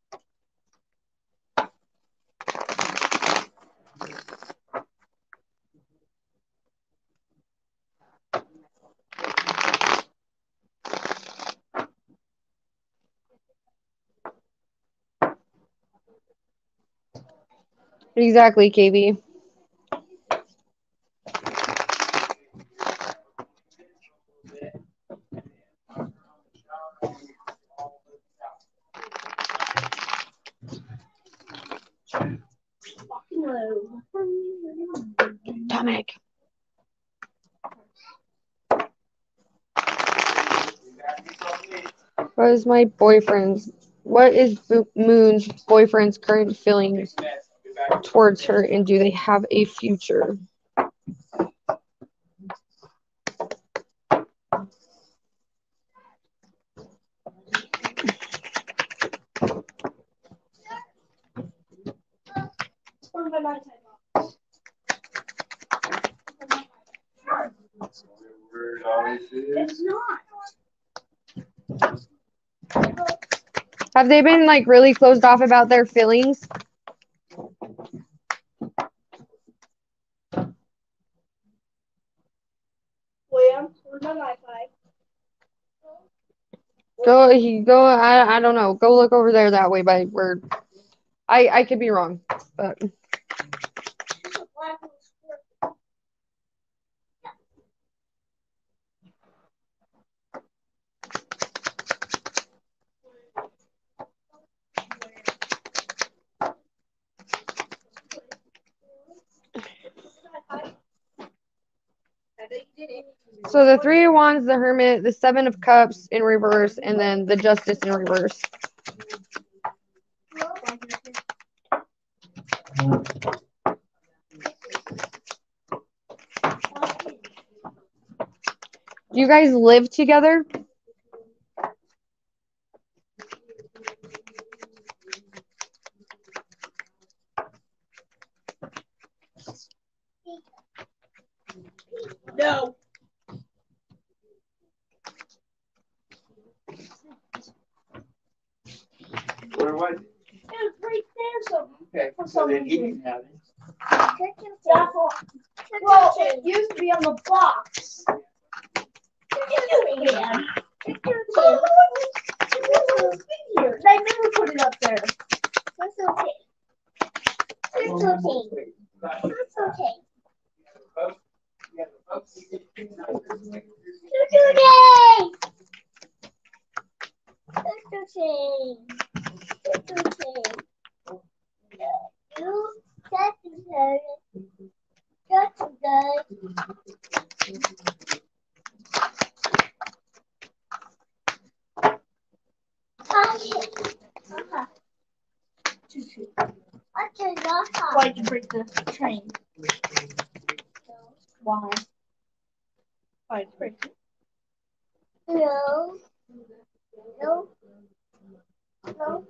Exactly, KB. Fucking low. Dominic. What is Moon's boyfriend's current feelings towards her, and do they have a future? One by my side. It's not. Have they been like really closed off about their feelings? William, where's my Wi-Fi? Go. I don't know. Go look over there that way by where. I could be wrong, but. So the Three of Wands, the Hermit, the Seven of Cups in reverse, and then the Justice in reverse. Do you guys live together? No. Where was it? It was right there, so. Okay, so then he can have it. That's all. Well, it used to be on the box. Yeah. They never put it up there. That's okay. That's okay. That's okay. That's okay. That's okay. You that's okay. That's okay. Why'd you break the train? Why? Why'd you break it? No. No. No.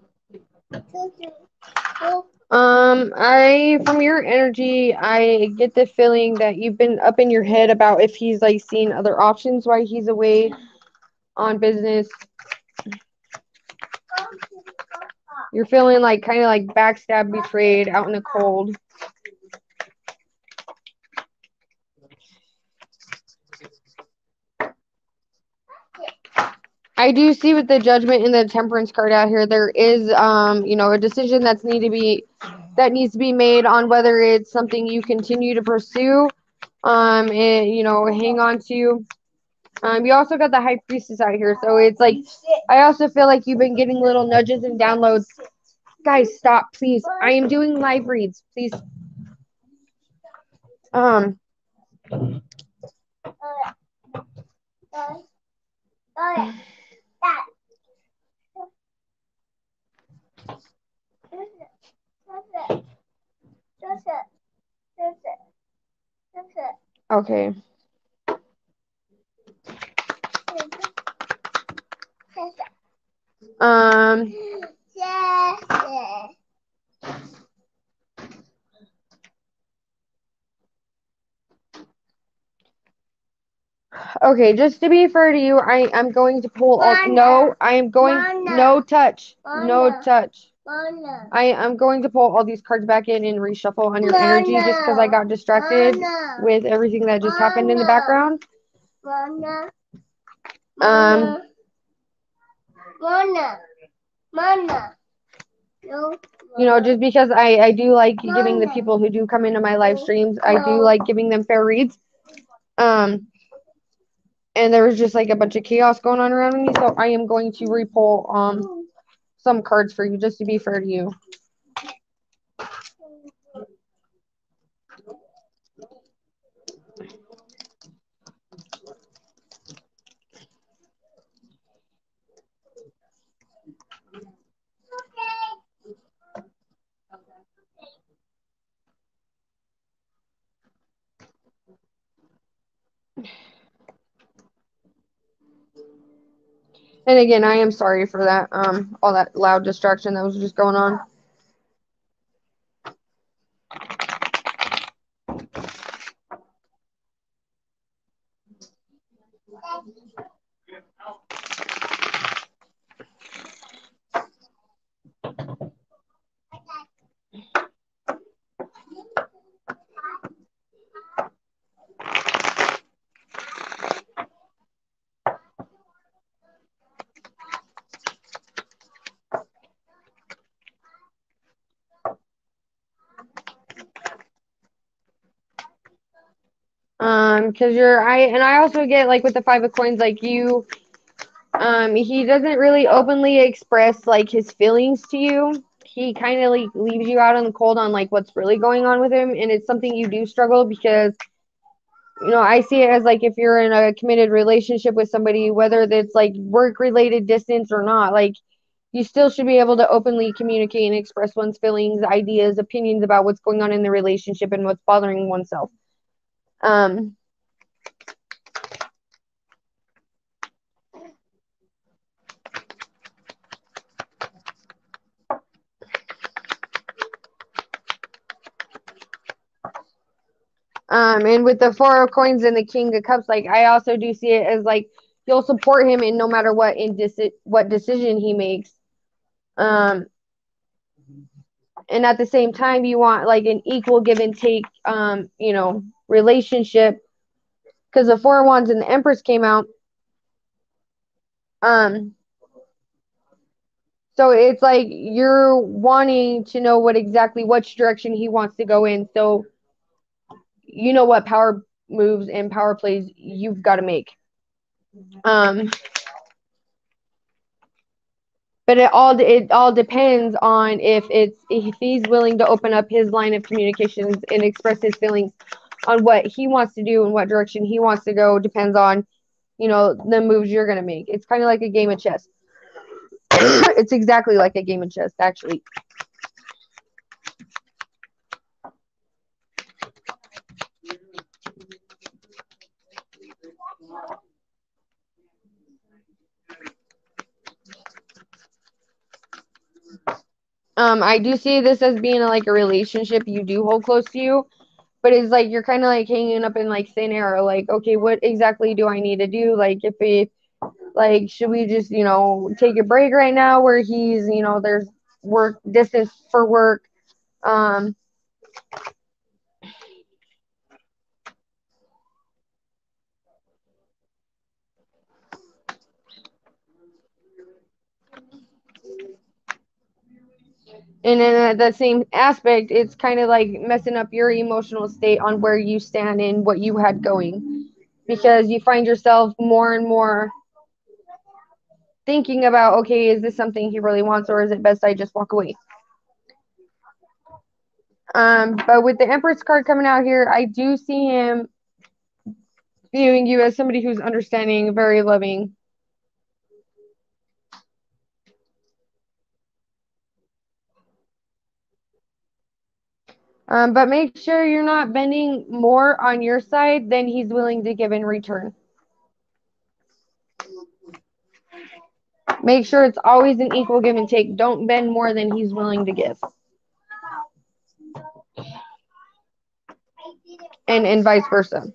From your energy, I get the feeling that you've been up in your head about if he's like seeing other options while he's away on business. You're feeling like kind of like backstabbed, betrayed, out in the cold. I do see with the Judgment and the Temperance card out here, there is, a decision that needs to be made on whether it's something you continue to pursue, and hang on to. You also got the High Priestess out here, so it's like I also feel like you've been getting little nudges and downloads. Guys, stop, please. I am doing live reads, please. Okay. Okay, just to be fair to you, I'm going to pull no, I am going no touch. No touch. I'm going to pull all these cards back in and reshuffle on your energy just because I got distracted with everything that just happened in the background. Just because I do like giving the people who do come into my live streams, I do like giving them fair reads. And there was just like a bunch of chaos going on around me, so I am going to repull some cards for you just to be fair to you. And again, I am sorry for that, all that loud distraction that was just going on. Because I also get like with the Five of Coins, like you, he doesn't really openly express like his feelings to you. He kind of like leaves you out in the cold on like what's really going on with him, and it's something you do struggle because I see it as like if you're in a committed relationship with somebody, whether it's like work related distance or not, like you still should be able to openly communicate and express one's feelings, ideas, opinions about what's going on in the relationship and what's bothering oneself. And with the Four of Coins and the King of Cups, like I also do see it as like you'll support him in no matter what what decision he makes. And at the same time, you want like an equal give and take, relationship. Because the Four of Wands and the Empress came out. So it's like you're wanting to know which direction he wants to go in. So you know what power moves and power plays you've got to make. But it all depends on if he's willing to open up his line of communications and express his feelings on what he wants to do and what direction he wants to go. Depends on the moves you're gonna make. It's kind of like a game of chess. It's exactly like a game of chess, actually. I do see this as being like a relationship you do hold close to you, but it's like you're kind of like hanging up in like thin air. Like, okay, what exactly do I need to do? Like, should we just take a break right now where he's there's work distance for work. Um, and then at that same aspect, it's kind of like messing up your emotional state on where you stand and what you had going, because you find yourself more and more thinking about, okay, is this something he really wants, or is it best I just walk away? But with the Empress card coming out here, I do see him viewing you as somebody who's understanding, very loving. But make sure you're not bending more on your side than he's willing to give in return. Make sure it's always an equal give and take. Don't bend more than he's willing to give. And vice versa.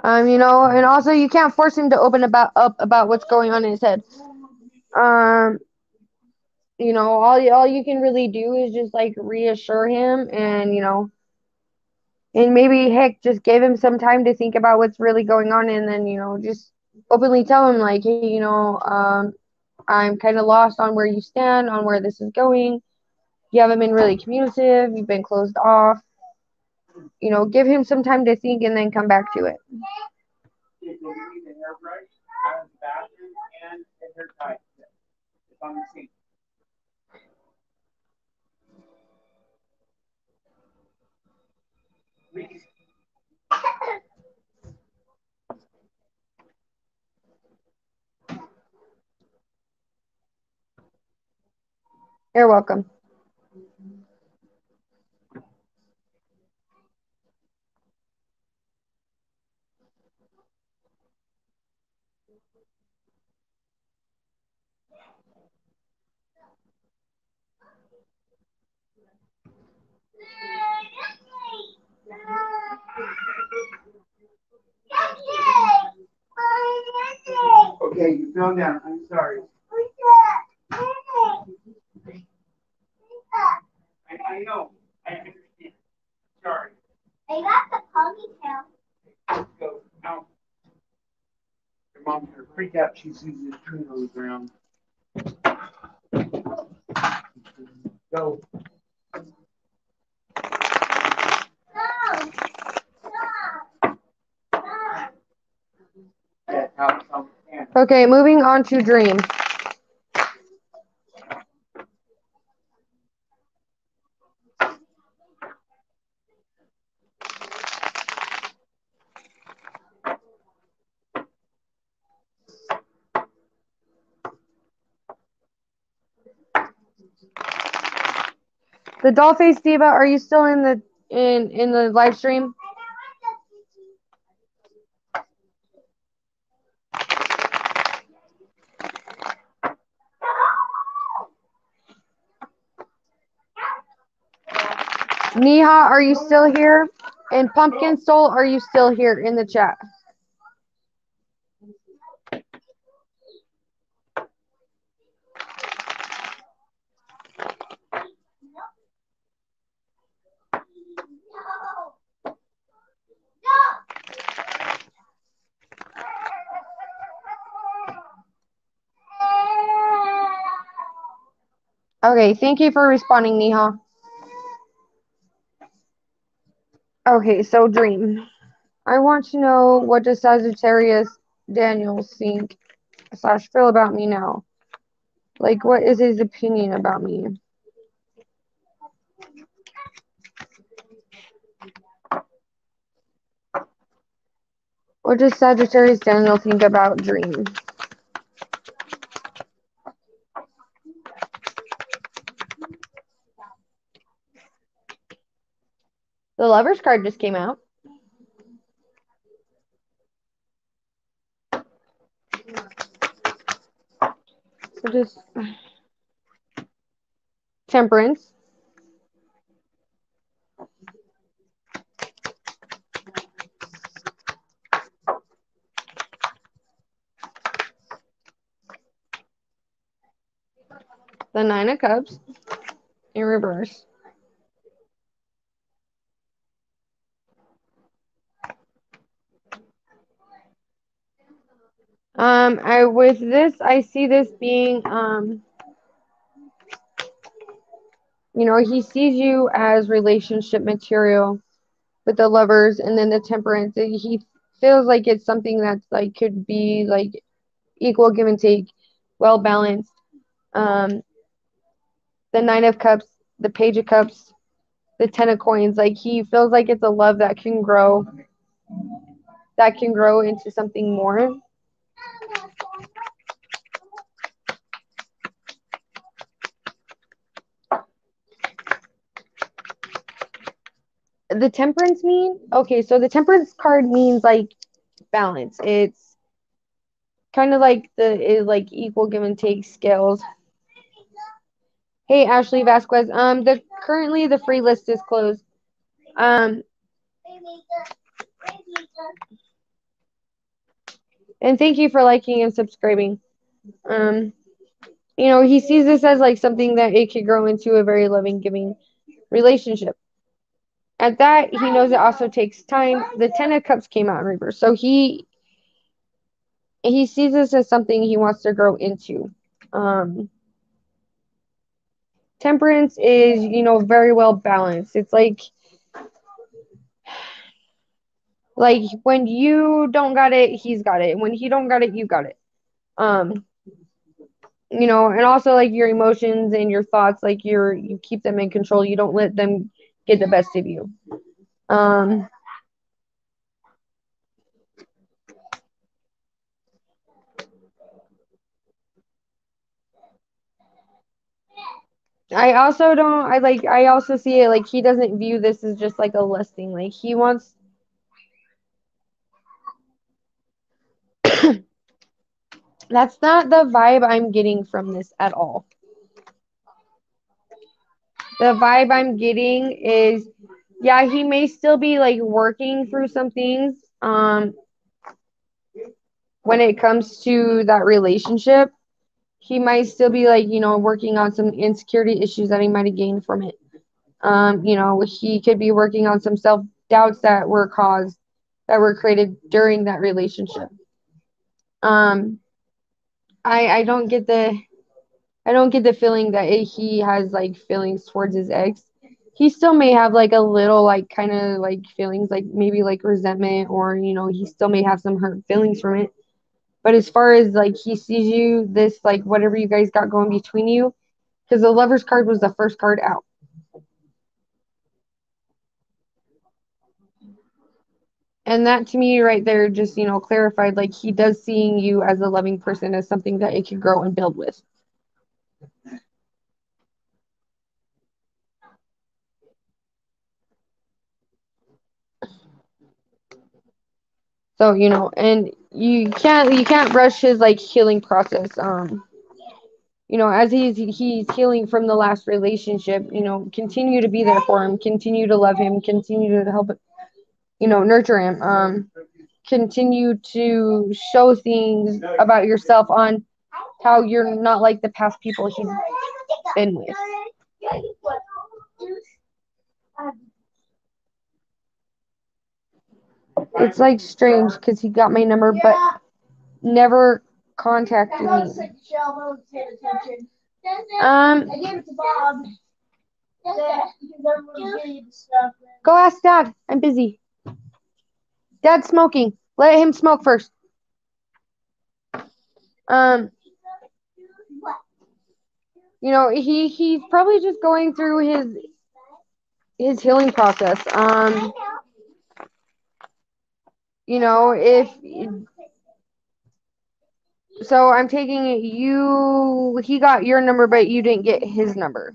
You know, and also you can't force him to open up about what's going on in his head. You know, all you can really do is just like reassure him, and you know, and maybe heck, just give him some time to think about what's really going on, and then you know, just openly tell him like, hey, you know, I'm kind of lost on where you stand, on where this is going. You haven't been really communicative. You've been closed off. You know, give him some time to think, and then come back to it. If you need the hairbrush out of the bathroom and the hair tie. It's on the sink. Please. You're welcome. Okay, you fell down. I'm sorry. I know. I understand. Sorry. I got the ponytail. Let's go. Now. Your mom's gonna freak out. She sees this tree on the ground. Go. Okay, moving on to dream. The Dollface Diva, are you still in the live stream? Neha, are you still here? And Pumpkin Soul, are you still here in the chat? Okay, thank you for responding, Neha. Okay, so dream. I want to know, what does Sagittarius Daniel think / feel about me now? Like, what is his opinion about me? What does Sagittarius Daniel think about dream? Lover's card just came out. So just Temperance. The Nine of Cups in reverse. With this, I see this being, he sees you as relationship material with the Lovers, and then the Temperance. He feels like it's something that's like could be like equal give and take, well balanced. The Nine of Cups, the Page of Cups, the Ten of Coins. Like he feels like it's a love that can grow into something more. The Temperance so the Temperance card means like balance. It's kind of like like equal give and take scales. Hey, Ashley Vasquez. Currently the free list is closed. And thank you for liking and subscribing. He sees this as like something that it could grow into a very loving, giving relationship. At that, he knows it also takes time. The Ten of Cups came out in reverse, so he sees this as something he wants to grow into. Temperance is, very well balanced. It's like when you don't got it, he's got it. When he don't got it, you got it. And also like your emotions and your thoughts, like you keep them in control. You don't let them get the best of you. I also see it like he doesn't view this as just like a listing. Like he wants that's not the vibe I'm getting from this at all. The vibe I'm getting is, yeah, he may still be like working through some things when it comes to that relationship. He might still be like, working on some insecurity issues that he might have gained from it. He could be working on some self-doubts that were created during that relationship. I don't get the feeling that he has like feelings towards his ex. He still may have like a little like kind of like feelings like maybe like resentment, or he still may have some hurt feelings from it. But as far as like he sees you, this like whatever you guys got going between you, because the Lover's card was the first card out. And that to me right there just, clarified like he does seeing you as a loving person, as something that it can grow and build with. So, and you can't rush his like healing process. As he's healing from the last relationship, continue to be there for him, continue to love him, continue to help, nurture him. Continue to show things about yourself on how you're not like the past people he's been with. It's like strange because he got my number but never contacted me. Go ask Dad. I'm busy. Dad's smoking. Let him smoke first. He's probably just going through his healing process. If so, I'm taking it he got your number, but you didn't get his number.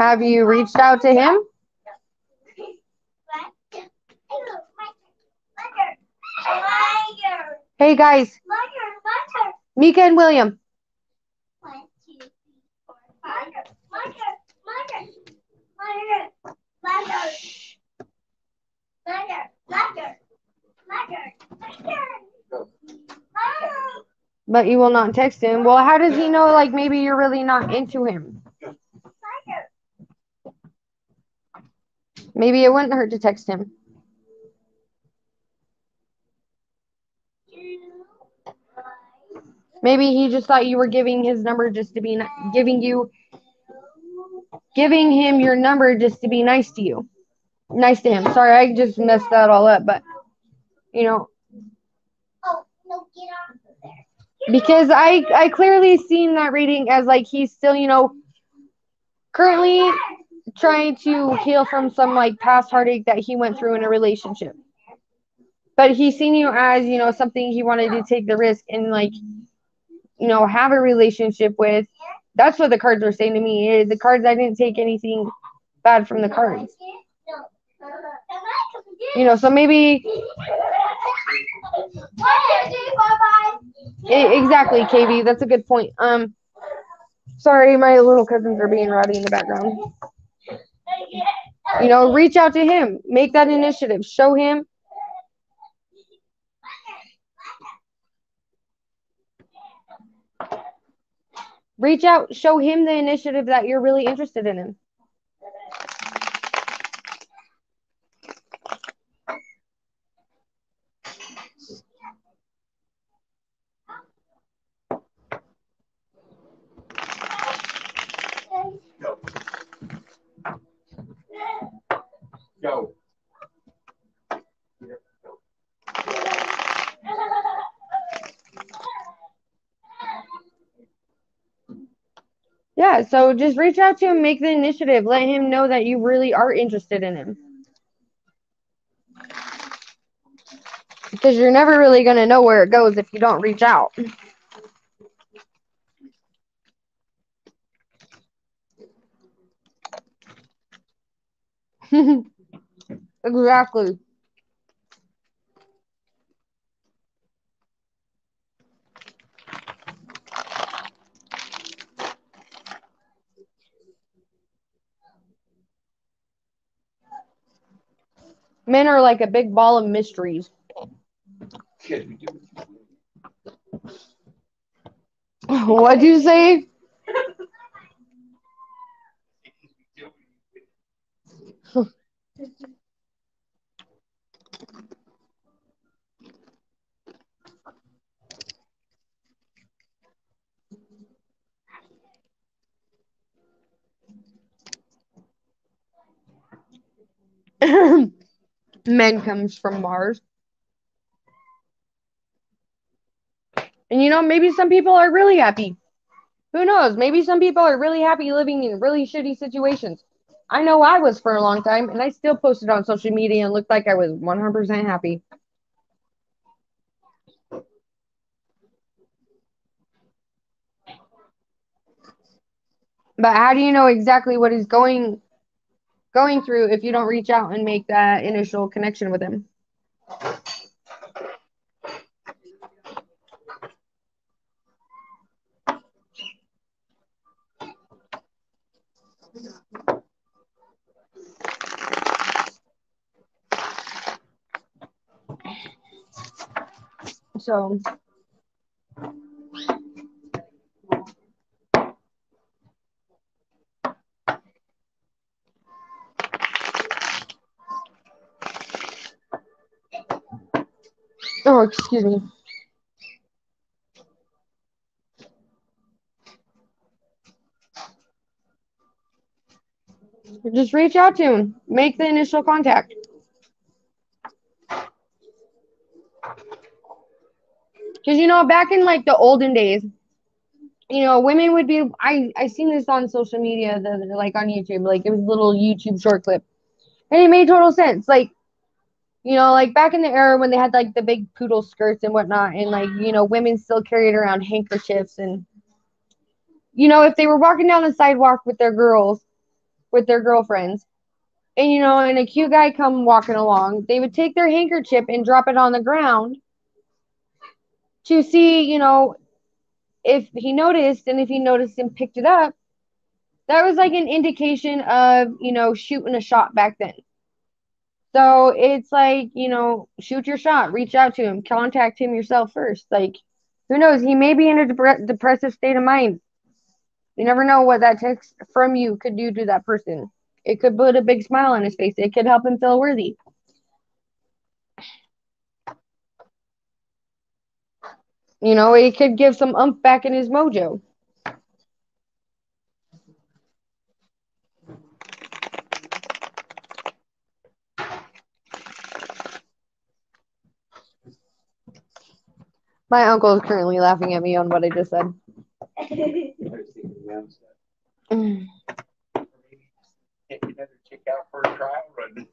Have you reached out to him? Hey guys, Mika and William. 1, 2, 3, 4, 5. But you will not text him. Well, how does he know, like, maybe you're really not into him? Maybe it wouldn't hurt to text him. Maybe he just thought you were giving his number just to be giving him your number just to be nice to you. Nice to him. Sorry, I just messed that all up, but you know. Oh, no, get off of there. Because I clearly seen that reading as like he's still, currently trying to heal from some like past heartache that he went through in a relationship. But he's seen you as, something he wanted to take the risk and like, have a relationship with. That's what the cards are saying to me. The cards, I didn't take anything bad from the cards. So maybe exactly, KV. That's a good point. Sorry, my little cousins are being rowdy in the background. Reach out to him. Make that initiative. Show him. Reach out. Show him the initiative that you're really interested in him. Go. Yeah, so just reach out to him, make the initiative, let him know that you really are interested in him. Because you're never really going to know where it goes if you don't reach out. Exactly. Men are like a big ball of mysteries. What'd you say? Men comes from Mars. And maybe some people are really happy. Who knows? Maybe some people are really happy living in really shitty situations. I know I was for a long time, and I still posted on social media and looked like I was 100% happy. But how do you know exactly what he's going through if you don't reach out and make that initial connection with him? So oh, excuse me. Just reach out to him. Make the initial contact. Because, back in like the olden days, women would be, I seen this on social media, like on YouTube, like it was a little YouTube short clip. And it made total sense. Like, like back in the era when they had like the big poodle skirts and whatnot, and like, women still carried around handkerchiefs. And, if they were walking down the sidewalk with their girls, with their girlfriends. And, and a cute guy come walking along, they would take their handkerchief and drop it on the ground to see, if he noticed, and if he noticed and picked it up, that was like an indication of, shooting a shot back then. So it's like, shoot your shot, reach out to him, contact him yourself first. Like, who knows? He may be in a depressive state of mind. You never know what that text from you could do to that person. It could put a big smile on his face. It could help him feel worthy. It could give some oomph back in his mojo. My uncle is currently laughing at me on what I just said. Take another chick out for a trial run.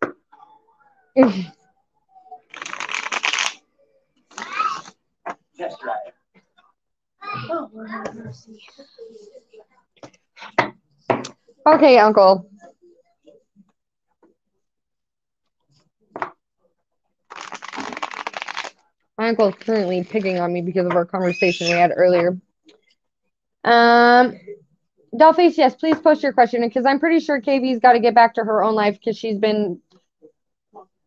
Test drive. Oh, Lord have mercy. Okay, Uncle. My uncle is currently picking on me because of our conversation we had earlier. Dollface, yes, please post your question because I'm pretty sure KV's got to get back to her own life because she's been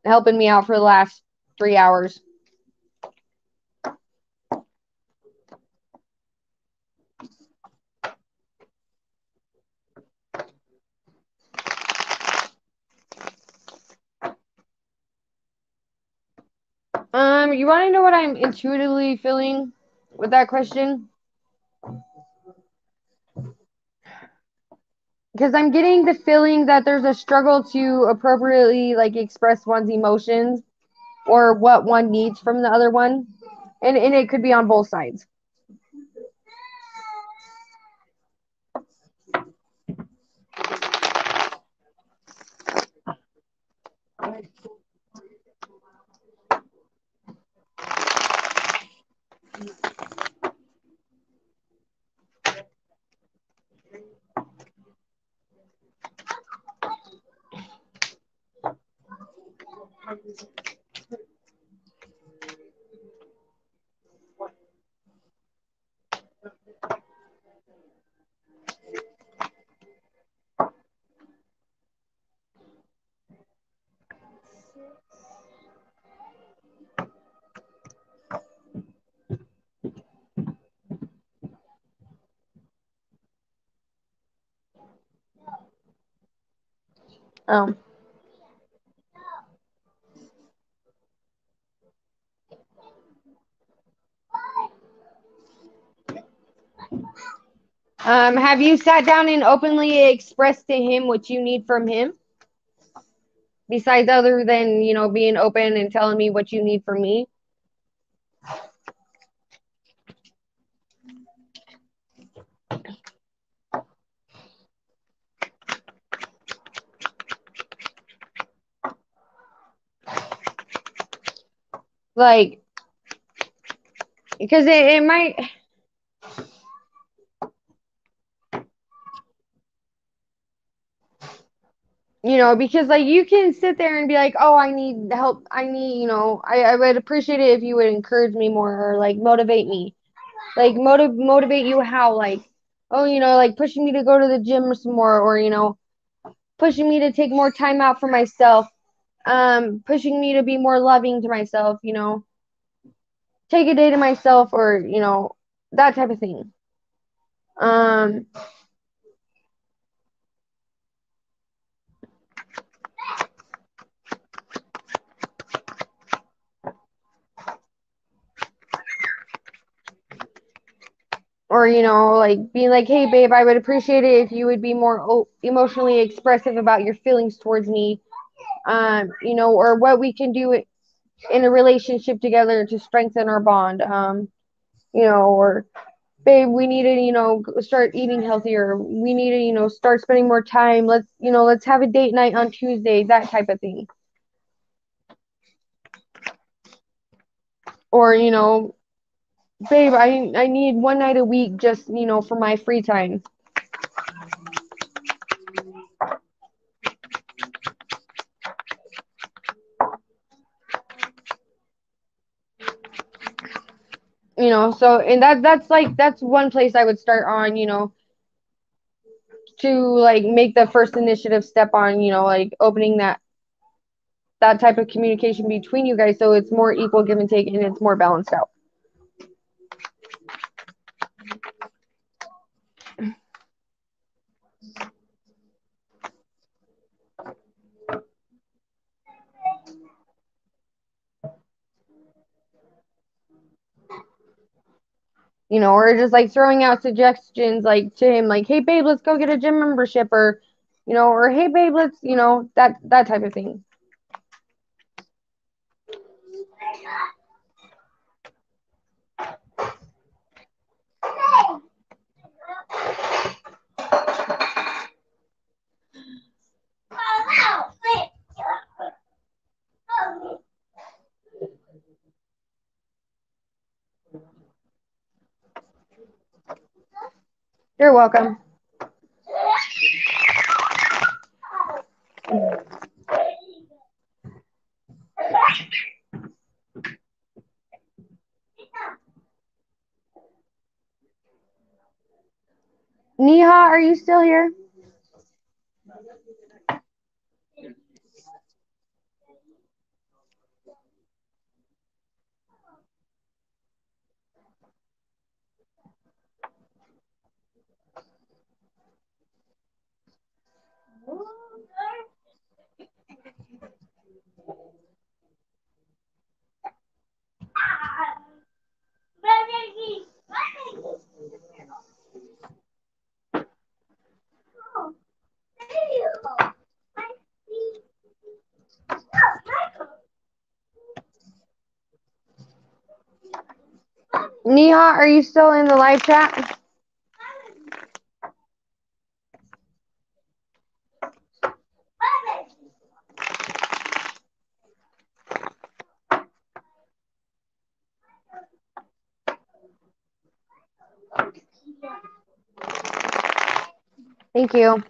helping me out for the last 3 hours. You want to know what I'm intuitively feeling with that question? Because I'm getting the feeling that there's a struggle to appropriately express one's emotions or what one needs from the other one. And it could be on both sides. Have you sat down and openly expressed to him what you need from him? Besides other than, being open and telling me what you need from me? Because it might... because you can sit there and be like, oh, I need help. I need, I would appreciate it if you would encourage me more or motivate me. Motivate you how? Oh, pushing me to go to the gym some more or, pushing me to take more time out for myself. Pushing me to be more loving to myself, take a day to myself or, that type of thing. Or, being like, hey, babe, I would appreciate it if you would be more emotionally expressive about your feelings towards me. Or what we can do in a relationship together to strengthen our bond. Or, babe, we need to, start eating healthier. We need to, start spending more time. Let's have a date night on Tuesday, that type of thing. Or, babe, I need one night a week just, for my free time. So and that's one place I would start on, to like make the first initiative step on, like opening that type of communication between you guys so it's more equal give and take and it's more balanced out. Or just like throwing out suggestions like to him, like, hey babe, let's go get a gym membership, or hey babe, let's, that type of thing. You're welcome. Neha, are you still here? Neha, are you still in the live chat? Thank you.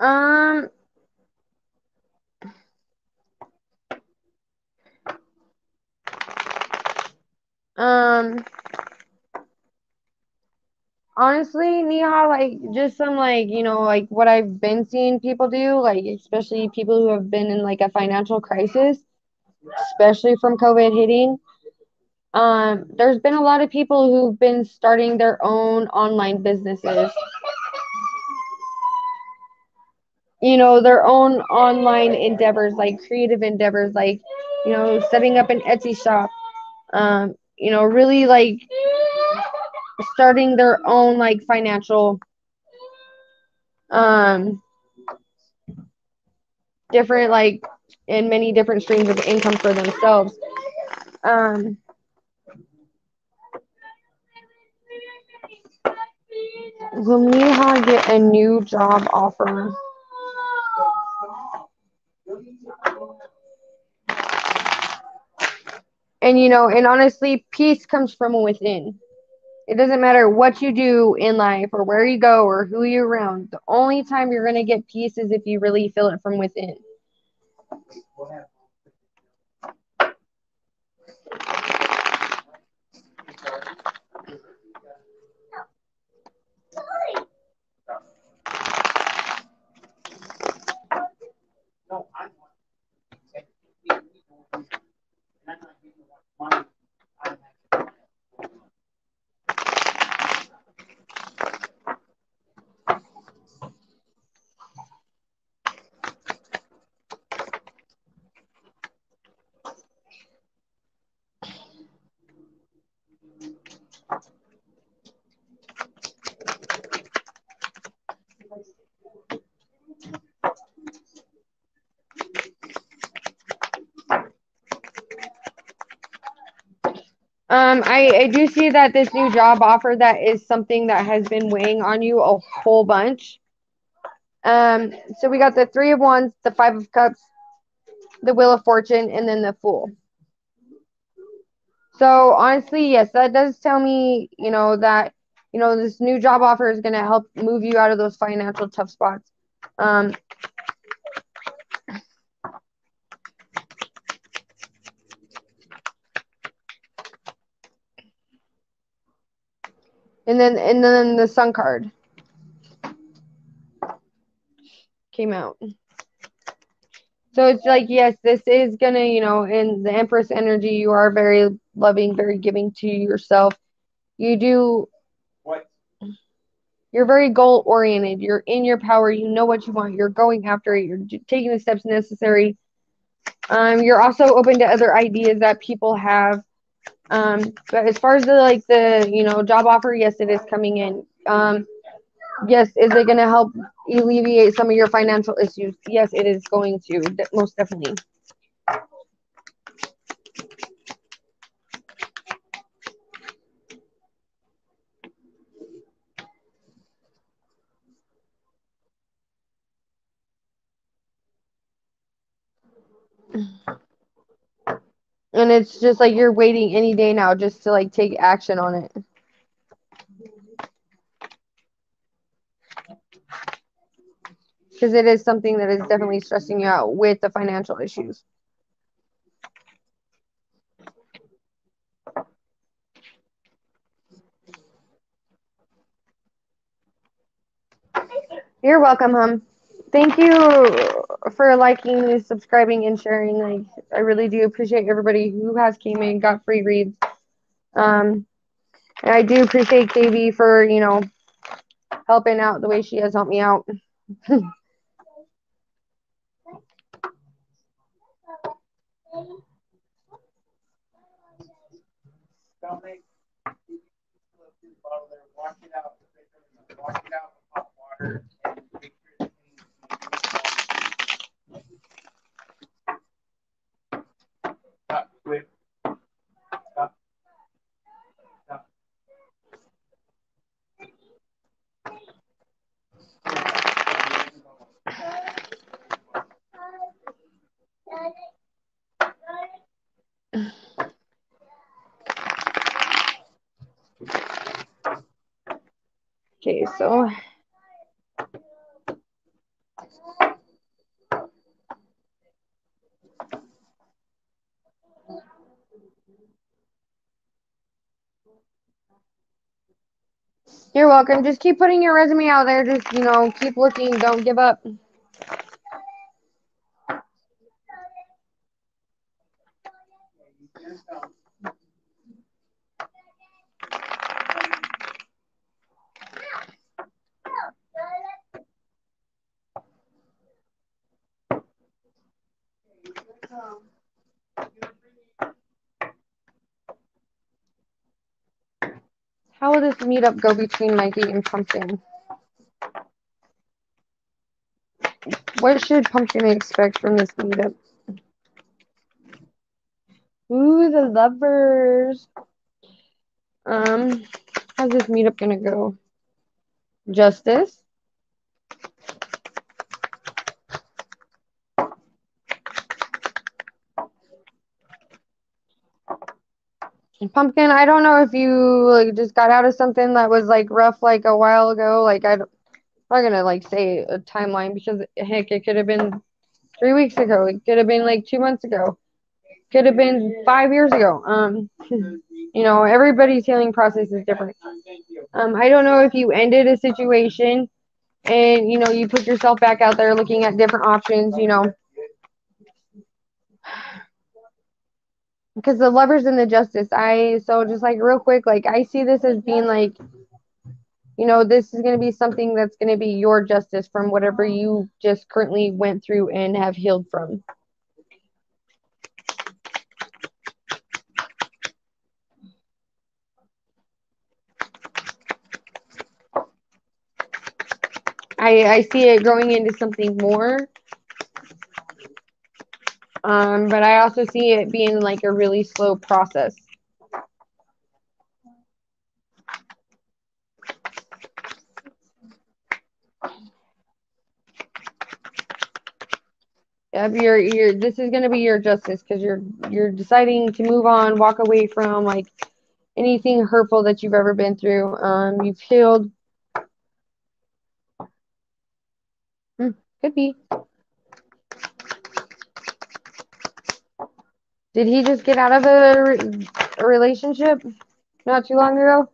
Um, honestly, Neha, like just some like, like what I've been seeing people do, like especially people who have been in like a financial crisis, especially from COVID hitting. There's been a lot of people who've been starting their own online businesses. Their own online endeavors, like creative endeavors, like, setting up an Etsy shop, really like starting their own like financial, um, different like in many different streams of income for themselves. Will Neha get a new job offer? And honestly, peace comes from within. It doesn't matter what you do in life or where you go or who you're around. The only time you're going to get peace is if you really feel it from within. I do see that this new job offer, that is something that has been weighing on you a whole bunch. So we got the Three of Wands, the Five of Cups, the Wheel of Fortune, and then the Fool. So honestly, yes, that does tell me, that you know, this new job offer is going to help move you out of those financial tough spots. And then the Sun card came out. So it's like, yes, this is gonna, you know, in the Empress energy, you are very loving, very giving to yourself. You do. What? You're very goal oriented. You're in your power. You know what you want. You're going after it. You're taking the steps necessary. You're also open to other ideas that people have. But as far as the you know, job offer, yes, it is coming in. Yes, is it going to help alleviate some of your financial issues? Yes, it is going to, most definitely. And it's just like you're waiting any day now just to like take action on it. Because it is something that is definitely stressing you out with the financial issues. You're welcome, hon. Thank you for liking, subscribing, and sharing. Like, I really do appreciate everybody who has came in, got free reads. And I do appreciate KB for, you know, helping out the way she has helped me out. Dominic, wash it out. Wash it out with hot water and make sure it's clean. Stop, quit. Stop. Stop. Okay, so you're welcome. Just keep putting your resume out there. Just, you know, keep looking. Don't give up. How will this meetup go between Mikey and Pumpkin? What should Pumpkin expect from this meetup? Ooh, the lovers. How's this meetup gonna go? Justice. And Pumpkin, I don't know if you like just got out of something that was like rough like a while ago. Like I'm not gonna like say a timeline because heck, it could have been 3 weeks ago. It could have been like 2 months ago. Could have been 5 years ago. You know, everybody's healing process is different. I don't know if you ended a situation and, you know, you put yourself back out there looking at different options, you know, because the lovers and the justice, so just like real quick, like I see this as being like, you know, this is going to be something that's going to be your justice from whatever you just currently went through and have healed from. I see it growing into something more. But I also see it being like a really slow process. Yep, this is gonna be your justice because you're deciding to move on, walk away from like anything hurtful that you've ever been through. You've healed. Could be. Did he just get out of a relationship not too long ago?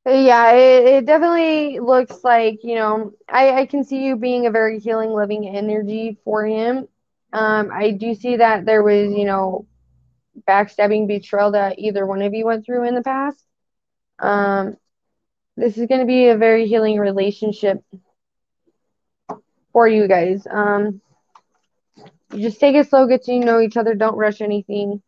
Yeah, it definitely looks like, I can see you being a very healing, loving energy for him. I do see that there was, backstabbing, betrayal that either one of you went through in the past. This is going to be a very healing relationship for you guys. You just take it slow, get to know each other, don't rush anything.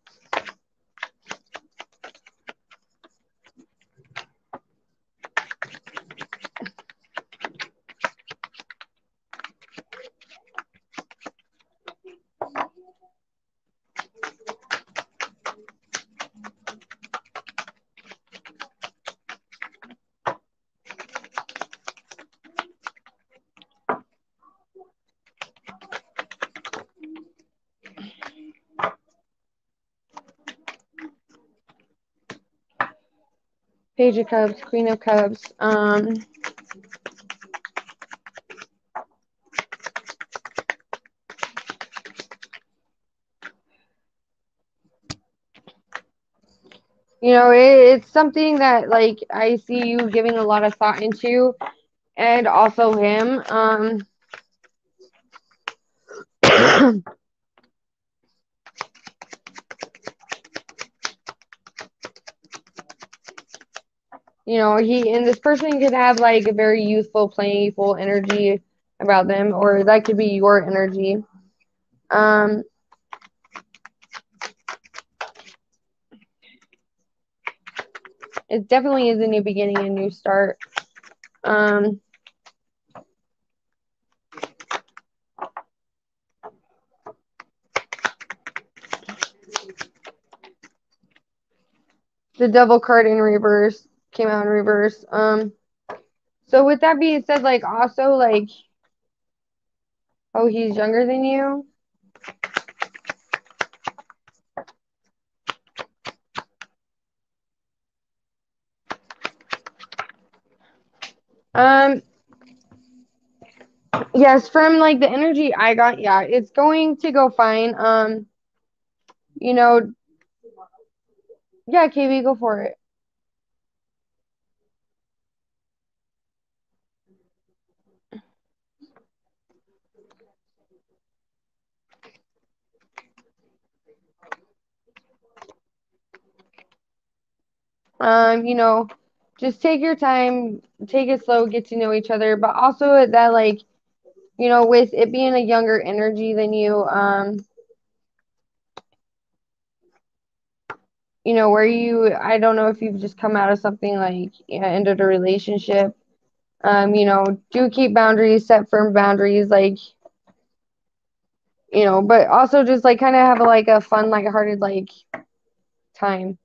Page of Cups, Queen of Cups. It's something that like I see you giving a lot of thought into, and also him. He and this person could have like a very youthful, playful energy about them, or that could be your energy. It definitely is a new beginning, a new start. The Devil card in reverse came out in reverse. So with that being said, like also like, oh, he's younger than you. Yes, from like the energy I got, yeah, it's going to go fine. Yeah, KB, go for it. Just take your time, take it slow, get to know each other, but also that like, with it being a younger energy than you, where I don't know if you've just come out of something like, ended a relationship. Do keep boundaries, set firm boundaries, like, but also just like kind of have like a fun, lighthearted like time.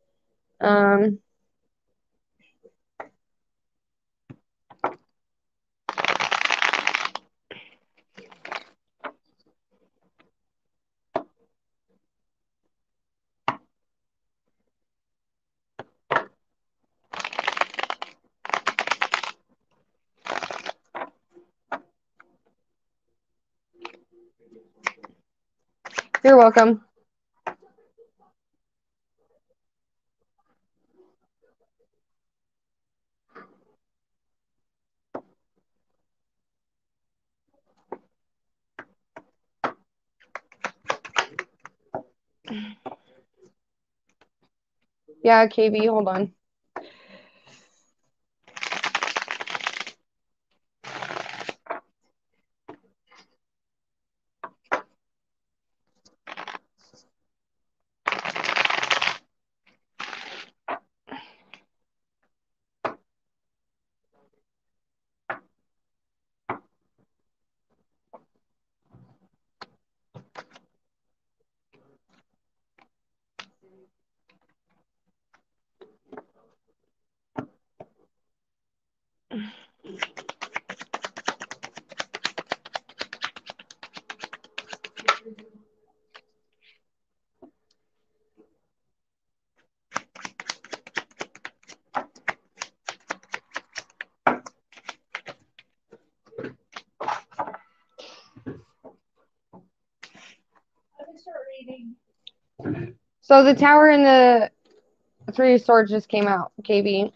You're welcome. Yeah, KB, hold on. So the tower and the three swords just came out, KB.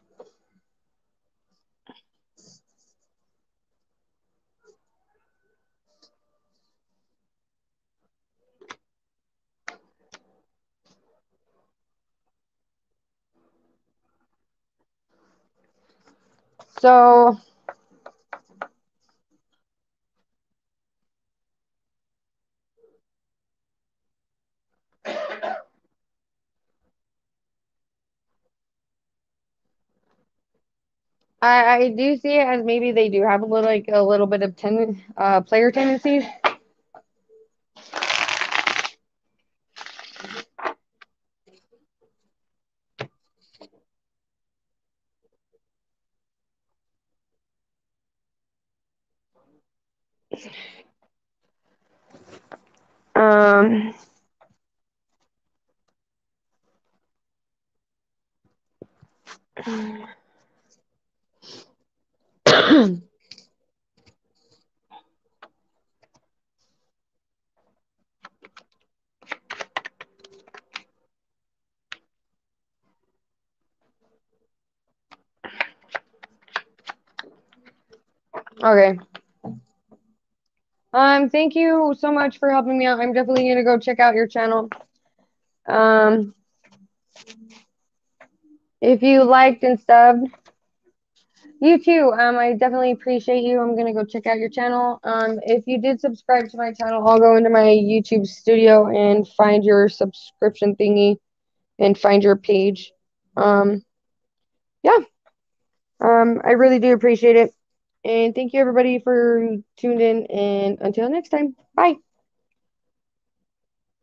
So I do see it as maybe they do have a little bit of player tendencies. Um, okay. Thank you so much for helping me out. I'm definitely gonna go check out your channel. Um, if you liked and stuff, you too. I definitely appreciate you. I'm gonna go check out your channel. If you did subscribe to my channel, I'll go into my YouTube studio and find your subscription thingy and find your page. Yeah. I really do appreciate it. And thank you everybody for tuned in, and until next time. Bye.